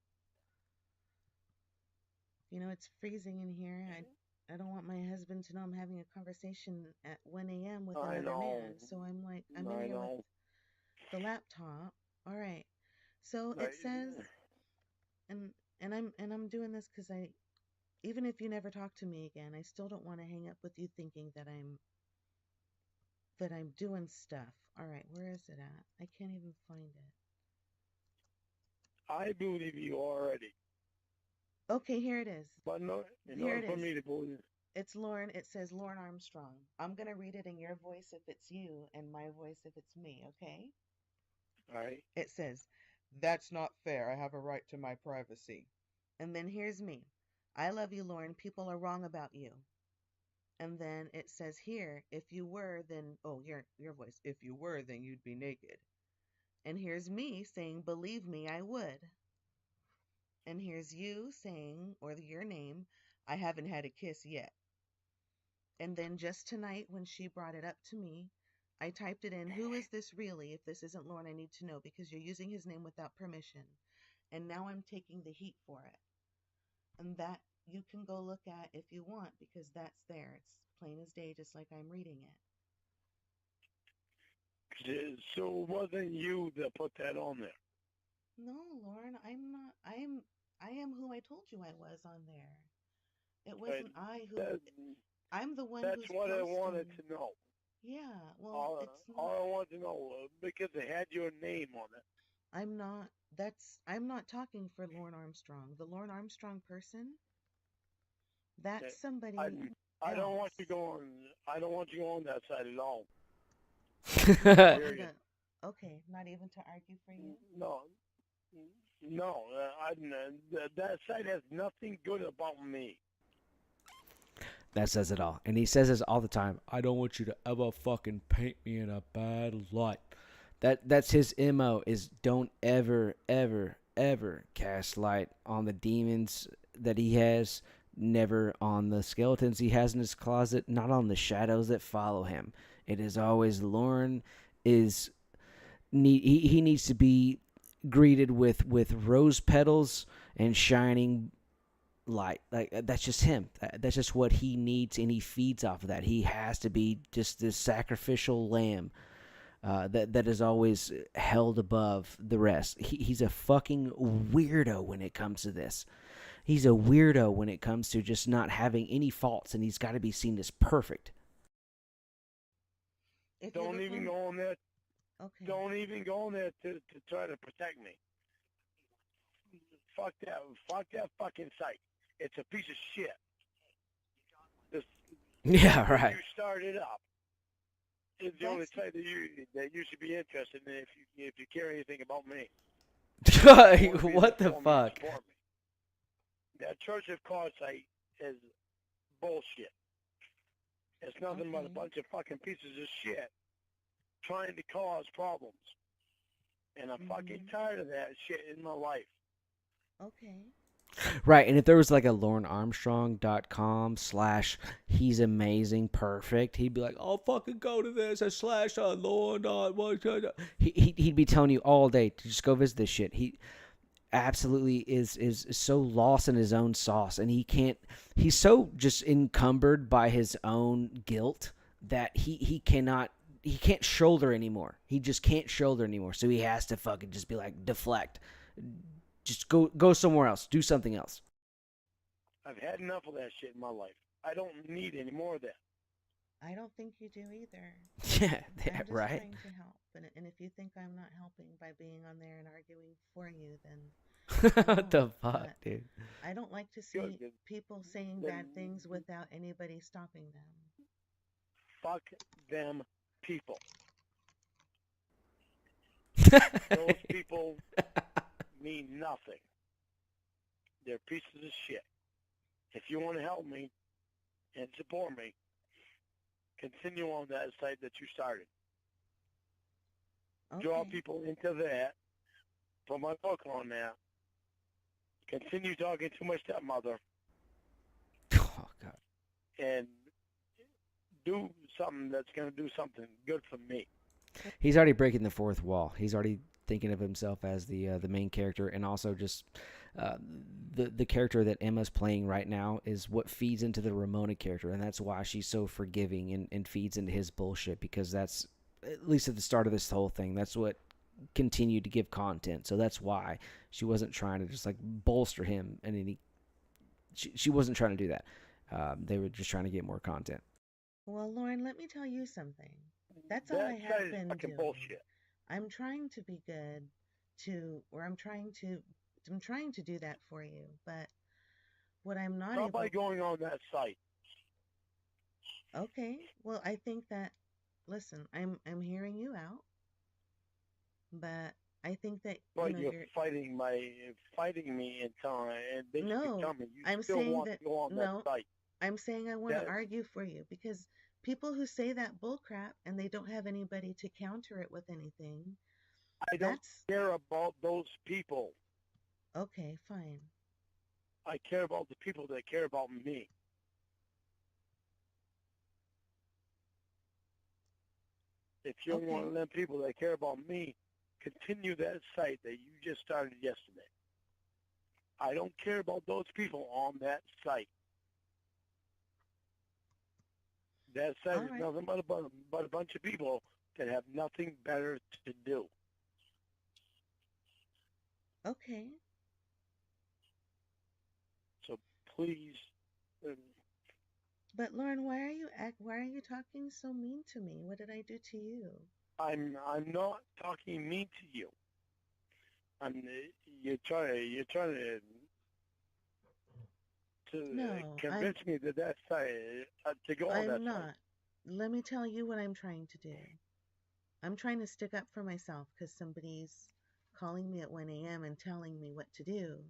It's freezing in here. I don't want my husband to know I'm having a conversation at 1 a.m. with another man. So I'm like, I'm in here with the laptop. All right. So it says, and I'm doing this because even if you never talk to me again, I still don't want to hang up with you thinking that I'm doing stuff. All right, where is it at? I can't even find it. I believe you already. Okay, here it is. But no, Here it for is. me to believe. It's Lorne. It says Lorne Armstrong. I'm going to read it in your voice if it's you and my voice if it's me, okay? All right. It says, that's not fair. I have a right to my privacy. And then here's me. I love you, Lorne. People are wrong about you. And then it says here, if you were, then, your voice. If you were, then you'd be naked. And here's me saying, believe me, I would. And here's you saying, or your name, I haven't had a kiss yet. And then just tonight when she brought it up to me, I typed it in, who is this really? If this isn't Lorne, I need to know because you're using his name without permission. And now I'm taking the heat for it. And that you can go look at if you want because that's there. It's plain as day, just like I'm reading it. So it wasn't you that put that on there? No, Lorne, I'm not. I am who I told you I was on there. It wasn't I'm the one who's That's what posting. I wanted to know. Yeah, well, it's not. All I wanted to know because it had your name on it. I'm not talking for Lorne Armstrong. The Lorne Armstrong person, that's somebody I don't want you going. I don't want you on that side at all. Okay, not even to argue for you? No, that side has nothing good about me. That says it all. And he says this all the time. I don't want you to ever fucking paint me in a bad light. That's his MO, is don't ever, ever, ever cast light on the demons that he has, never on the skeletons he has in his closet, not on the shadows that follow him. It is always Lorne is he needs to be greeted with rose petals and shining light. Like that's just him. That's just what he needs, and he feeds off of that. He has to be just this sacrificial lamb that is always held above the rest. He's a fucking weirdo when it comes to this. He's a weirdo when it comes to just not having any faults, and he's got to be seen as perfect. Don't even go on there. Okay. Don't even go on there to try to protect me. Fuck that fucking site. It's a piece of shit. Yeah, right. You started up. It's the only site that you should be interested in if you care anything about me. What the fuck? That Church of Cawls site is bullshit. It's nothing but a bunch of fucking pieces of shit trying to cause problems. And I'm fucking tired of that shit in my life. Okay. Right, and if there was like a lornearmstrong.com/he's amazing, perfect, he'd be like, "Oh, fucking go to this /Lorne. He'd be telling you all day to just go visit this shit. He absolutely is so lost in his own sauce, and he's so just encumbered by his own guilt that he can't shoulder anymore. He just can't shoulder anymore. So he has to fucking just be like, deflect. Just go somewhere else. Do something else. I've had enough of that shit in my life. I don't need any more of that. I don't think you do either. Yeah, I'm just right. trying to help. And if you think I'm not helping by being on there and arguing for you, then What the fuck, dude? I don't like to see people saying bad things without anybody stopping them. Fuck them people. Those Those people mean nothing. They're pieces of shit. If you want to help me and support me, continue on that site that you started. Draw people into that. Put my book on there. Continue talking to my stepmother. Oh, God. And do something that's going to do something good for me. He's already breaking the fourth wall. He's already thinking of himself as the main character, and also just the character that Emma's playing right now is what feeds into the Ramona character, and that's why she's so forgiving and feeds into his bullshit, because that's, at least at the start of this whole thing, that's what continued to give content. So that's why she wasn't trying to just like bolster him, and she wasn't trying to do that. They were just trying to get more content. Well, Lorne, let me tell you something. That's all I have been doing. Bullshit. I'm trying to be good I'm trying to do that for you, but what I'm not able by going on that site. Okay. Well, I think that, listen, I'm hearing you out, but I think that you're fighting me and basically telling me you I'm still saying want that to go on that site. I'm saying I want to argue for you, because people who say that bullcrap and they don't have anybody to counter it with anything. I don't care about those people. Okay, fine. I care about the people that care about me. If you're one of them people that care about me, continue that site that you just started yesterday. I don't care about those people on that site. That site is nothing but a bunch of people that have nothing better to do. Okay. So please. But Lorne, why are you talking so mean to me? What did I do to you? I'm not talking mean to you. You're trying to convince me that that's to go on that I'm not. site. Let me tell you what I'm trying to do. I'm trying to stick up for myself because somebody's calling me at 1 a.m. and telling me what to do,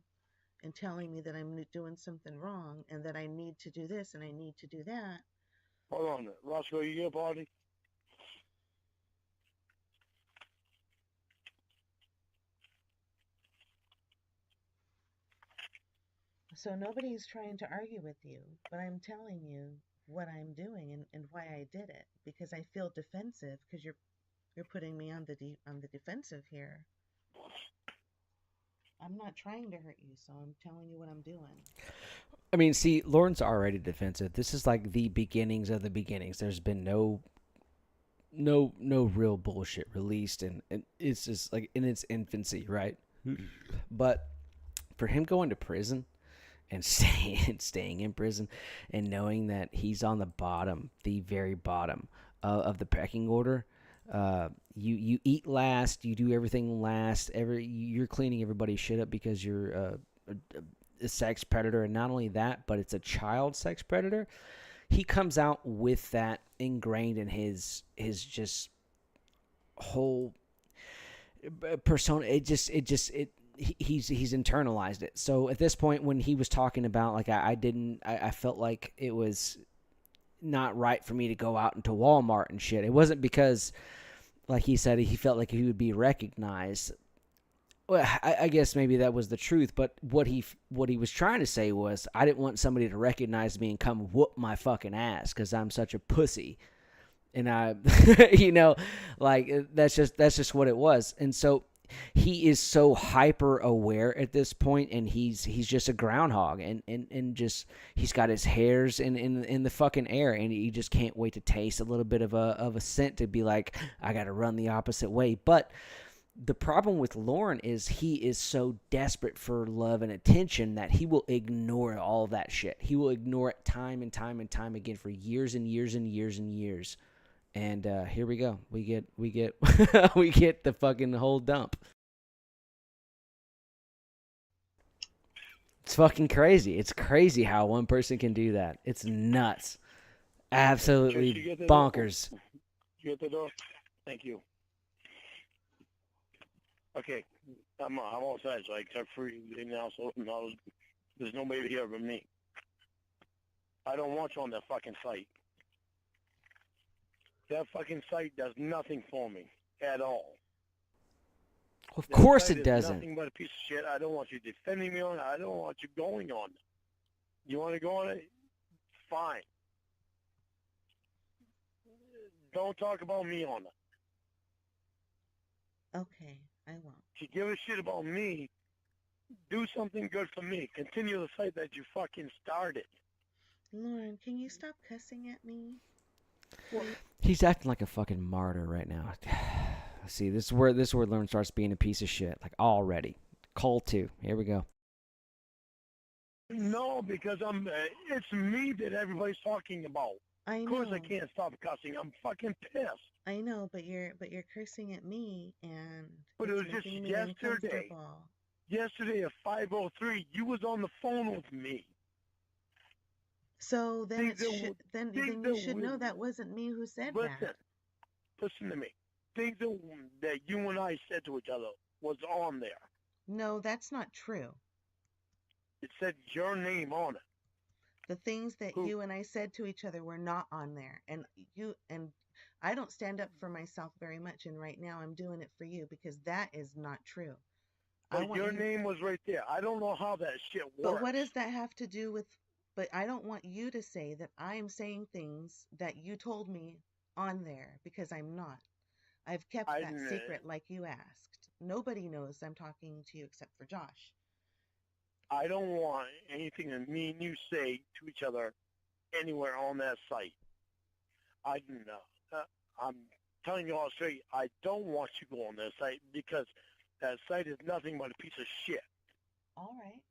and telling me that I'm doing something wrong and that I need to do this and I need to do that. Hold on, Roscoe, you get a party? So nobody's trying to argue with you, but I'm telling you what I'm doing and why I did it, because I feel defensive because you're putting me on the defensive here. I'm not trying to hurt you, so I'm telling you what I'm doing. I mean, see, Lorne's already defensive. This is like the beginnings of the beginnings. There's been no no real bullshit released, and it's just like in its infancy, right? But for him going to prison and staying in prison and knowing that he's on the bottom, the very bottom of the pecking order, you eat last, you do everything last, you're cleaning everybody's shit up because you're a sex predator, and not only that, but it's a child sex predator. He comes out with that ingrained in his just whole persona. He's internalized it. So at this point, when he was talking about like I felt like it was not right for me to go out into Walmart and shit. It wasn't because, like he said, he felt like he would be recognized. Well, I guess maybe that was the truth, but what he was trying to say was, I didn't want somebody to recognize me and come whoop my fucking ass because I'm such a pussy, and I, like that's just what it was. And so he is so hyper aware at this point, and he's just a groundhog, and just he's got his hairs in the fucking air, and he just can't wait to taste a little bit of a scent to be like, I got to run the opposite way, but. The problem with Lorne is he is so desperate for love and attention that he will ignore all that shit. He will ignore it time and time and time again for years and years and years and years. And here we go. We get we get the fucking whole dump. It's fucking crazy. It's crazy how one person can do that. It's nuts. Absolutely bonkers. You get the door? Thank you. Okay, I'm outside, so I can free now, so no, there's nobody here but me. I don't want you on that fucking site. That fucking site does nothing for me at all. Of course it doesn't. Nothing but a piece of shit. I don't want you defending me on it. I don't want you going on it. You want to go on it? Fine. Don't talk about me on it. Okay. I won't. If you give a shit about me, do something good for me. Continue the fight that you fucking started. Lorne, can you stop cussing at me? He's acting like a fucking martyr right now. See, this is where Lorne starts being a piece of shit. Like already. Call 2. Here we go. No, because it's me that everybody's talking about. I know. Of course I can't stop cussing. I'm fucking pissed. I know, but you're cursing at me, and but it was just yesterday. Yesterday at 5:03, you was on the phone with me. So then you should know that wasn't me who said that. Listen to me. Things that you and I said to each other was on there. No, that's not true. It said your name on it. The things that you and I said to each other were not on there, and I don't stand up for myself very much, and right now I'm doing it for you because that is not true. But your name was right there. I don't know how that shit works. But what does that have to do with? But I don't want you to say that I am saying things that you told me on there because I'm not. I've kept that secret like you asked. Nobody knows I'm talking to you except for Josh. I don't want anything that me and you say to each other anywhere on that site. I do not. I'm telling you all straight, I don't want you to go on that site because that site is nothing but a piece of shit. All right.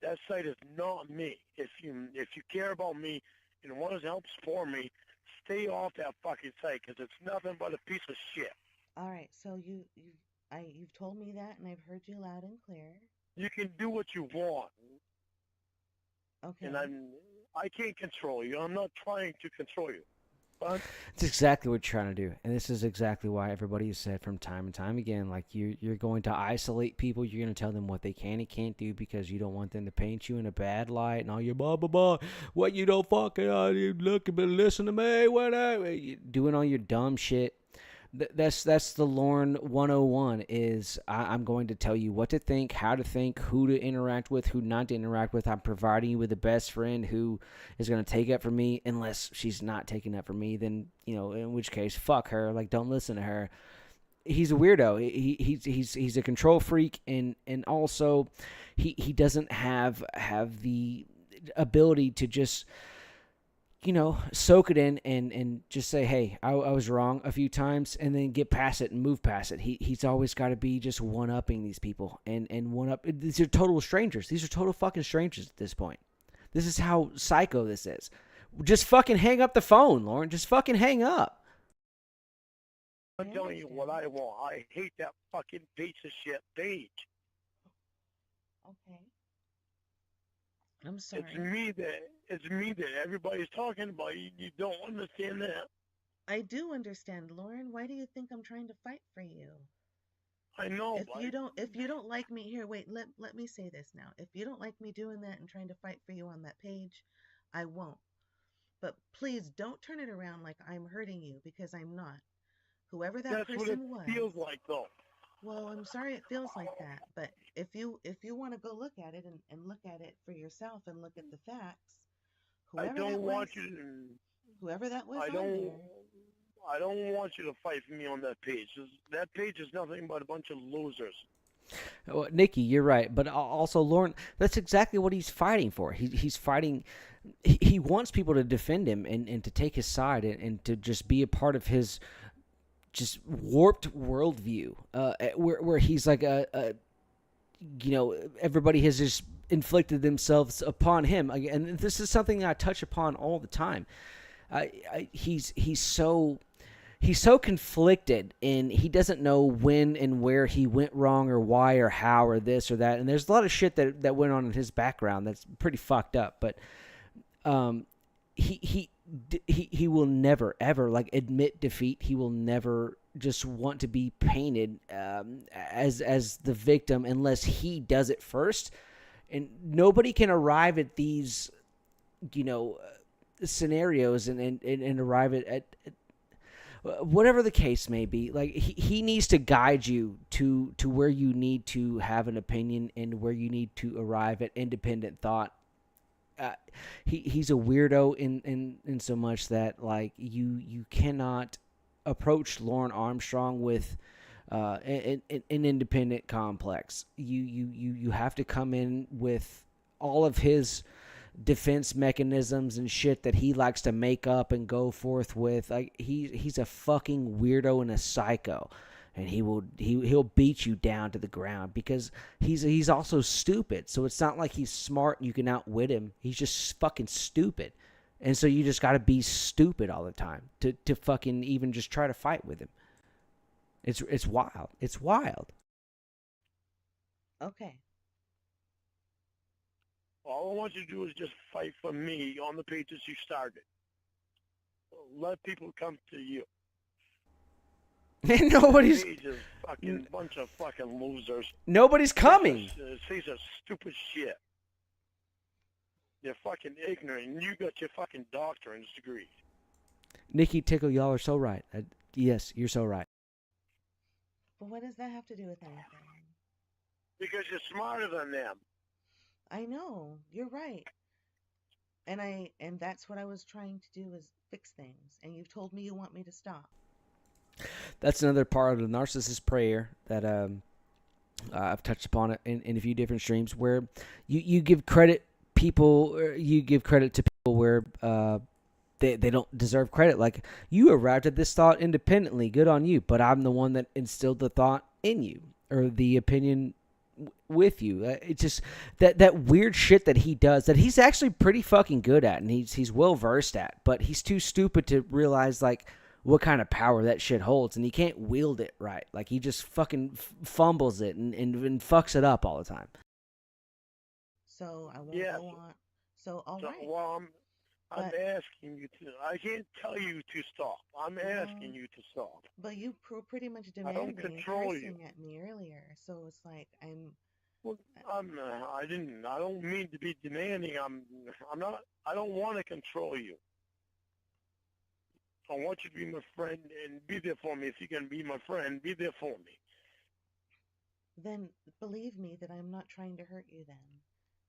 That site is not me. If you care about me and want to help support me, stay off that fucking site because it's nothing but a piece of shit. All right. So you've told me that, and I've heard you loud and clear. You can do what you want. Okay. And I can't control you. I'm not trying to control you. But it's exactly what you're trying to do, and this is exactly why everybody has said from time and time again, like you're going to isolate people. You're going to tell them what they can and can't do because you don't want them to paint you in a bad light and all your blah blah blah. What you don't fucking you look but listen to me, whatever. Doing all your dumb shit. That's the Lorne 101 is I'm going to tell you what to think, how to think, who to interact with, who not to interact with. I'm providing you with the best friend who is going to take up for me. Unless she's not taking up for me, then, in which case, fuck her. Like, don't listen to her. He's a weirdo. He's a control freak, and also he doesn't have the ability to just soak it in and just say, hey, I was wrong a few times, and then get past it and move past it. He's always got to be just one-upping these people and one-up. These are total strangers. These are total fucking strangers at this point. This is how psycho this is. Just fucking hang up the phone, Lorne. Just fucking hang up. I'm telling you what I want. I hate that fucking piece of shit page. Okay. I'm sorry. It's me that everybody's talking about. You don't understand that. I do understand, Lauren. Why do you think I'm trying to fight for you? I know. If you don't like me, here, wait, let me say this now. If you don't like me doing that and trying to fight for you on that page, I won't. But please don't turn it around like I'm hurting you, because I'm not. Whoever that person was. That's what it feels like, though. Well, I'm sorry it feels like that, but if you want to go look at it and look at it for yourself and look at the facts, I don't want you to. Whoever that was I don't want you to fight for me on that page. That page is nothing but a bunch of losers. Well, Nikki, you're right, but also Lorne, that's exactly what he's fighting for. He's fighting. He wants people to defend him and to take his side and to just be a part of his just warped worldview, where he's like everybody has just inflicted themselves upon him, and this is something I touch upon all the time. He's so conflicted, and he doesn't know when and where he went wrong or why or how or this or that, and there's a lot of shit that went on in his background that's pretty fucked up, but he will never ever admit defeat. He will never just want to be painted as the victim unless he does it first. And nobody can arrive at these scenarios and arrive at whatever the case may be. He needs to guide you to where you need to have an opinion and where you need to arrive at independent thought. He's a weirdo in so much that you cannot approach Lorne Armstrong with an independent complex. You have to come in with all of his defense mechanisms and shit that he likes to make up and go forth with. He's a fucking weirdo and a psycho. And he'll beat you down to the ground because he's also stupid. So it's not like he's smart and you can outwit him. He's just fucking stupid. And so you just got to be stupid all the time to fucking even just try to fight with him. It's wild. It's wild. Okay. All I want you to do is just fight for me on the pages you started. Let people come to you. Nobody's Just fucking bunch of fucking losers. Nobody's coming. These are stupid shit. They're fucking ignorant. And you got your fucking doctorate's degree. Nikki Tickle, y'all are so right. Yes, you're so right. But what does that have to do with anything? Because you're smarter than them. I know. You're right. And that's what I was trying to do, is fix things. And you've told me you want me to stop. That's another part of the narcissist prayer that I've touched upon it in a few different streams, where you give credit to people where they don't deserve credit. Like, you arrived at this thought independently, good on you, but I'm the one that instilled the thought in you, or the opinion with you. It's just that weird shit that he does that he's actually pretty fucking good at and he's well versed at, but he's too stupid to realize what kind of power that shit holds, and he can't wield it right. He just fucking fumbles it and fucks it up all the time. So I won't go on. So all right. Well, I'm asking you to. I can't tell you to stop. I'm asking you to stop. But you pretty much I don't demanded control cursing at me earlier, so it's like I'm. Well, I didn't. I don't mean to be demanding. I'm not. I don't want to control you. I want you to be my friend and be there for me. If you can be my friend, be there for me. Then believe me that I'm not trying to hurt you then.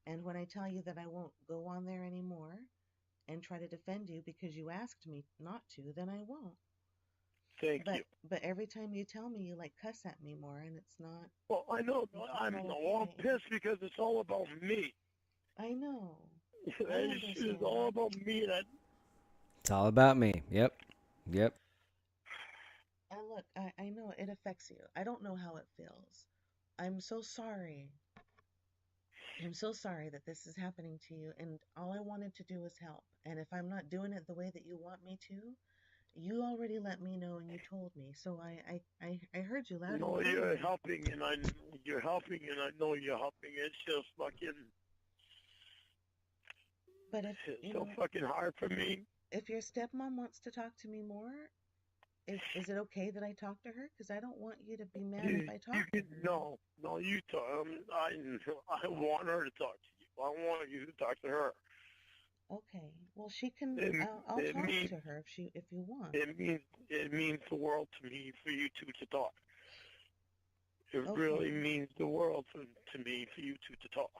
And when I tell you that I won't go on there anymore and try to defend you because you asked me not to, then I won't. Thank you. But every time you tell me, you cuss at me more, and it's not. Well, I know. I'm pissed because it's all about me. I know. That shit is all about me. It's all about me. Yep. And look, I know it affects you. I don't know how it feels. I'm so sorry. I'm so sorry that this is happening to you, and all I wanted to do was help. And if I'm not doing it the way that you want me to, you already let me know and you told me. So I heard you loud and No, clear. you're helping, and you're helping, and I know you're helping. It's just fucking. But if It's you so know, fucking hard for me. if your stepmom wants to talk to me more, is it okay that I talk to her? Because I don't want you to be mad if I talk to her. No, you talk. I want her to talk to you. I want you to talk to her. Okay. Well, she can. I'll it talk means- to her if you want. It means the world to me for you two to talk. It Okay. really means the world to me for you two to talk.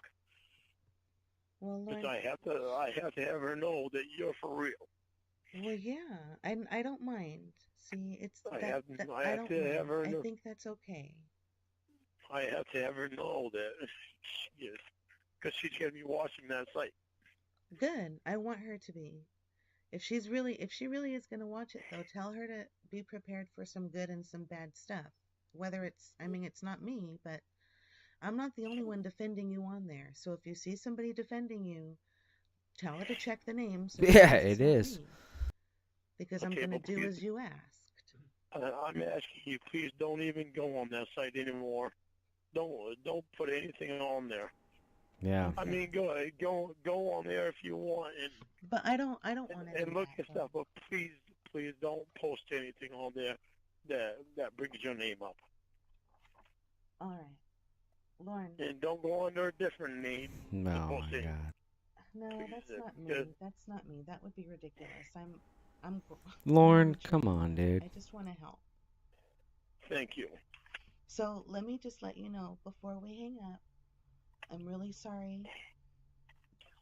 Well, Because Lorne, I have to have her know that you're for real. well, yeah, I don't mind. See, it's I that, have- that I I have don't to have mind. her I know- think that's okay. I have to have her know that she is, because she's going to be watching that site. Good. I want her to be. If she really is going to watch it though, tell her to be prepared for some good and some bad stuff. Whether it's not me, but I'm not the only one defending you on there. So if you see somebody defending you, tell her to check the names. so she Yeah, knows it's it not is. me. Because I'm Okay, going to but do please- as you asked. I'm asking you, please don't even go on that site anymore. Don't put anything on there. Yeah. I mean, go on there if you want But I don't want to. and look at stuff. But please don't post anything on there that brings your name up. All right, Lorne. And don't go under a different name. Oh to my post it. God. No, that's not me. Good. That's not me. That would be ridiculous. I'm. Lorne, I'm come on, dude. I just want to help. Thank you. So let me just let you know before we hang up, I'm really sorry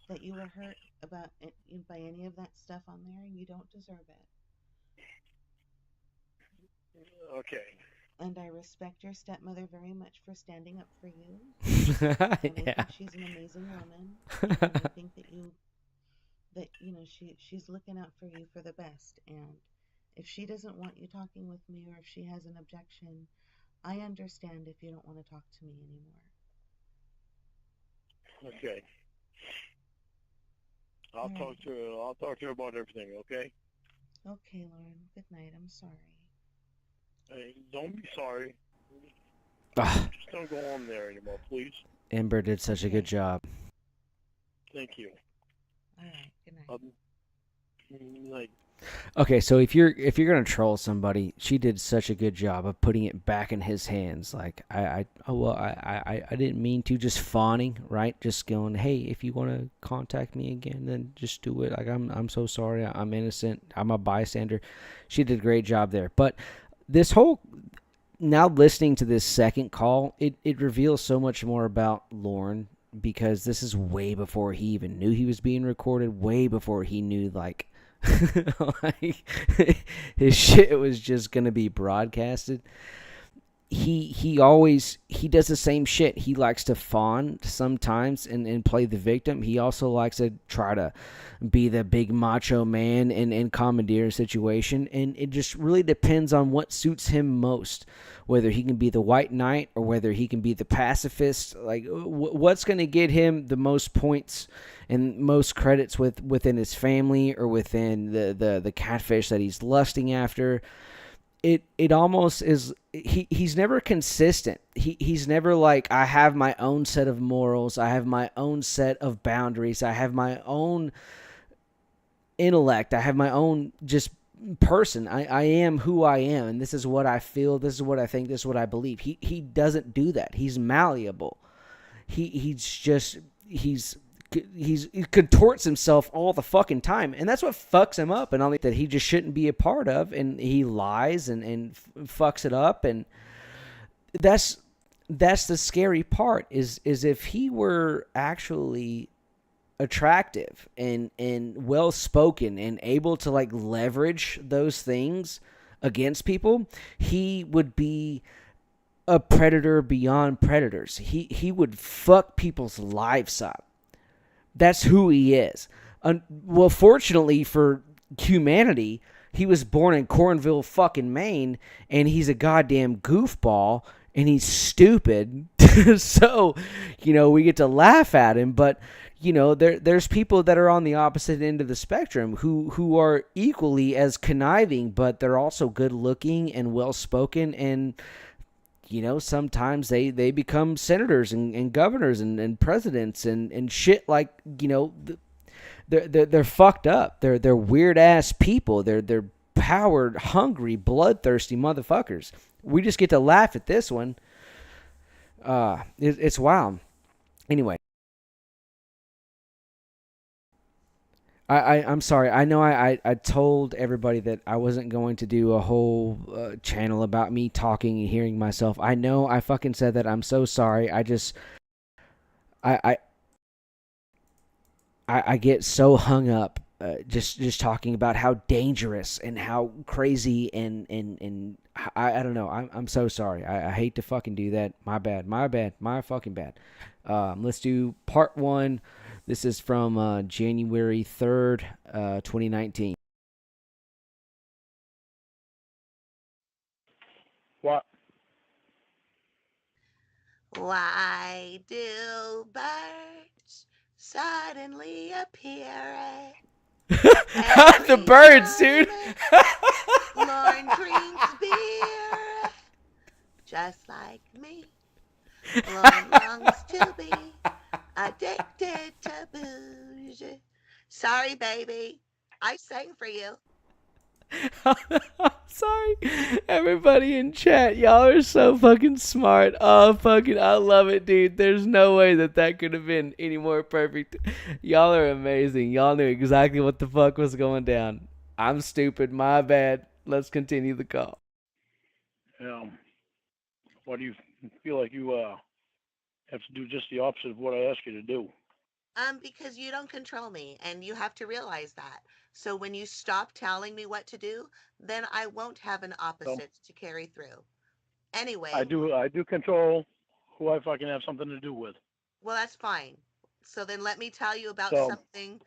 that you were hurt about it, by any of that stuff on there. You don't deserve it. Okay. And I respect your stepmother very much for standing up for you. And I think she's an amazing woman. And I think that she's looking out for you for the best. And if she doesn't want you talking with me, or if she has an objection, I understand if you don't want to talk to me anymore. Okay. I'll talk to her. I'll talk to her about everything. Okay. Okay, Lauren. Good night. I'm sorry. Hey, don't be sorry. Ah. Just don't go on there anymore, please. Ember did such a good job. Thank you. All right. Good night. Like, Okay, so if you're gonna troll somebody, she did such a good job of putting it back in his hands. Like I didn't mean to, just fawning, right? Just going, hey, if you want to contact me again, then just do it. Like I'm so sorry, I'm innocent, I'm a bystander. She did a great job there. But this whole, now listening to this second call, it reveals so much more about Lorne, because this is way before he even knew he was being recorded, way before he knew like his shit was just gonna be broadcasted. He does the same shit. He likes to fawn sometimes and play the victim. He also likes to try to be the big macho man and commandeer a situation. And it just really depends on what suits him most, whether he can be the white knight or whether he can be the pacifist. Like what's going to get him the most points and most credits within his family or within the catfish that he's lusting after. It almost is, he's never consistent. He's never like, I have my own set of morals, I have my own set of boundaries, I have my own intellect, I have my own just person. I am who I am, and this is what I feel, this is what I think, this is what I believe. He doesn't do that. He's malleable. He contorts himself all the fucking time, and that's what fucks him up, and all that he just shouldn't be a part of, and he lies and fucks it up, and that's the scary part is if he were actually attractive and well spoken and able to like leverage those things against people, he would be a predator beyond predators. He would fuck people's lives up. That's who he is. Well, fortunately for humanity. He was born in Cornville, fucking Maine, and he's a goddamn goofball, and he's stupid. So, we get to laugh at him, but there's people that are on the opposite end of the spectrum who are equally as conniving, but they're also good looking and well spoken, and sometimes they become senators and governors and presidents and shit, like they're fucked up. They're weird ass people. They're power hungry, bloodthirsty motherfuckers. We just get to laugh at this one. It's wild. Anyway, I'm sorry. I know I told everybody that I wasn't going to do a whole channel about me talking and hearing myself. I know I fucking said that. I'm so sorry. I get so hung up just talking about how dangerous and how crazy and I don't know. I'm so sorry. I hate to fucking do that. My bad. My fucking bad. Let's do part 1. This is from January 3rd, 2019. What? Why do birds suddenly appear? The birds, dude. Lorne drinks beer, just like me. Lorne longs to be addicted to booze. Sorry, baby. I sang for you. Sorry, everybody in chat. Y'all are so fucking smart. Oh, fucking, I love it, dude. There's no way that could have been any more perfect. Y'all are amazing. Y'all knew exactly what the fuck was going down. I'm stupid. My bad. Let's continue the call. Why do you feel like you have to do just the opposite of what I ask you to do? Because you don't control me, and you have to realize that. So when you stop telling me what to do, then I won't have an opposite to carry through. Anyway. I do control who I fucking have something to do with. Well, that's fine. So then let me tell you about something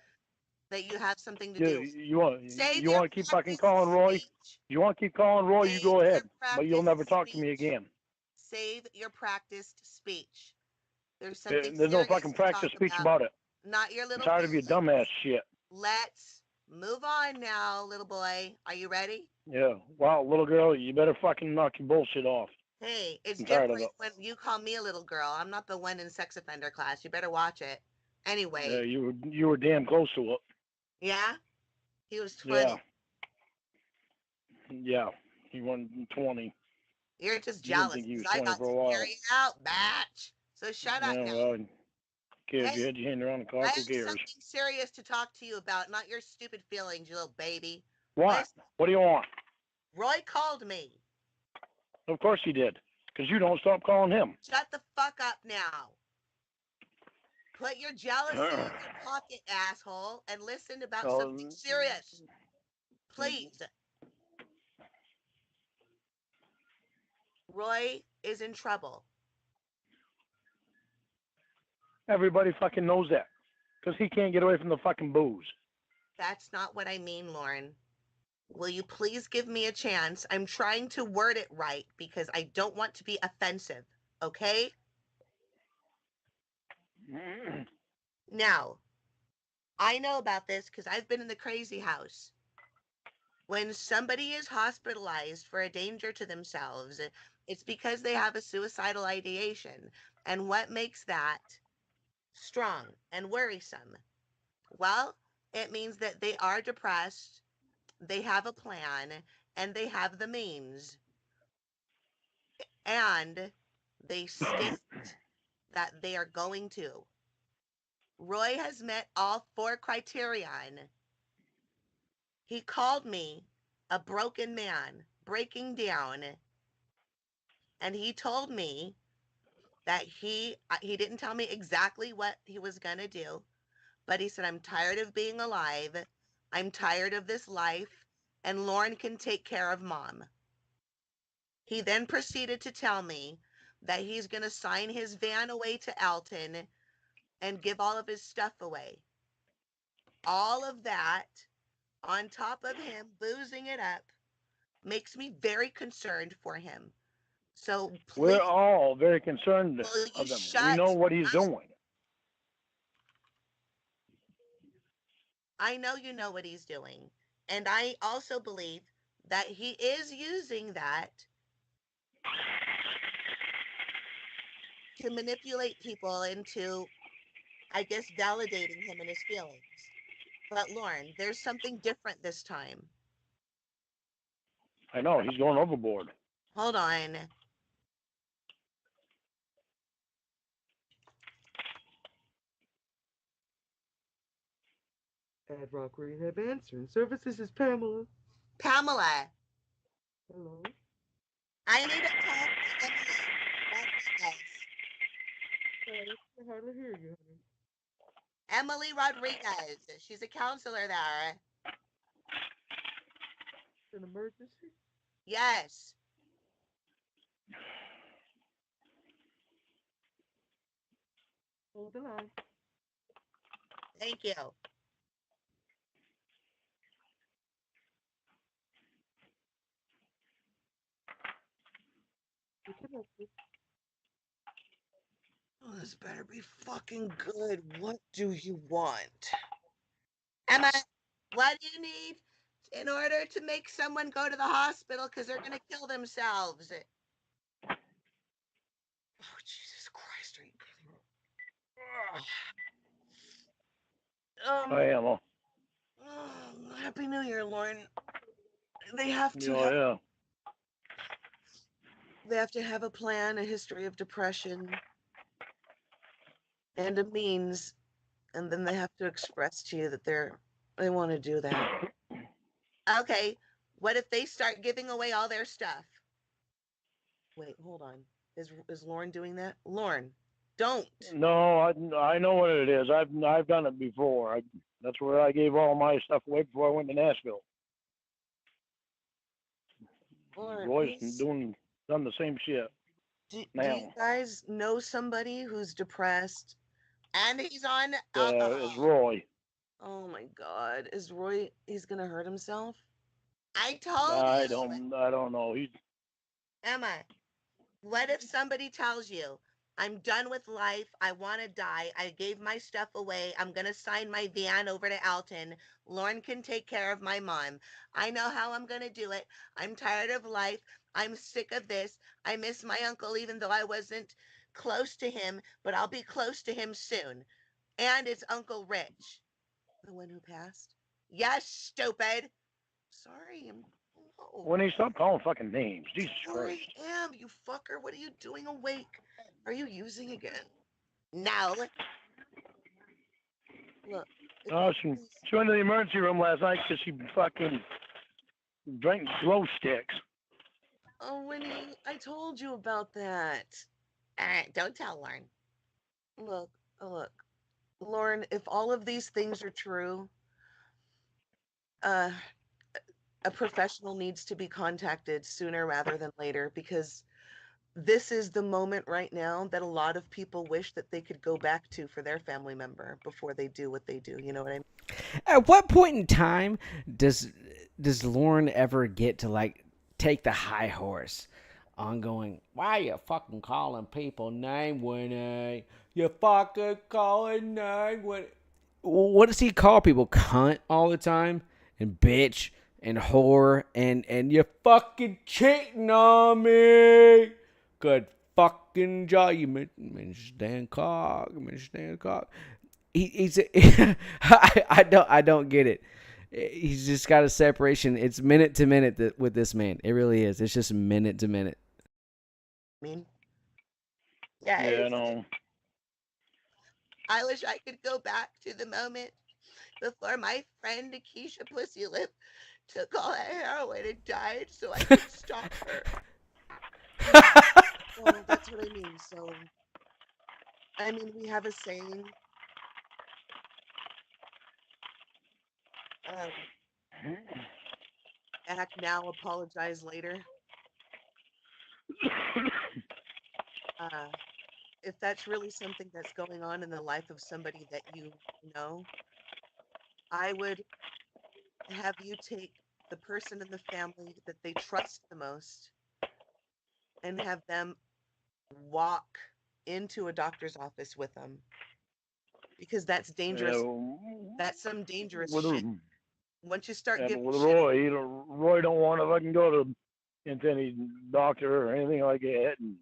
that you have something to do. You want to keep fucking calling Roy? You want to keep calling Roy? You go ahead, but you'll never talk to me again. Save your practiced speech. There's something There's no fucking practice speech about it. Not your little. I'm tired of your dumbass shit. Let's move on now, little boy. Are you ready? Yeah. Wow, little girl, you better fucking knock your bullshit off. Hey, it's different when you call me a little girl. I'm not the one in sex offender class. You better watch it. Anyway. Yeah, you were damn close to it. Yeah? He was 20. Yeah. He won 20. You're just jealous. I got to carry it out, batch. So shut up now. Well, if you had your hand around the clock, who cares? I have something serious to talk to you about, not your stupid feelings, you little baby. What? Listen, what do you want? Roy called me. Of course he did, because you don't stop calling him. Shut the fuck up now. Put your jealousy in your pocket, asshole, and listen about something serious. Please. Roy is in trouble. Everybody fucking knows that, because he can't get away from the fucking booze. That's not what I mean, Lorne. Will you please give me a chance? I'm trying to word it right because I don't want to be offensive, okay? Now, I know about this because I've been in the crazy house. When somebody is hospitalized for a danger to themselves, it's because they have a suicidal ideation. And what makes that strong and worrisome? Well, it means that they are depressed, they have a plan, and they have the means. And they state that they are going to. Roy has met all 4 criterion. He called me a broken man, breaking down. And he told me that he didn't tell me exactly what he was going to do, but he said, I'm tired of being alive. I'm tired of this life, and Lorne can take care of Mom. He then proceeded to tell me that he's going to sign his van away to Alton and give all of his stuff away. All of that on top of him boozing it up makes me very concerned for him. So please, We're all very concerned will you of him. We shut know what he's up? doing. I know you know what he's doing. And I also believe that he is using that to manipulate people into, I guess, validating him and his feelings. But Lorne, there's something different this time. I know, he's going overboard. Hold on. Ad Rock Rehab answering services is Pamela. Pamela, Hello. I need to talk to Emily Rodriguez. I can hardly hear you, honey. Emily Rodriguez. She's a counselor there. An emergency? Yes. Hold the line. Thank you. Oh, this better be fucking good. What do you want? Emma, what do you need in order to make someone go to the hospital because they're going to kill themselves? Oh, Jesus Christ. I am. Oh, Happy New Year, Lorne. They have to They have to have a plan, a history of depression, and a means, and then they have to express to you that they want to do that. Okay, what if they start giving away all their stuff? Wait, hold on. Is Lorne doing that? Lorne, don't. No, I know what it is. I've done it before. That's where I gave all my stuff away before I went to Nashville. Lorne, Roy's done the same shit. Do you guys know somebody who's depressed and he's on alcohol? It's Roy. Oh my God, is Roy? He's gonna hurt himself. I told I you. don't know. Emma, what if somebody tells you, I'm done with life, I want to die, I gave my stuff away, I'm going to sign my van over to Alton, Lorne can take care of my mom. I know how I'm going to do it. I'm tired of life. I'm sick of this. I miss my uncle even though I wasn't close to him, but I'll be close to him soon. And it's Uncle Rich. The one who passed? Yes, stupid. Sorry, When he stopped calling fucking names, Jesus Sorry, Christ. am, you fucker. What are you doing awake? Are you using again? No. Look. Oh, she went to the emergency room last night because she fucking drank glow sticks. Oh, Winnie, I told you about that. All right, don't tell Lorne. Look. Lorne, if all of these things are true, a professional needs to be contacted sooner rather than later because this is the moment right now that a lot of people wish that they could go back to for their family member before they do what they do. You know what I mean? At what point in time does Lorne ever get to like take the high horse on going, why you fucking calling people name when you fucking calling name when? What does he call people? Cunt all the time and bitch and whore and you fucking cheating on me. Good fucking job, you Mr. Dan Cock, Mr. Dan Cock. He's I don't get it. He's just got a separation. It's minute to minute with this man. It really is. It's just minute to minute. Yeah, no. I wish I could go back to the moment before my friend Akeisha Pussy Lip took all that heroin and died so I could stop her. Well, that's what I mean. So, I mean, we have a saying. Act now, apologize later. If that's really something that's going on in the life of somebody that you know, I would have you take the person in the family that they trust the most and have them walk into a doctor's office with them, because that's dangerous. That's some dangerous with shit. Once you start but giving with shit, Roy don't want to fucking go to into any doctor or anything like that. And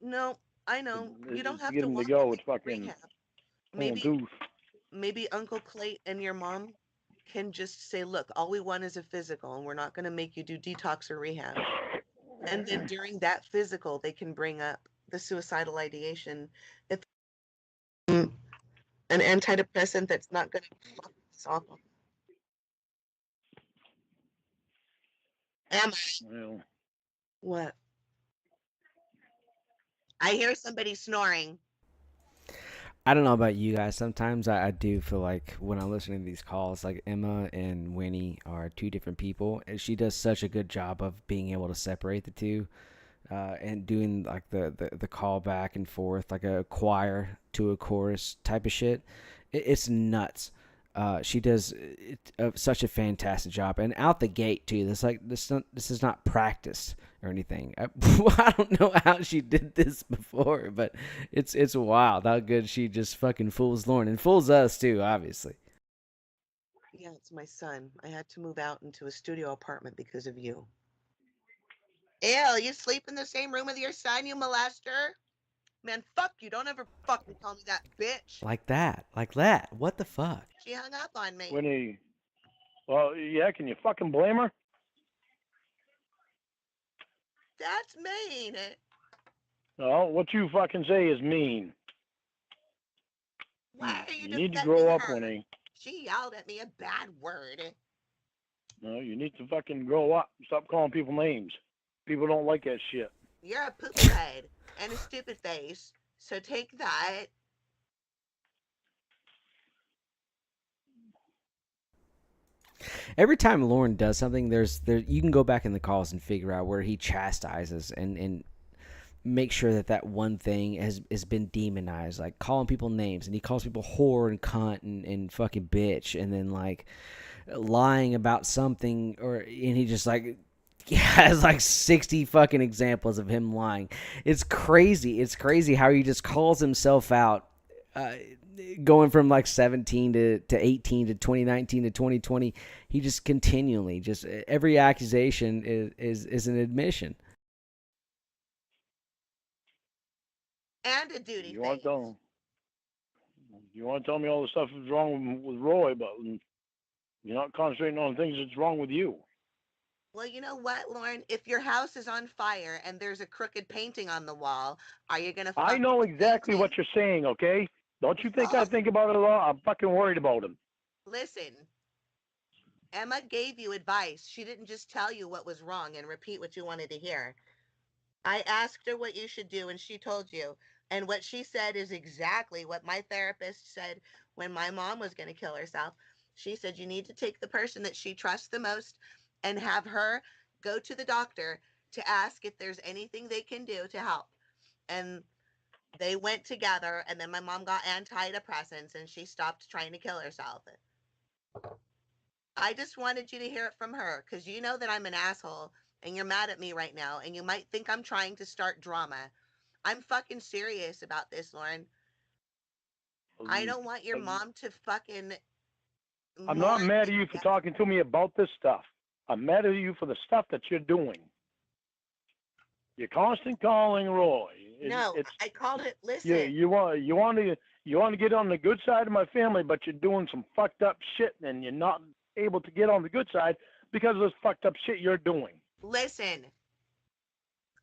no, I know you don't have get to him to want go. them It's in fucking rehab. pulling Maybe tooth. maybe Uncle Clay and your mom can just say, look, all we want is a physical, and we're not going to make you do detox or rehab. And then during that physical, they can bring up the suicidal ideation. If an antidepressant that's not going to fuck this off. Am I? Well, What? I hear somebody snoring. I don't know about you guys. Sometimes I do feel like when I'm listening to these calls, like Emma and Winnie are two different people, and she does such a good job of being able to separate the two, and doing like the call back and forth, like a choir to a chorus type of shit. It's nuts. She does such a fantastic job, and out the gate too. This is not practiced or anything. I don't know how she did this before, but it's wild how good she just fucking fools Lorne and fools us too, obviously. Yeah, it's my son. I had to move out into a studio apartment because of you. Ew, you sleep in the same room with your son, you molester? Man, fuck you. Don't ever fucking call me that, bitch. Like that. What the fuck? She hung up on me. Winnie, well, yeah, can you fucking blame her? That's mean. No, what you fucking say is mean. Why are you You need to defending grow up, her? Winnie. She yelled at me a bad word. No, you need to fucking grow up. Stop calling people names. People don't like that shit. You're a poopy head and a stupid face, so take that. Every time Lorne does something, there you can go back in the calls and figure out where he chastises and make sure that one thing has been demonized, like calling people names, and he calls people whore and cunt and fucking bitch, and then like lying about something, and he just like has like 60 fucking examples of him lying. It's crazy how he just calls himself out, going from like 17 to 18 to 2019 to 2020. He just continually, just every accusation is an admission. And a duty You want to tell me all the stuff that's wrong with Roy, but you're not concentrating on things that's wrong with you. Well, you know what, Lorne? If your house is on fire and there's a crooked painting on the wall, are you going to I know exactly what you're saying, okay? Don't you think I think about it a lot? I'm fucking worried about him. Listen, Emma gave you advice. She didn't just tell you what was wrong and repeat what you wanted to hear. I asked her what you should do, and she told you. And what she said is exactly what my therapist said when my mom was going to kill herself. She said, you need to take the person that she trusts the most and have her go to the doctor to ask if there's anything they can do to help. And they went together, and then my mom got antidepressants, and she stopped trying to kill herself. I just wanted you to hear it from her, because you know that I'm an asshole, and you're mad at me right now, and you might think I'm trying to start drama. I'm fucking serious about this, Lorne. I don't want your mom to fucking I'm not mad at you for talking to me about this stuff. I'm mad at you for the stuff that you're doing. You're constant calling Roy. No, I called it. Listen. You want to get on the good side of my family, but you're doing some fucked up shit, and you're not able to get on the good side because of this fucked up shit you're doing. Listen.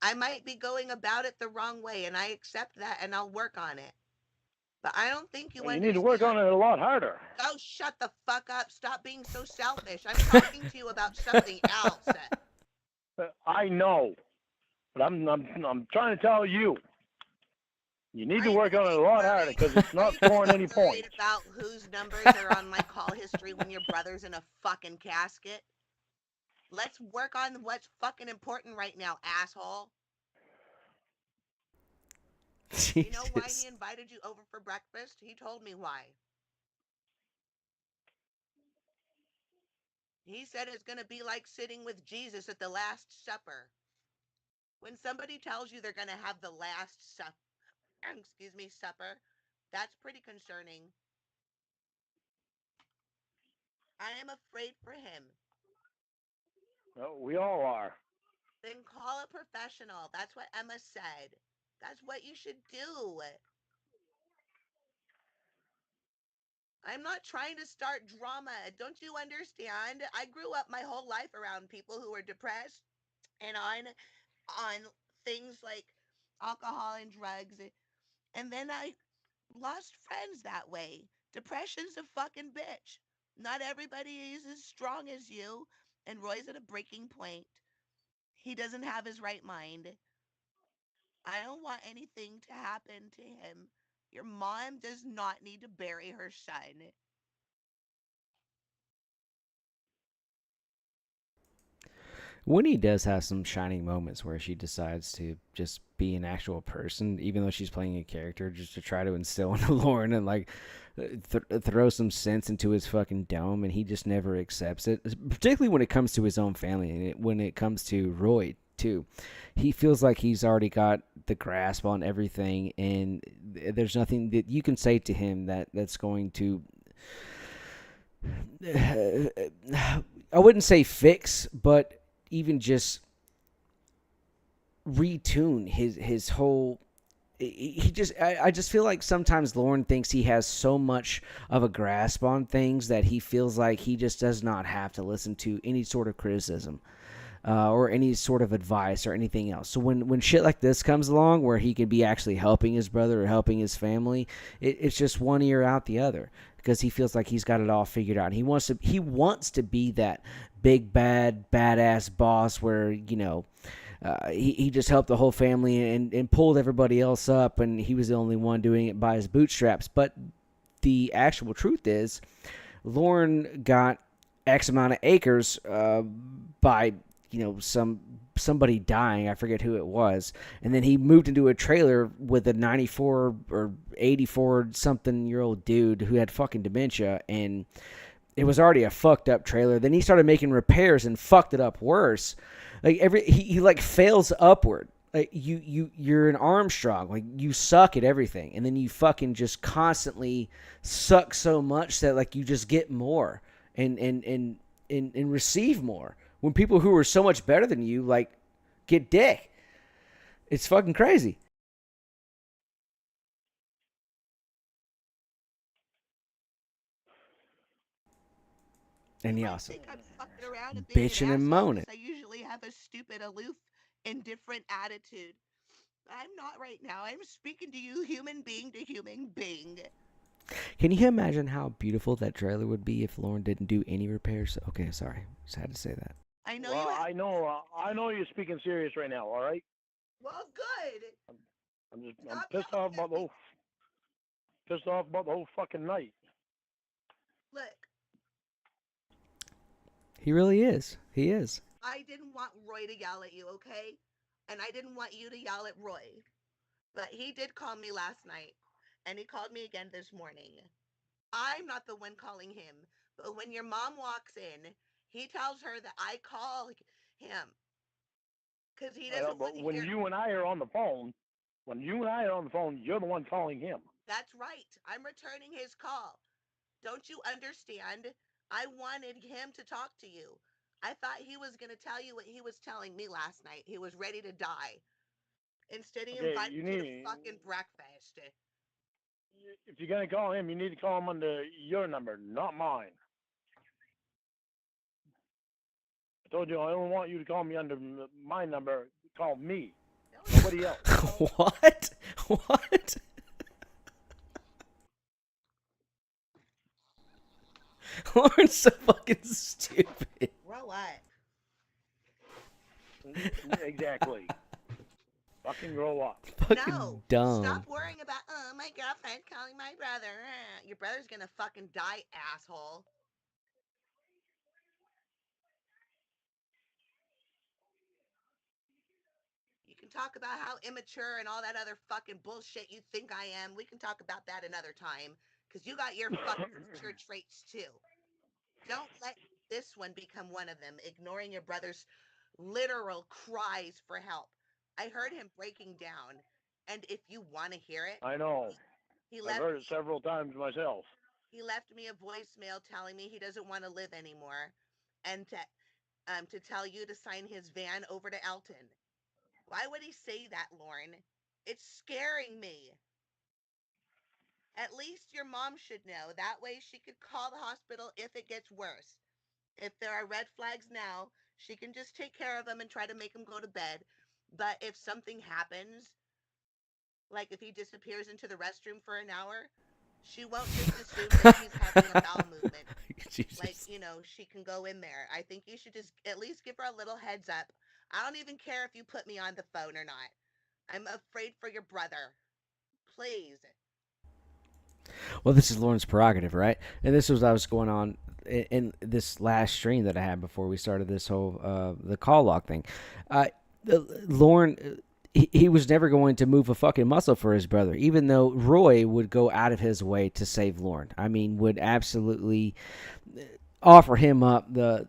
I might be going about it the wrong way, and I accept that, and I'll work on it. But I don't think you need to work on it a lot harder. Oh, shut the fuck up. Stop being so selfish. I'm talking to you about something else. I know, but I'm trying to tell you. You need to work on it a lot harder because it's not scoring any points. About whose numbers are on my call history when your brother's in a fucking casket? Let's work on what's fucking important right now, asshole. Jesus. You know why he invited you over for breakfast? He told me why. He said it's going to be like sitting with Jesus at the Last Supper. When somebody tells you they're going to have the Last Supper, excuse me, supper, that's pretty concerning. I am afraid for him. Well, we all are. Then call a professional. That's what Emma said. That's what you should do. I'm not trying to start drama. Don't you understand? I grew up my whole life around people who were depressed and on things like alcohol and drugs, and then I lost friends that way. Depression's a fucking bitch. Not everybody is as strong as you, and Roy's at a breaking point. He doesn't have his right mind. I don't want anything to happen to him. Your mom does not need to bury her son. Winnie does have some shining moments where she decides to just be an actual person, even though she's playing a character, just to try to instill into Lorne and like throw some sense into his fucking dome, and he just never accepts it. Particularly when it comes to his own family, and when it comes to Roy too, he feels like he's already got the grasp on everything, and there's nothing that you can say to him that's going to. I wouldn't say fix, but even just retune his whole. I just feel like sometimes Lorne thinks he has so much of a grasp on things that he feels like he just does not have to listen to any sort of criticism or any sort of advice or anything else. So when shit like this comes along where he could be actually helping his brother or helping his family, it's just one ear out the other, because he feels like he's got it all figured out. He wants to be that big bad badass boss where, you know, he just helped the whole family and pulled everybody else up, and he was the only one doing it by his bootstraps. But the actual truth is, Lorne got X amount of acres by, you know, somebody dying. I forget who it was. And then he moved into a trailer with a 94 or 84 something year old dude who had fucking dementia, and it was already a fucked up trailer. Then he started making repairs and fucked it up worse. Like he like fails upward. Like you're an Armstrong. Like you suck at everything, and then you fucking just constantly suck so much that like you just get more and receive more when people who are so much better than you like get dick. It's fucking crazy. And he also I'm fucking around and being bitching an and asshole moaning. because I usually have a stupid, aloof, indifferent attitude. I'm not right now. I'm speaking to you, human being to human being. Can you imagine how beautiful that trailer would be if Lorne didn't do any repairs? Okay, sorry, just had to say that. I know Well, you have. I know you're speaking serious right now. All right. Well, good. I'm pissed off about the whole fucking night. Look, He really is. He is. I didn't want Roy to yell at you, okay? And I didn't want you to yell at Roy. But he did call me last night, and he called me again this morning. I'm not the one calling him, but when your mom walks in, he tells her that I call him because he I know, doesn't want but to when hear. you and I are on the phone, you're the one calling him. That's right. I'm returning his call. Don't you understand? I wanted him to talk to you. I thought he was going to tell you what he was telling me last night. He was ready to die. Instead, he Okay, invited you to fucking breakfast. if you're gonna call him, you need to call him under your number, not mine. I told you I only want you to call me under my number. Call me, nobody else. What? What? Lorne's so fucking stupid. Grow up. Exactly. Fucking grow up. No, dumb. stop worrying about, oh, my girlfriend calling my brother. Your brother's gonna fucking die, asshole. You can talk about how immature and all that other fucking bullshit you think I am. We can talk about that another time, because you got your fucking immature traits too. Don't let this one become one of them, ignoring your brother's literal cries for help. I heard him breaking down, and if you want to hear it, I know. he I've left heard it several times myself. he left me a voicemail telling me he doesn't want to live anymore, and to tell you to sign his van over to Elton. Why would he say that, Lorne? It's scaring me. At least your mom should know. That way she could call the hospital if it gets worse. If there are red flags now, she can just take care of them and try to make him go to bed. But if something happens, like if he disappears into the restroom for an hour, she won't just assume that he's having a bowel movement. Like, Jesus. she can go in there. I think you should just at least give her a little heads up. I don't even care if you put me on the phone or not. I'm afraid for your brother. Please. Well, this is Lauren's prerogative, right? And this was what was going on in this last stream that I had before we started this whole the call log thing. Lorne, he was never going to move a fucking muscle for his brother, even though Roy would go out of his way to save Lorne. I mean, would absolutely offer him up the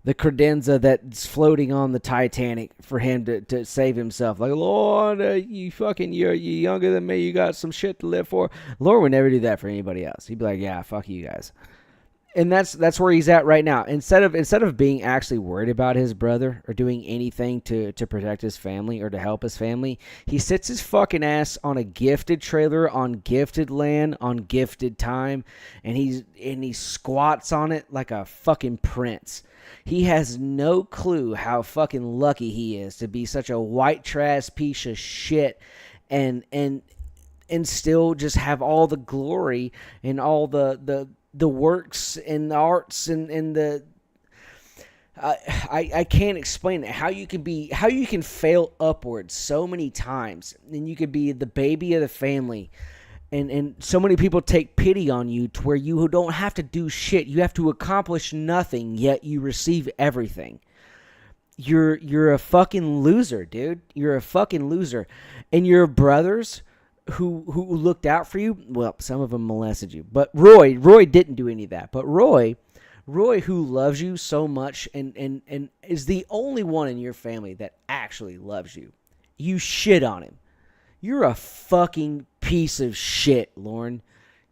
credenza that's floating on the Titanic for him to save himself. Like, Lord, you're younger than me. You got some shit to live for. Lord would never do that for anybody else. He'd be like, yeah, fuck you guys. And that's where he's at right now. Instead of being actually worried about his brother or doing anything to protect his family or to help his family, he sits his fucking ass on a gifted trailer on gifted land on gifted time, and he squats on it like a fucking prince. He has no clue how fucking lucky he is to be such a white trash piece of shit and still just have all the glory and all the works and the arts and the I can't explain it. How you can fail upwards so many times and you could be the baby of the family and so many people take pity on you to where you don't have to do shit. You have to accomplish nothing, yet you receive everything. You're a fucking loser, dude. You're a fucking loser. And your brothers who looked out for you, well, some of them molested you. But Roy didn't do any of that. But Roy who loves you so much and is the only one in your family that actually loves you. You shit on him. You're a fucking piece of shit, Lorne.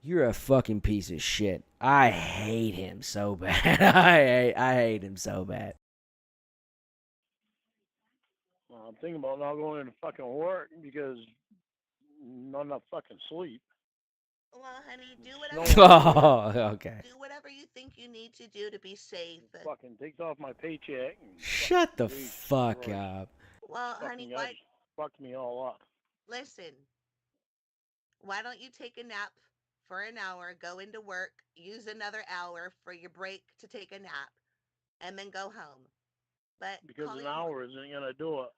You're a fucking piece of shit. I hate him so bad. I hate him so bad. Well, I'm thinking about not going into fucking work because not enough fucking sleep. Well, honey, do whatever you think you need to do to be safe. Fucking takes off my paycheck. And Shut the fuck up. Well, honey, why? Fucked me all up. Listen, why don't you take a nap for an hour, go into work, use another hour for your break to take a nap, and then go home. But because an hour isn't gonna do it.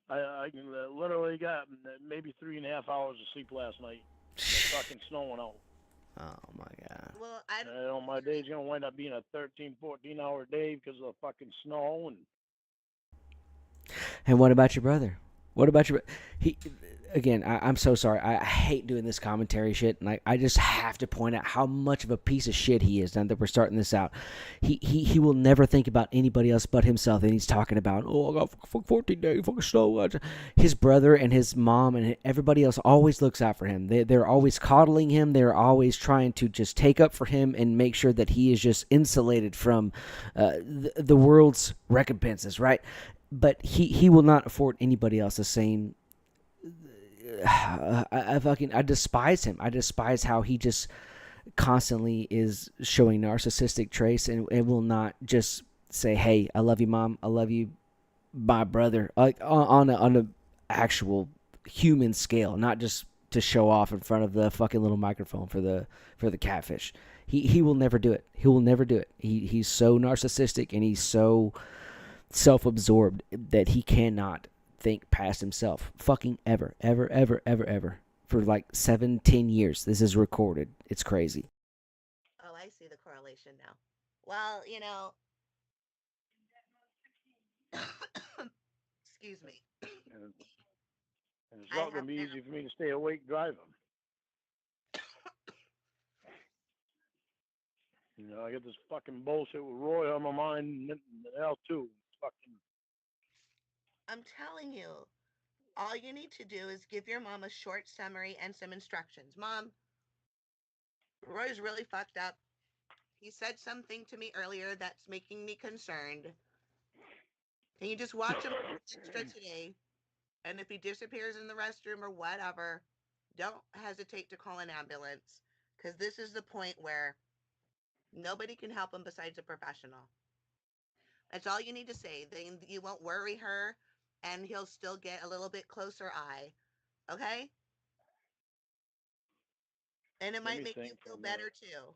I can literally got maybe 3.5 hours of sleep last night. It's fucking snowing out. Oh my god. Well, my day's gonna wind up being a 13, 14-hour day because of the fucking snow And what about your brother? What about your... I'm so sorry. I hate doing this commentary shit, and I just have to point out how much of a piece of shit he is now that we're starting this out. He will never think about anybody else but himself, and he's talking about, I got 14 days, fucking snow. His brother and his mom and everybody else always looks out for him. They're always coddling him. They're always trying to just take up for him and make sure that he is just insulated from the world's recompenses, right? But he will not afford anybody else the same... I despise him. I despise how he just constantly is showing narcissistic traits and will not just say, "Hey, I love you, Mom. I love you, my brother." Like on a actual human scale, not just to show off in front of the fucking little microphone for the catfish. He will never do it. He will never do it. He's so narcissistic and he's so self-absorbed that he cannot think past himself fucking ever for like 7-10 years. This is recorded. It's crazy. Oh, I see the correlation now. Well, excuse me. and it's not gonna be easy for me to stay awake driving. You know, I got this fucking bullshit with Roy on my mind and Al too. Fucking. I'm telling you, all you need to do is give your mom a short summary and some instructions. Mom, Roy's really fucked up. He said something to me earlier that's making me concerned. Can you just watch him extra today? And if he disappears in the restroom or whatever, don't hesitate to call an ambulance. Because this is the point where nobody can help him besides a professional. That's all you need to say. Then you won't worry her, and he'll still get a little bit closer eye. Okay? And it Let might me make you think for feel a better minute. too.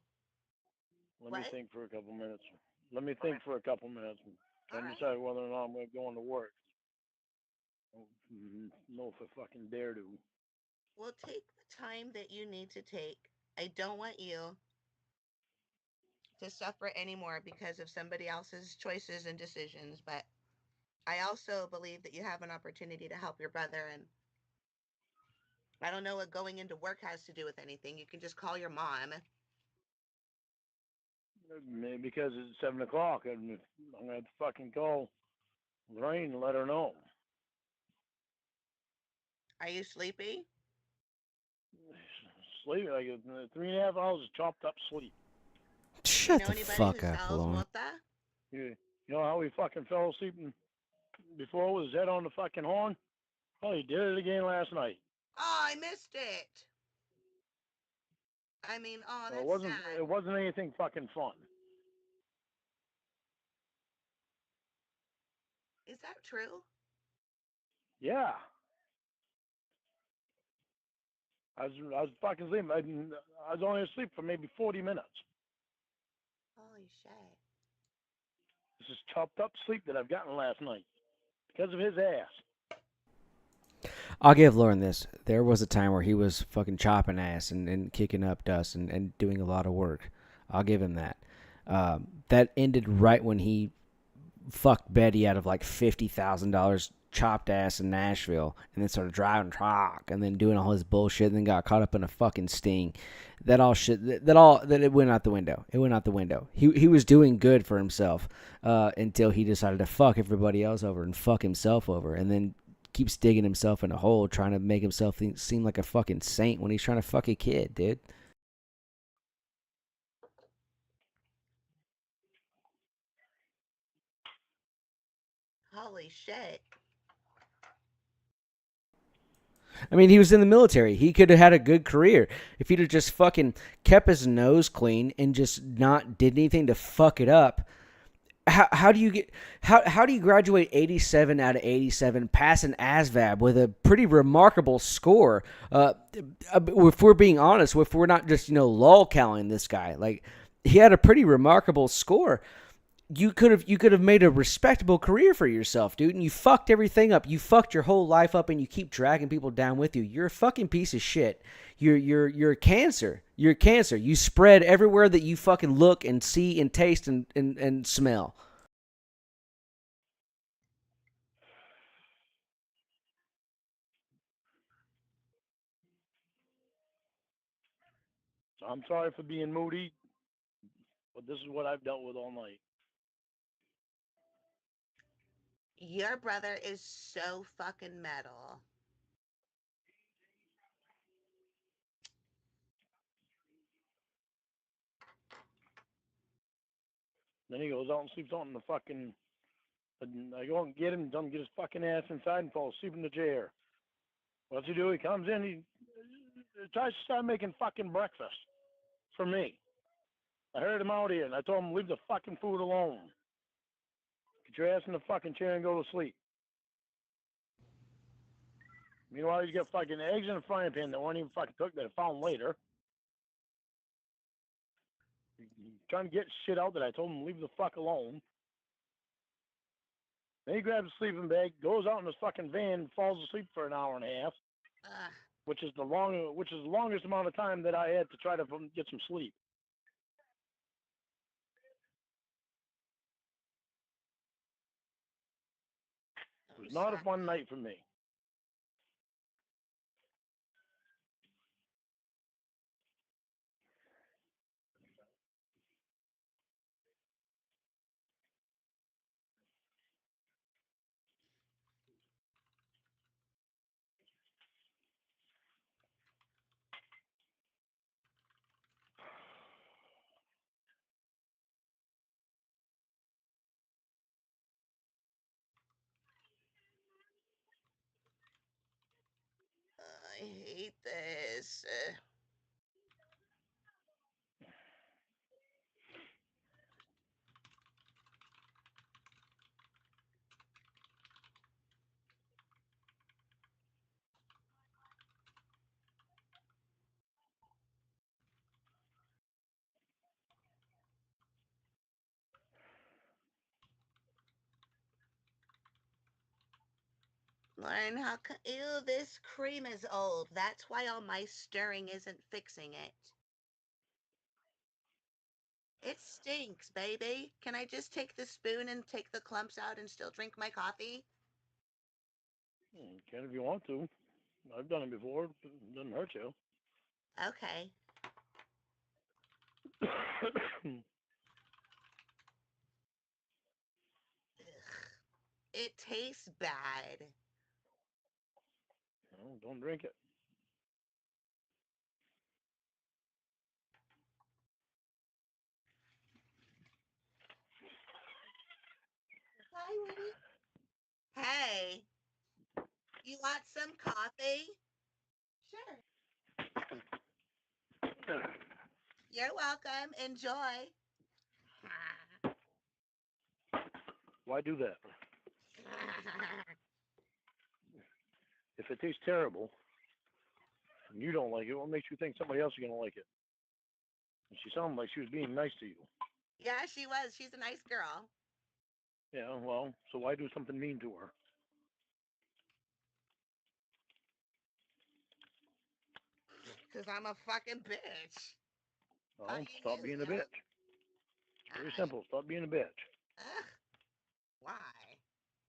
Let What? me think for a couple minutes. Let me think for a couple minutes. All And right. decide whether or not I'm going to go into work. No, if I fucking dare to. Well, take the time that you need to take. I don't want you to suffer anymore because of somebody else's choices and decisions, but I also believe that you have an opportunity to help your brother, and I don't know what going into work has to do with anything. You can just call your mom. Maybe because it's 7 o'clock, and I'm going to fucking call Lorraine and let her know. Are you sleepy? Sleep, like 3.5 hours of chopped up sleep. Shut know the anybody fuck who up, sells Lorne. mota? You know how he fucking fell asleep before with his head on the fucking horn? Oh, he did it again last night. Oh, I missed it. I mean, oh, So that's sad. it wasn't anything fucking fun. Is that true? Yeah. I was fucking sleeping. I was only asleep for maybe 40 minutes. Holy shit. This is chopped up sleep that I've gotten last night because of his ass. I'll give Lauren this. There was a time where he was fucking chopping ass and kicking up dust and doing a lot of work. I'll give him that. That ended right when he fucked Betty out of like $50,000 chopped ass in Nashville, and then started driving truck and then doing all his bullshit, and then got caught up in a fucking sting. That it went out the window. It went out the window. He was doing good for himself until he decided to fuck everybody else over and fuck himself over, and then keeps digging himself in a hole trying to make himself seem like a fucking saint when he's trying to fuck a kid, dude. Holy shit. I mean, he was in the military. He could have had a good career if he'd have just fucking kept his nose clean and just not did anything to fuck it up. How do you graduate 87 out of 87, pass an ASVAB with a pretty remarkable score? If we're being honest, if we're not just lolcalling this guy, like he had a pretty remarkable score. You could have made a respectable career for yourself, dude, and you fucked everything up. You fucked your whole life up, and you keep dragging people down with you. You're a fucking piece of shit. You're a cancer. You're a cancer. You spread everywhere that you fucking look and see and taste and smell. So I'm sorry for being moody, but this is what I've dealt with all night. Your brother is so fucking metal. Then he goes out and sleeps on the fucking. And I go and get him, tell him to get his fucking ass inside and fall asleep in the chair. What's he do? He comes in, he tries to start making fucking breakfast for me. I heard him out here, and I told him, leave the fucking food alone. Get your ass in the fucking chair and go to sleep. Meanwhile, he's got fucking eggs in a frying pan that weren't even fucking cooked that I found later. He's trying to get shit out that I told him, leave the fuck alone. Then he grabs a sleeping bag, goes out in his fucking van, and falls asleep for an hour and a half, which is the longest amount of time that I had to try to get some sleep. It was not a fun night for me. I hate this. Lauren, how come? Ew, this cream is old. That's why all my stirring isn't fixing it. It stinks, baby. Can I just take the spoon and take the clumps out and still drink my coffee? You can if you want to. I've done it before. It doesn't hurt you. Okay. It tastes bad. No, don't drink it. Hi, Woody. Hey, you want some coffee? Sure. You're welcome. Enjoy. Why do that? If it tastes terrible and you don't like it, what makes you think somebody else is going to like it? And she sounded like she was being nice to you. Yeah, she was. She's a nice girl. Yeah, well, so why do something mean to her? Because I'm a fucking bitch. Well, stop being a bitch. Very simple. Stop being a bitch. Ugh. Why?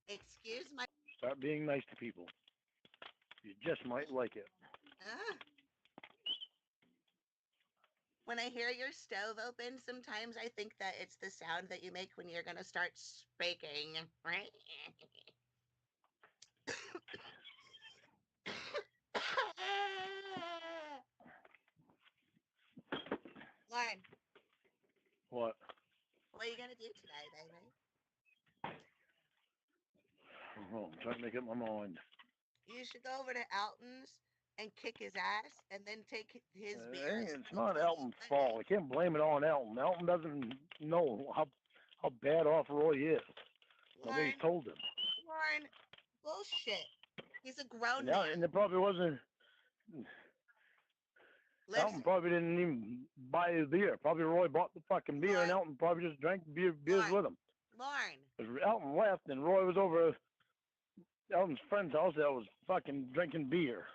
Excuse my... Start being nice to people. You just might like it. Ugh. When I hear your stove open, sometimes I think that it's the sound that you make when you're going to start speaking. Right? Lauren, What? what are you going to do today, baby? Oh, I'm trying to make up my mind. You should go over to Alton's and kick his ass and then take his beer. It's not Elton's fault. I can't blame it on Elton. Elton doesn't know how bad off Roy is. Nobody's told him. Lauren, bullshit. He's a grown And, man. and it probably wasn't. Elton probably didn't even buy his beer. Probably Roy bought the fucking beer, and Elton probably just drank beers with him. Lauren. Because Elton left, and Roy was over at Elton's friend's house that was fucking drinking beer.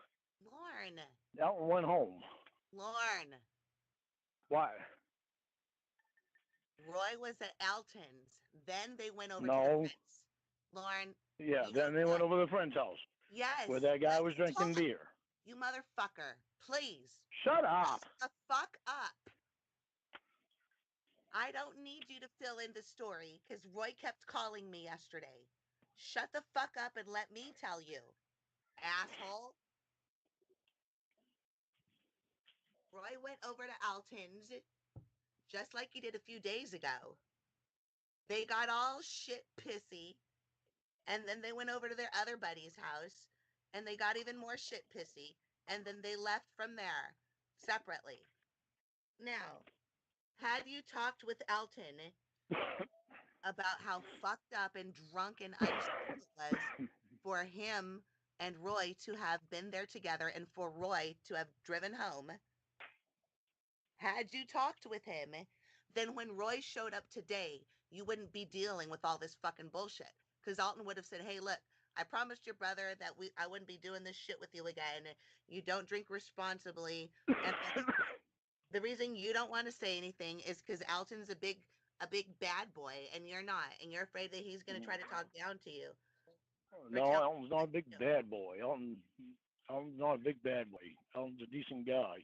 Lauren. Elton went home. Lauren. Why? Roy was at Elton's. Then they went over to No. the friends. Lauren. Yeah, then they went over to the friend's house. Yes. Where that guy was drinking beer. You motherfucker. Please. Shut up. Shut the fuck up. I don't need you to fill in the story because Roy kept calling me yesterday. Shut the fuck up and let me tell you, asshole. Roy went over to Alton's just like he did a few days ago. They got all shit pissy, and then they went over to their other buddy's house, and they got even more shit pissy, and then they left from there separately. Now, had you talked with Elton about how fucked up and drunk and unsafe it was for him and Roy to have been there together and for Roy to have driven home? Had you talked with him, then when Roy showed up today, you wouldn't be dealing with all this fucking bullshit. Because Alton would have said, hey, look, I promised your brother that I wouldn't be doing this shit with you again. You don't drink responsibly. And the reason you don't want to say anything is because Alton's a big bad boy, and you're not. And you're afraid that he's going to try to talk down to you. No, Elton's not a big bad boy. Elton's not a big bad boy. Elton's a decent guy.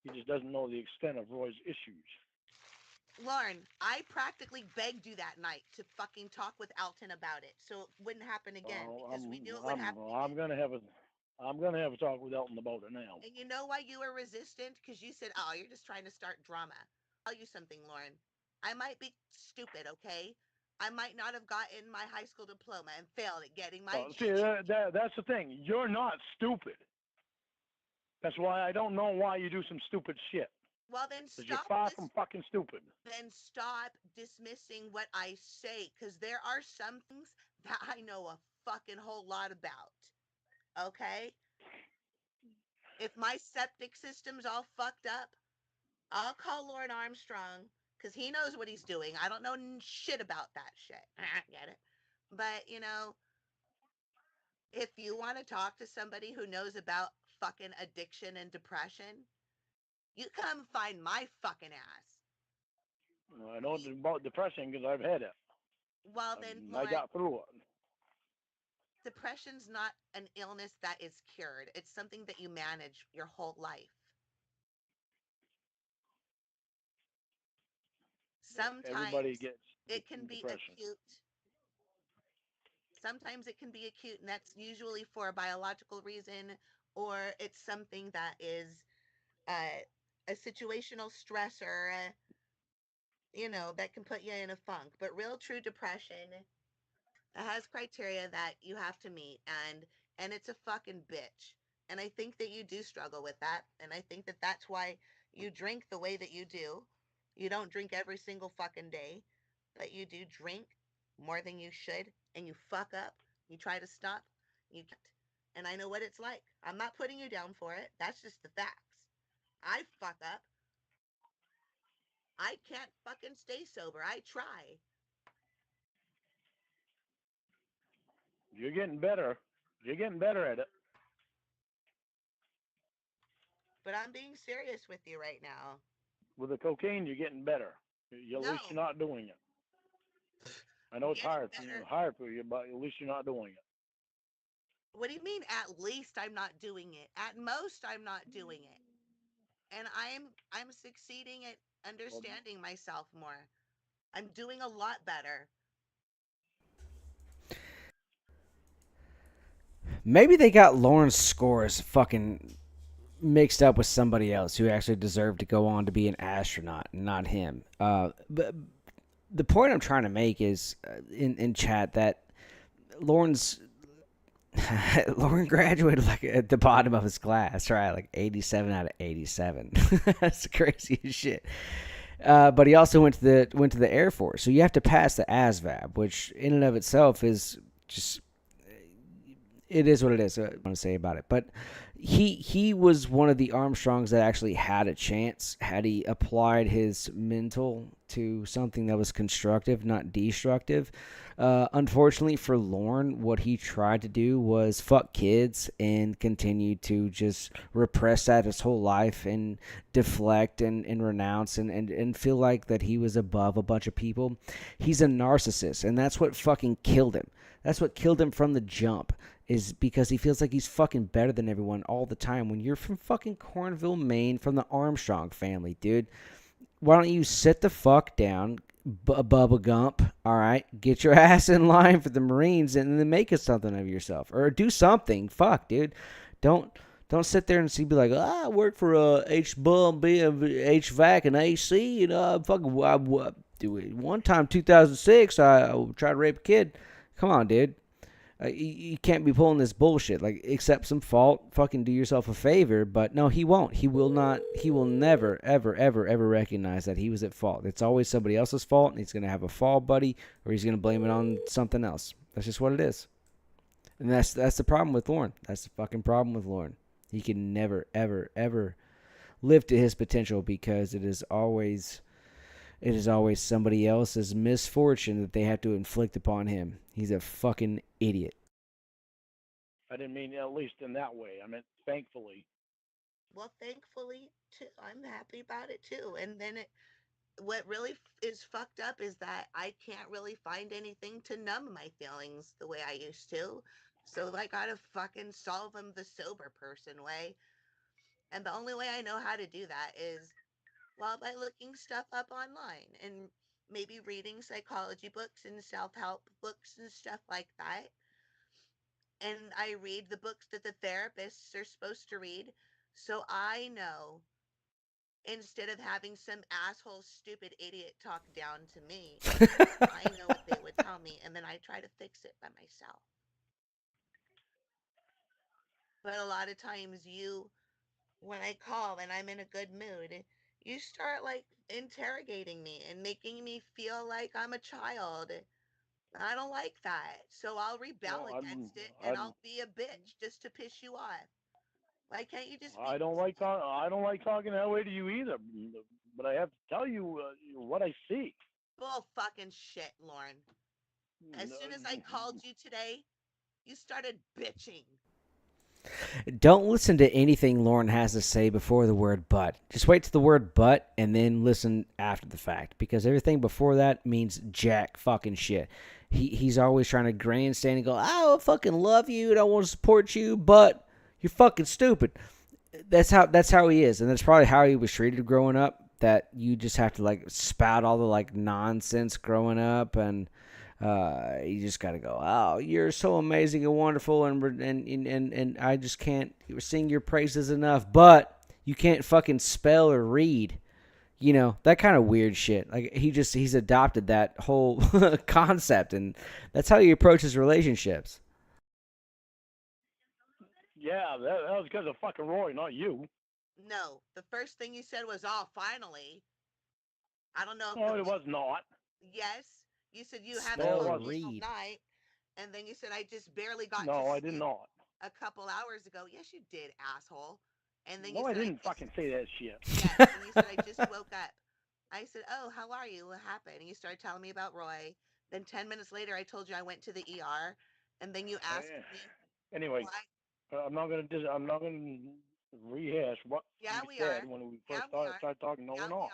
He just doesn't know the extent of Roy's issues. Lauren, I practically begged you that night to fucking talk with Elton about it, so it wouldn't happen again. Because we knew it would happen. I'm gonna have a talk with Elton about it now. And you know why you were resistant? Because you said, "Oh, you're just trying to start drama." I'll tell you something, Lauren. I might be stupid, okay? I might not have gotten my high school diploma and failed at getting my See, that's the thing. You're not stupid. That's why I don't know why you do some stupid shit. Well, then Because you're stop far this. from fucking stupid. Then stop dismissing what I say, because there are some things that I know a fucking whole lot about. Okay? If my septic system's all fucked up, I'll call Lorne Armstrong because he knows what he's doing. I don't know shit about that shit. Get it? But, you know, if you want to talk to somebody who knows about fucking addiction and depression, you come find my fucking ass. I know about depression because I've had it. Well, then, I Lorne, got through it. depression's not an illness that is cured. It's something that you manage your whole life. Everybody Sometimes gets it can be depression. acute. Sometimes it can be acute, and that's usually for a biological reason, or it's something that is a situational stressor, you know, that can put you in a funk. But real true depression has criteria that you have to meet, and it's a fucking bitch. And I think that you do struggle with that, and I think that that's why you drink the way that you do. You don't drink every single fucking day, but you do drink more than you should, and you fuck up. You try to stop, you can't. And I know what it's like. I'm not putting you down for it. That's just the facts. I fuck up. I can't fucking stay sober. I try. You're getting better. You're getting better at it. But I'm being serious with you right now. With the cocaine, you're getting better. At least you're not doing it. I know it's hard for you, but at least you're not doing it. What do you mean at least I'm not doing it? At most I'm not doing it. And I'm succeeding at understanding myself more. I'm doing a lot better. Maybe they got Lorne's scores fucking mixed up with somebody else who actually deserved to go on to be an astronaut, not him. But the point I'm trying to make is in chat that Lorne's Lorne graduated like at the bottom of his class, right? Like 87 out of 87. That's crazy as shit. But he also went to the Air Force, so you have to pass the ASVAB, which in and of itself is just, it is what it is. I want to say about it, but he was one of the Armstrongs that actually had a chance had he applied his mental to something that was constructive, not destructive. Unfortunately for Lorne, what he tried to do was fuck kids and continue to just repress that his whole life and deflect and renounce and feel like that he was above a bunch of people. He's a narcissist, and that's what fucking killed him. That's what killed him from the jump, is because he feels like he's fucking better than everyone all the time. When you're from fucking Cornville, Maine, from the Armstrong family, dude, why don't you sit the fuck down, Bubba Gump, all right? Get your ass in line for the Marines and then make something of yourself. Or do something. Fuck, dude. Don't sit there and be like, I work for HBUM, HVAC and AC, you know, do it. One time, 2006, I tried to rape a kid. Come on, dude. You can't be pulling this bullshit. Like, accept some fault, fucking do yourself a favor. But no, he won't. He will not. He will never, ever, ever, ever recognize that he was at fault. It's always somebody else's fault, and he's going to have a fall buddy, or he's going to blame it on something else. That's just what it is. And that's the problem with Lorne. That's the fucking problem with Lorne. He can never, ever, ever live to his potential because it is always somebody else's misfortune that they have to inflict upon him. He's a fucking idiot. I didn't mean at least in that way. I meant thankfully. Well, thankfully, too, I'm happy about it too. And then what really is fucked up is that I can't really find anything to numb my feelings the way I used to. So I gotta fucking solve them the sober person way. And the only way I know how to do that is, well, by looking stuff up online and maybe reading psychology books and self-help books and stuff like that. And I read the books that the therapists are supposed to read, so I know, instead of having some asshole stupid idiot talk down to me, I know what they would tell me, and then I try to fix it by myself. But a lot of times you when I call and I'm in a good mood, you start like interrogating me and making me feel like I'm a child. I don't like that. So I'll rebel Well, against it and I'm, I'll be a bitch just to piss you off. Why can't you just be I don't like talking. I don't like talking that way to you either. But I have to tell you what I see. bull fucking shit, Lauren? As soon as I called you today, you started bitching. Don't listen to anything Lorne has to say before the word but. Just wait to the word but and then listen after the fact, because everything before that means jack fucking shit. He's always trying to grandstand and go, I fucking love you and I want to support you, but you're fucking stupid. That's how he is, and that's probably how he was treated growing up. That you just have to like spout all the like nonsense growing up, and you just got to go, oh, you're so amazing and wonderful, and I just can't sing your praises enough, but you can't fucking spell or read. You know, that kind of weird shit. Like he's adopted that whole concept, and that's how he approaches relationships. Yeah, that was because of fucking Roy, not you. No, the first thing you said was, "Oh, finally." I don't know if No, it was not. yes, you said you haven't Spell or called me all read. night, and then you said I just barely got to No, I did sleep not. a couple hours ago. Yes, you did, asshole. And then you No, I said didn't fucking say that shit. yes, and you said I just woke up. I said, "Oh, how are you? What happened?" And you started telling me about Roy. Then 10 minutes later, I told you I went to the ER, and then you asked me Anyway, why. I'm not gonna rehash what Yeah, we we said are. when we Yeah, first we are. started talking. No, Yeah, we're we not. are.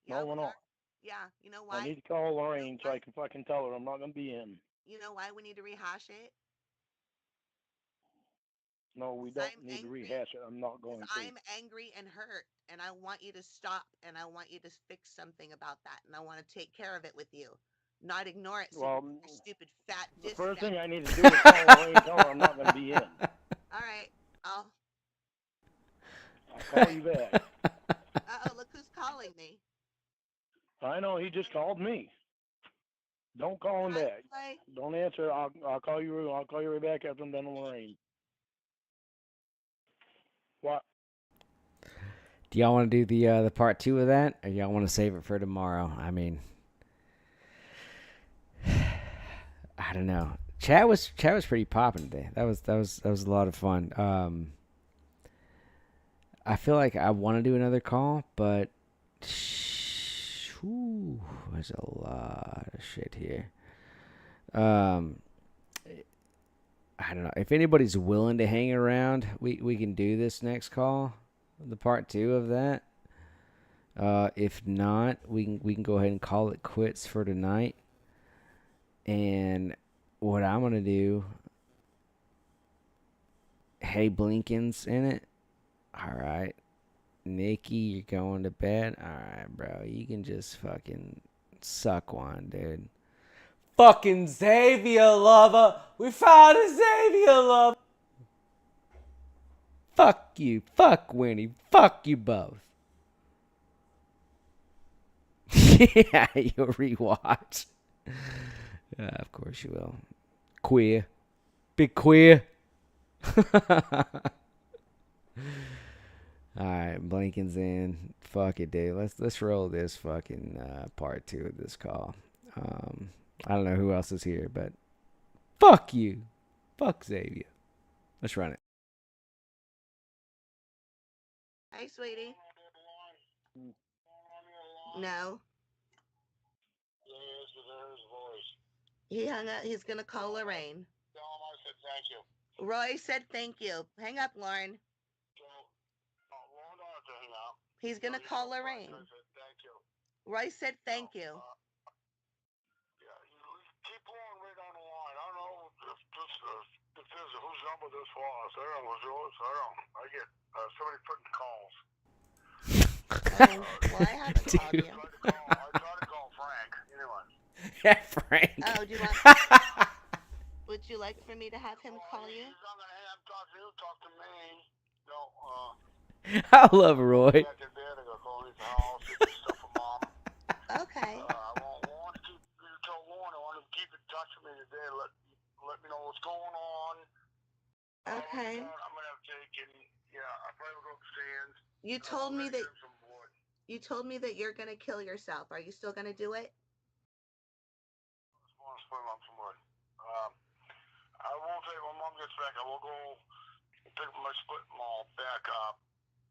Yeah, No, we're we not. are. Yeah, you know I why? need to call Lorraine so I can fucking tell her I'm not gonna be in. You know why we need to rehash it? No, we 'Cause don't I'm need to angry. rehash it. I'm not 'Cause going to. I'm angry and hurt, and I want you to stop, and I want you to fix something about that, and I want to take care of it with you, not ignore it. So Well, you stupid fat the diss first sack. thing I need to do is call Lorraine and tell her I'm not gonna be in. All right, I'll. I'll call you back. Oh, look who's calling me. I know he just called me. Don't call him Hi, back. Roy. Don't answer. I'll call you. I'll call you right back after I'm done with Lorraine. What? Do y'all want to do the part 2 of that, or y'all want to save it for tomorrow? I mean, I don't know. Chat was pretty popping today. That was a lot of fun. I feel like I want to do another call, but there's a lot of shit here. I don't know if anybody's willing to hang around. We can do this next call, the part 2 of that. If not, we can go ahead and call it quits for tonight. And what I'm gonna do, hey, Blinken's in it. All right, Nikki, you're going to bed. All right, bro, you can just fucking suck one, dude. Fucking Xavier lover, we found a Xavier lover. Fuck you, fuck Winnie, fuck you both. Yeah, you'll rewatch. Of course you will. Queer. Big queer. Alright, Blinken's in. Fuck it, dude. Let's roll this fucking part 2 of this call. I don't know who else is here, but fuck you. Fuck Xavier. Let's run it. Hi, sweetie. No. He hung up. He's gonna call Lorraine. Tell him I said thank you. Roy said thank you. Hang up, Lauren. Hold on to him now. He's gonna call Lorraine. I said thank you. Roy said thank you. Yeah, you keep going right on the line. I don't know if this is whose number this was. I don't know. Was yours? I don't know. I get somebody putting calls. Well, I haven't called you. I tried to call Frank. Anyway. Yeah, Frank. Oh, do you want? Would you like for me to have him call you? He's not gonna have talk to you. Talk to me. No. I love Roy. Back in bed. I gotta go to his house. Get stuff for mom. Okay. I want to keep. You tell Lorne I want to keep in touch with me today. Let me know what's going on. Okay. I'm gonna have to take and yeah. probably will go up the sands. You told me that Get him some wood. you told me that you're gonna kill yourself. Are you still gonna do it? Just want to split him up some wood. I won't take when Mom gets back. I will go pick my split mall back up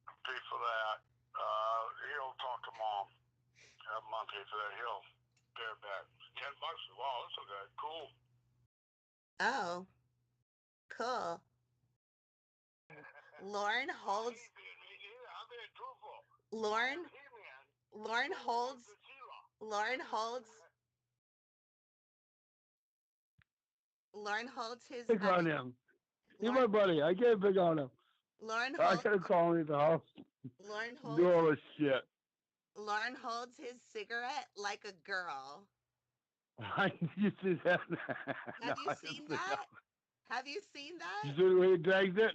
and pay for that. He'll talk to Mom. Have Mom pay for that. He'll pay it back. $10. Wow, that's okay. Cool. Oh, cool. Lorne holds. I'm being truthful. Lorne. Lorne holds. Lorne holds. Lorne holds his. Pick on him. He's Lorne, my buddy. I can't pick on him. Lorne I holds. gotta call him at the house. Lorne Do all holds. this shit. Lorne holds his cigarette like a girl. You see that? Have you seen that? Have you seen You that? see the way he drags it?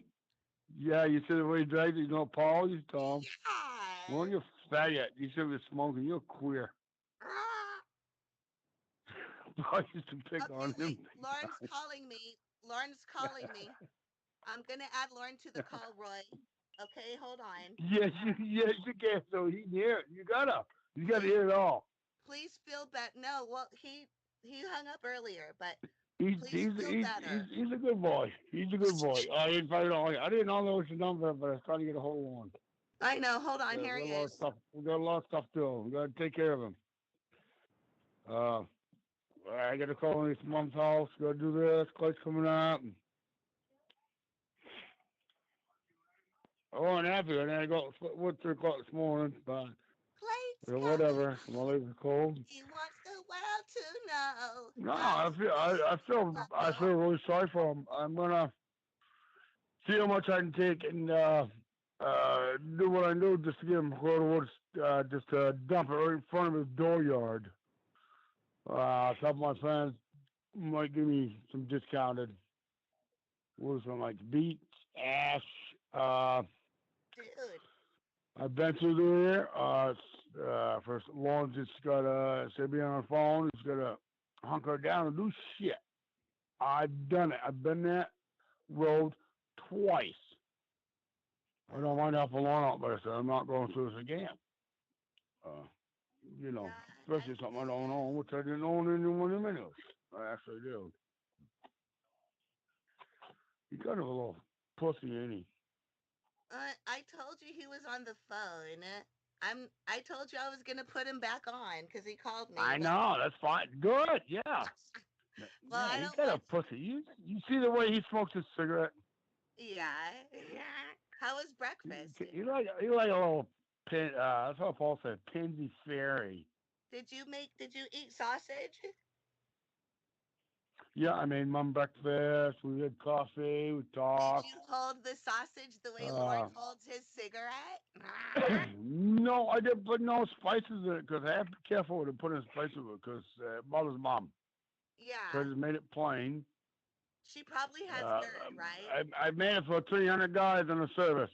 Yeah, you see the way he drags it? You know, Paul, you tell him. Yeah. Well, you're faggot. You should be smoking. You're queer. I used to pick on him. Lorne's calling me. Lorne's calling me. I'm gonna add Lorne to the call, Roy. Okay, hold on. Yes, you can. So he hear it. You gotta hear it all. Please feel better. No, well, he hung up earlier, but He's better. he's a good boy. He's a good boy. I didn't know it was a number, but I was trying to get a hold of him. I know. Hold on. Here he is. We got a lot of stuff to do. We got to take care of him. I got to call his mom's house. Got to do this. Clay's coming out. I wasn't happy, and then I got went 3 o'clock this morning, but whatever. My legs are cold. He wants the world to know. No, I feel really sorry for him. I'm gonna see how much I can take and do what I do just to get him to go to woods, just to dump it right in front of his dooryard. A couple of my friends might give me some discounted. What is it like? Beets, ash. Dude. I've been through there. First, Lorne just gotta say be on the phone. He's gotta hunker down and do shit. I've done it. I've been that road twice. I don't mind helping Lorne out, but I said I'm not going through this again. Especially something I don't know, which I didn't own anyone in anyways. I actually do. He's kind of a little pussy, ain't he? I told you he was on the phone. I told you I was gonna put him back on because he called me. I know, that's fine. Good, yeah. Well, he's got a pussy. You see the way he smokes his cigarette? Yeah. How was breakfast? He like a little pin. That's what Paul said. Pinsy fairy. Did you eat sausage? Yeah, I made Mom breakfast. We had coffee. We talked. Did you hold the sausage the way Lorne holds his cigarette? No, I didn't put no spices in it because I have to be careful with putting spices in it because it bothers Mom. Yeah. Because it made it plain. She probably has GERD, right? I made it for 300 guys in the service.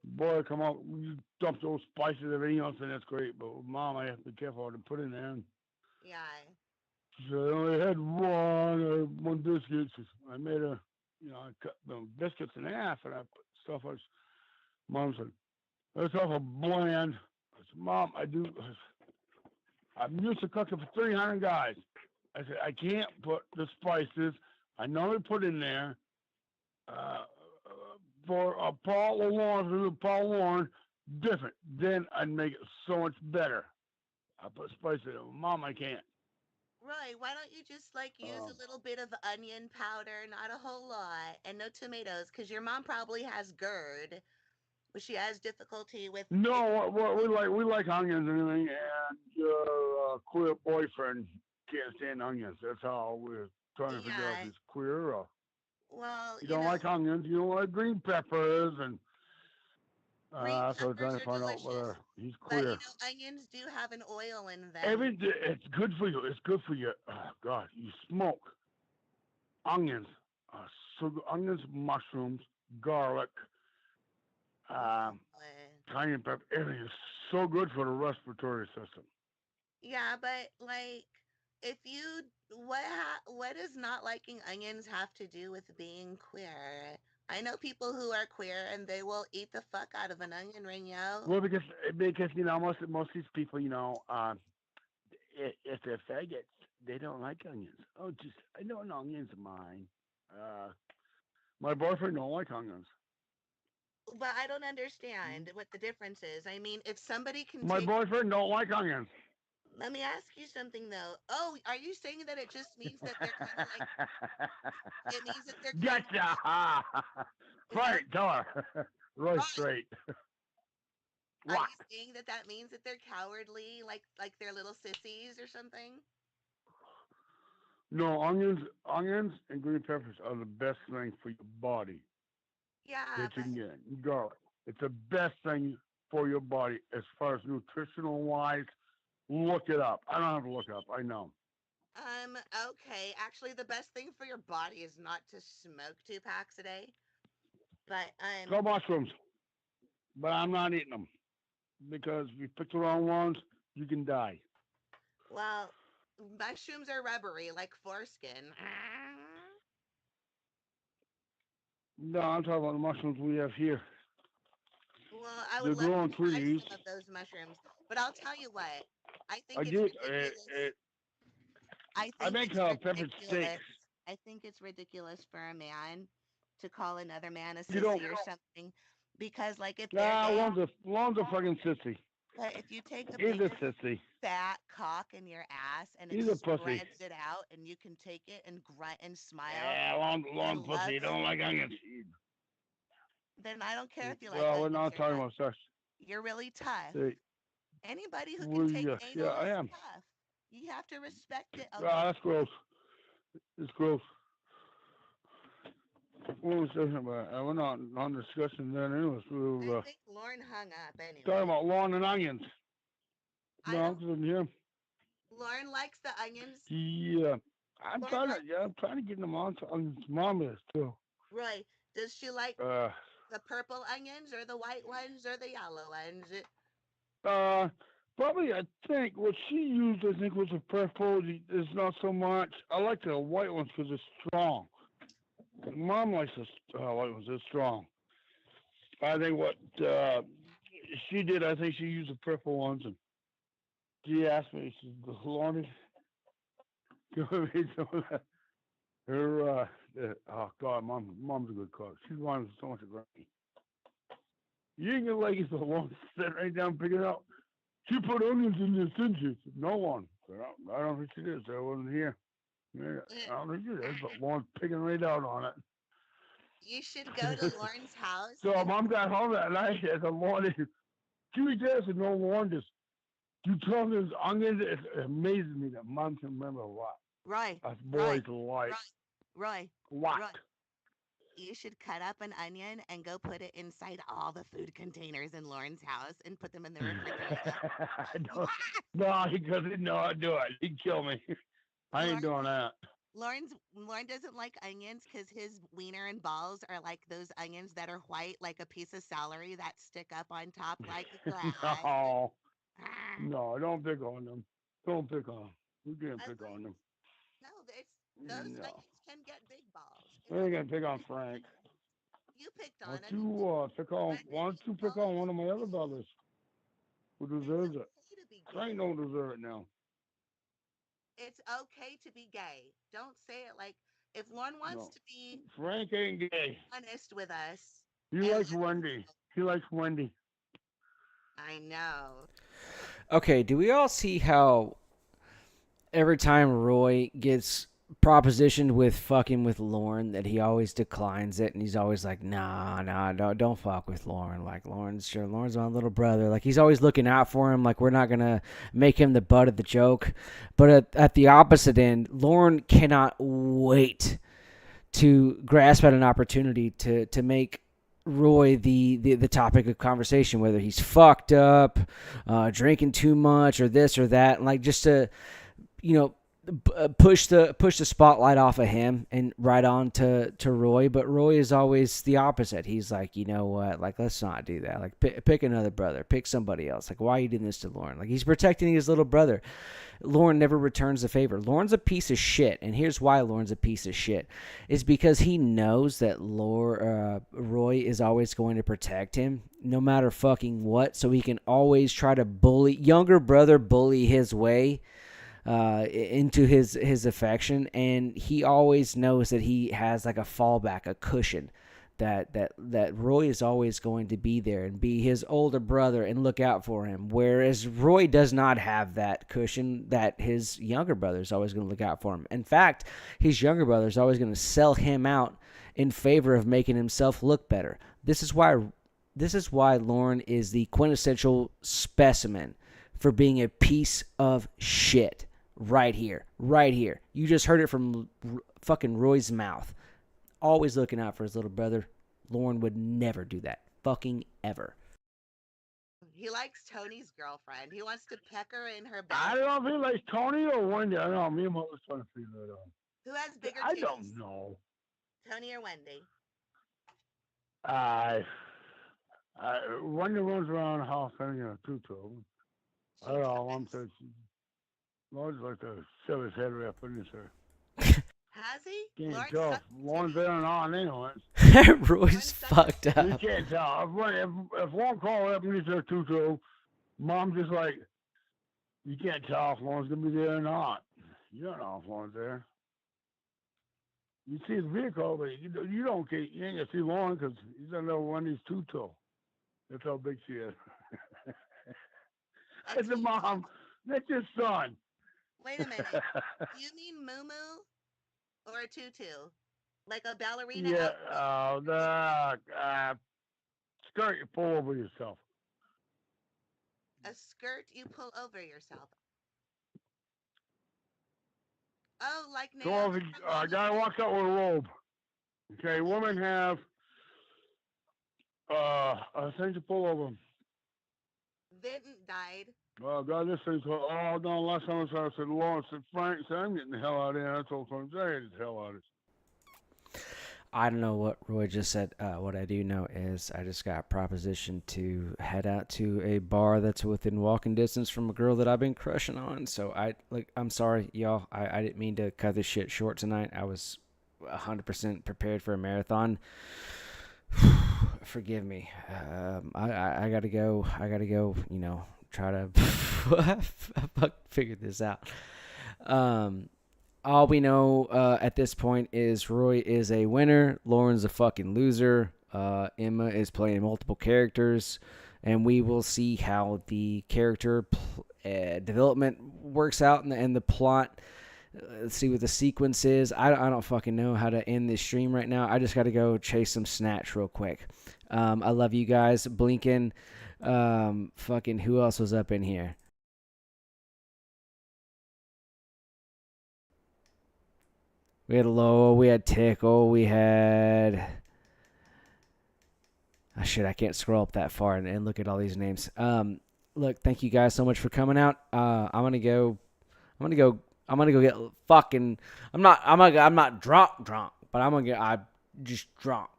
Boy, come on, you dump those spices, everything else, and that's great. But with Mom, I have to be careful what to put in there. Yeah. So I only had one biscuit. I made I cut the biscuits in half, and I put stuff. Mom said, "That's awful bland." I said, "Mom, I'm used to cooking for 300 guys." I said, "I can't put the spices I normally put in there for Paul Lorne different. Then I'd make it so much better. I put spices in it. Mom, I can't." Roy, why don't you just use a little bit of onion powder, not a whole lot, and no tomatoes, because your mom probably has GERD, but she has difficulty with. No, we like onions and everything, and your queer boyfriend can't stand onions. That's how we're trying to figure out if he's queer or. Well, you don't like onions. You don't like green peppers, and so we're trying to find out whether he's queer. But onions do have an oil in them. It's good for you. It's good for you. Oh God, you smoke onions, onions, mushrooms, garlic, cayenne pepper. Everything is so good for the respiratory system. Yeah, but if you what does not liking onions have to do with being queer? I know people who are queer and they will eat the fuck out of an onion ring, yo. Well, because you know most of these people, you know, if they're faggots, they don't like onions. Oh, just I know an onion's mine. My boyfriend don't like onions. But I don't understand what the difference is. I mean, if somebody can My take, boyfriend don't like onions. let me ask you something though. Oh, are you saying that it just means that they're kind of like, it means that they're kind Gotcha! Right, tell her. Right straight. Are What? you saying that that means that they're cowardly, like they're little sissies or something? No, onions and green peppers are the best thing for your body Yeah, that you but can get. Garlic. It's the best thing for your body as far as nutritional wise. Look it up. I don't have to look it up. I know. okay. Actually, the best thing for your body is not to smoke 2 packs a day. But Go mushrooms, but I'm not eating them because if you pick the wrong ones, you can die. well, mushrooms are rubbery like foreskin. No, I'm talking about the mushrooms we have here. Well, I They're would love growing to try trees. some of those mushrooms, but I'll tell you what. I I think it's do. ridiculous. I I think make it's peppered ridiculous. steaks. I think it's ridiculous for a man to call another man a You don't. sissy or something, because like if they're Nah, gay, Lon's a fucking sissy. but if you take a He's big a sissy. fat cock in your ass and it He's a pussy. spreads it out and you can take it and grunt and smile Yeah, and Lon love pussy. him, Don't like onions. then I don't care if you like Well, we're onions not or talking not. about sex. You're really tough. Hey, Anybody who can well, take yeah, anal I is am. tough. You have to respect it a Ah, little. that's gross. It's gross. What was talking about? We're not on discussion then anyways. We I were think Lorne hung up anyway. talking about lawn and onions. No, I'm sitting here. Lorne likes the onions. Yeah. Lorne likes, I'm trying to get them on to onions. Mom is too. Roy, does she like Uh, the purple onions or the white ones or the yellow ones? Probably I think what she used, I think, was a purple. Is not so much. I like the white ones because it's strong. Mom likes the white ones. It's strong. I think what she did, I think she used the purple ones, and she asked me, she said, Lorne, her, oh God, mom's a good cook. She's wanted so much of gravy. You ain't gonna like it so long. Sit right down, pick it up. She put onions in this, didn't she? No one. I don't think she did. So I wasn't here. Yeah, I don't think she did, but Lauren's picking right out on it. You should go to Lorne's house. So Mom got home that night and the morning. She was there and no Lauren just, you tell me this onions, it amazes me that Mom can remember a lot. Roy. Us boys like. Roy. What? Roy. You should cut up an onion and go put it inside all the food containers in Lauren's house and put them in the refrigerator. No, he doesn't know how to do it. He'd kill me. I ain't doing that. Lorne doesn't like onions because his wiener and balls are like those onions that are white, like a piece of celery that stick up on top like a glass. No, don't pick on them. Don't pick on them. You can't pick on them. No, those onions can get big balls. I ain't gonna pick on Frank. You picked on Why him. don't you pick on one of my other brothers who deserves it? Frank don't deserve it now. It's okay to be gay. Don't say it like if Lorne wants to be Frank ain't gay. honest with us. He likes Wendy. He likes Wendy. I know. Okay, do we all see how every time Roy gets propositioned with fucking with Lorne that he always declines it and he's always like, nah, don't fuck with Lorne. Like Lorne's my little brother. Like he's always looking out for him. Like we're not gonna make him the butt of the joke. But at the opposite end, Lorne cannot wait to grasp at an opportunity to make Roy the topic of conversation, whether he's fucked up, drinking too much, or this or that, and like just to, push the spotlight off of him and right on to Roy. But Roy is always the opposite. He's like, you know what? Like, let's not do that. Like, pick another brother. Pick somebody else. Like, why are you doing this to Lorne? Like, he's protecting his little brother. Lorne never returns the favor. Lorne's a piece of shit, and here's why Lorne's a piece of shit. Is because he knows that Roy is always going to protect him, no matter fucking what, so he can always try to younger brother bully his way into his affection, and he always knows that he has like a fallback, a cushion, that Roy is always going to be there and be his older brother and look out for him, whereas Roy does not have that cushion that his younger brother is always going to look out for him. In fact, his younger brother is always going to sell him out in favor of making himself look better. This is why Lorne is the quintessential specimen for being a piece of shit. Right here. You just heard it from fucking Roy's mouth. Always looking out for his little brother. Lorne would never do that. Fucking ever. He likes Tony's girlfriend. He wants to peck her in her belly. I don't know if he likes Tony or Wendy. I don't know. Me and Mom was trying to figure that out. Who has bigger I titties? don't know. Tony or Wendy? Wendy runs around the house hanging a tutu. I don't know. Mom said Lord's like to shove his head right up in his hair. Has he? Can't tell. Lorne's there and on anyways. Roy's fucked up. You can't tell. If Lorne calls up and he's there tutu, Mom's just like, you can't tell if Lorne's going to be there or not. You don't know if Lorne's there. You see his vehicle, but you don't get, you ain't going to see Lorne because he's going to know Wendy's tutu. That's how big she is. I said, Mom, that's your son. Wait a minute. Do you mean moo-moo or a tutu? Like a ballerina? Yeah, the skirt you pull over yourself. A skirt you pull over yourself. Oh, like So if a guy walks out with a robe, okay, women have a thing to pull over them. Vinton died. Oh, God, this thing's called, oh, no, last time I said, Lawrence said, Frank said, I'm getting the hell out of here. I told Frank, get the hell out of here. I don't know what Roy just said. What I do know is I just got propositioned to head out to a bar that's within walking distance from a girl that I've been crushing on. So I'm sorry, y'all. I didn't mean to cut this shit short tonight. I was 100% prepared for a marathon. Forgive me. I gotta go. You know, try to figure this out. All we know at this point is Roy is a winner. Lauren's a fucking loser. Emma is playing multiple characters, and we will see how the character development works out and the plot. Let's see what the sequence is. I don't fucking know how to end this stream right now. I just got to go chase some snatch real quick. I love you guys. Blinken. Fucking who else was up in here? We had Lowell, we had Tickle, we had... Oh, shit, I can't scroll up that far and look at all these names. Look, thank you guys so much for coming out. I'm gonna go get fucking... I'm not drunk, but I'm just drunk.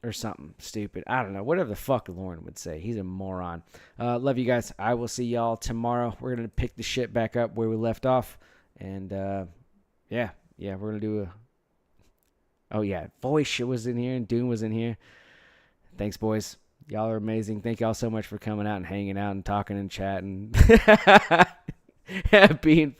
Or something stupid. I don't know. Whatever the fuck Lorne would say. He's a moron. Love you guys. I will see y'all tomorrow. We're gonna pick the shit back up where we left off. And, yeah, we're going to do Voice was in here and Doom was in here. Thanks, boys. Y'all are amazing. Thank y'all so much for coming out and hanging out and talking and chatting. Being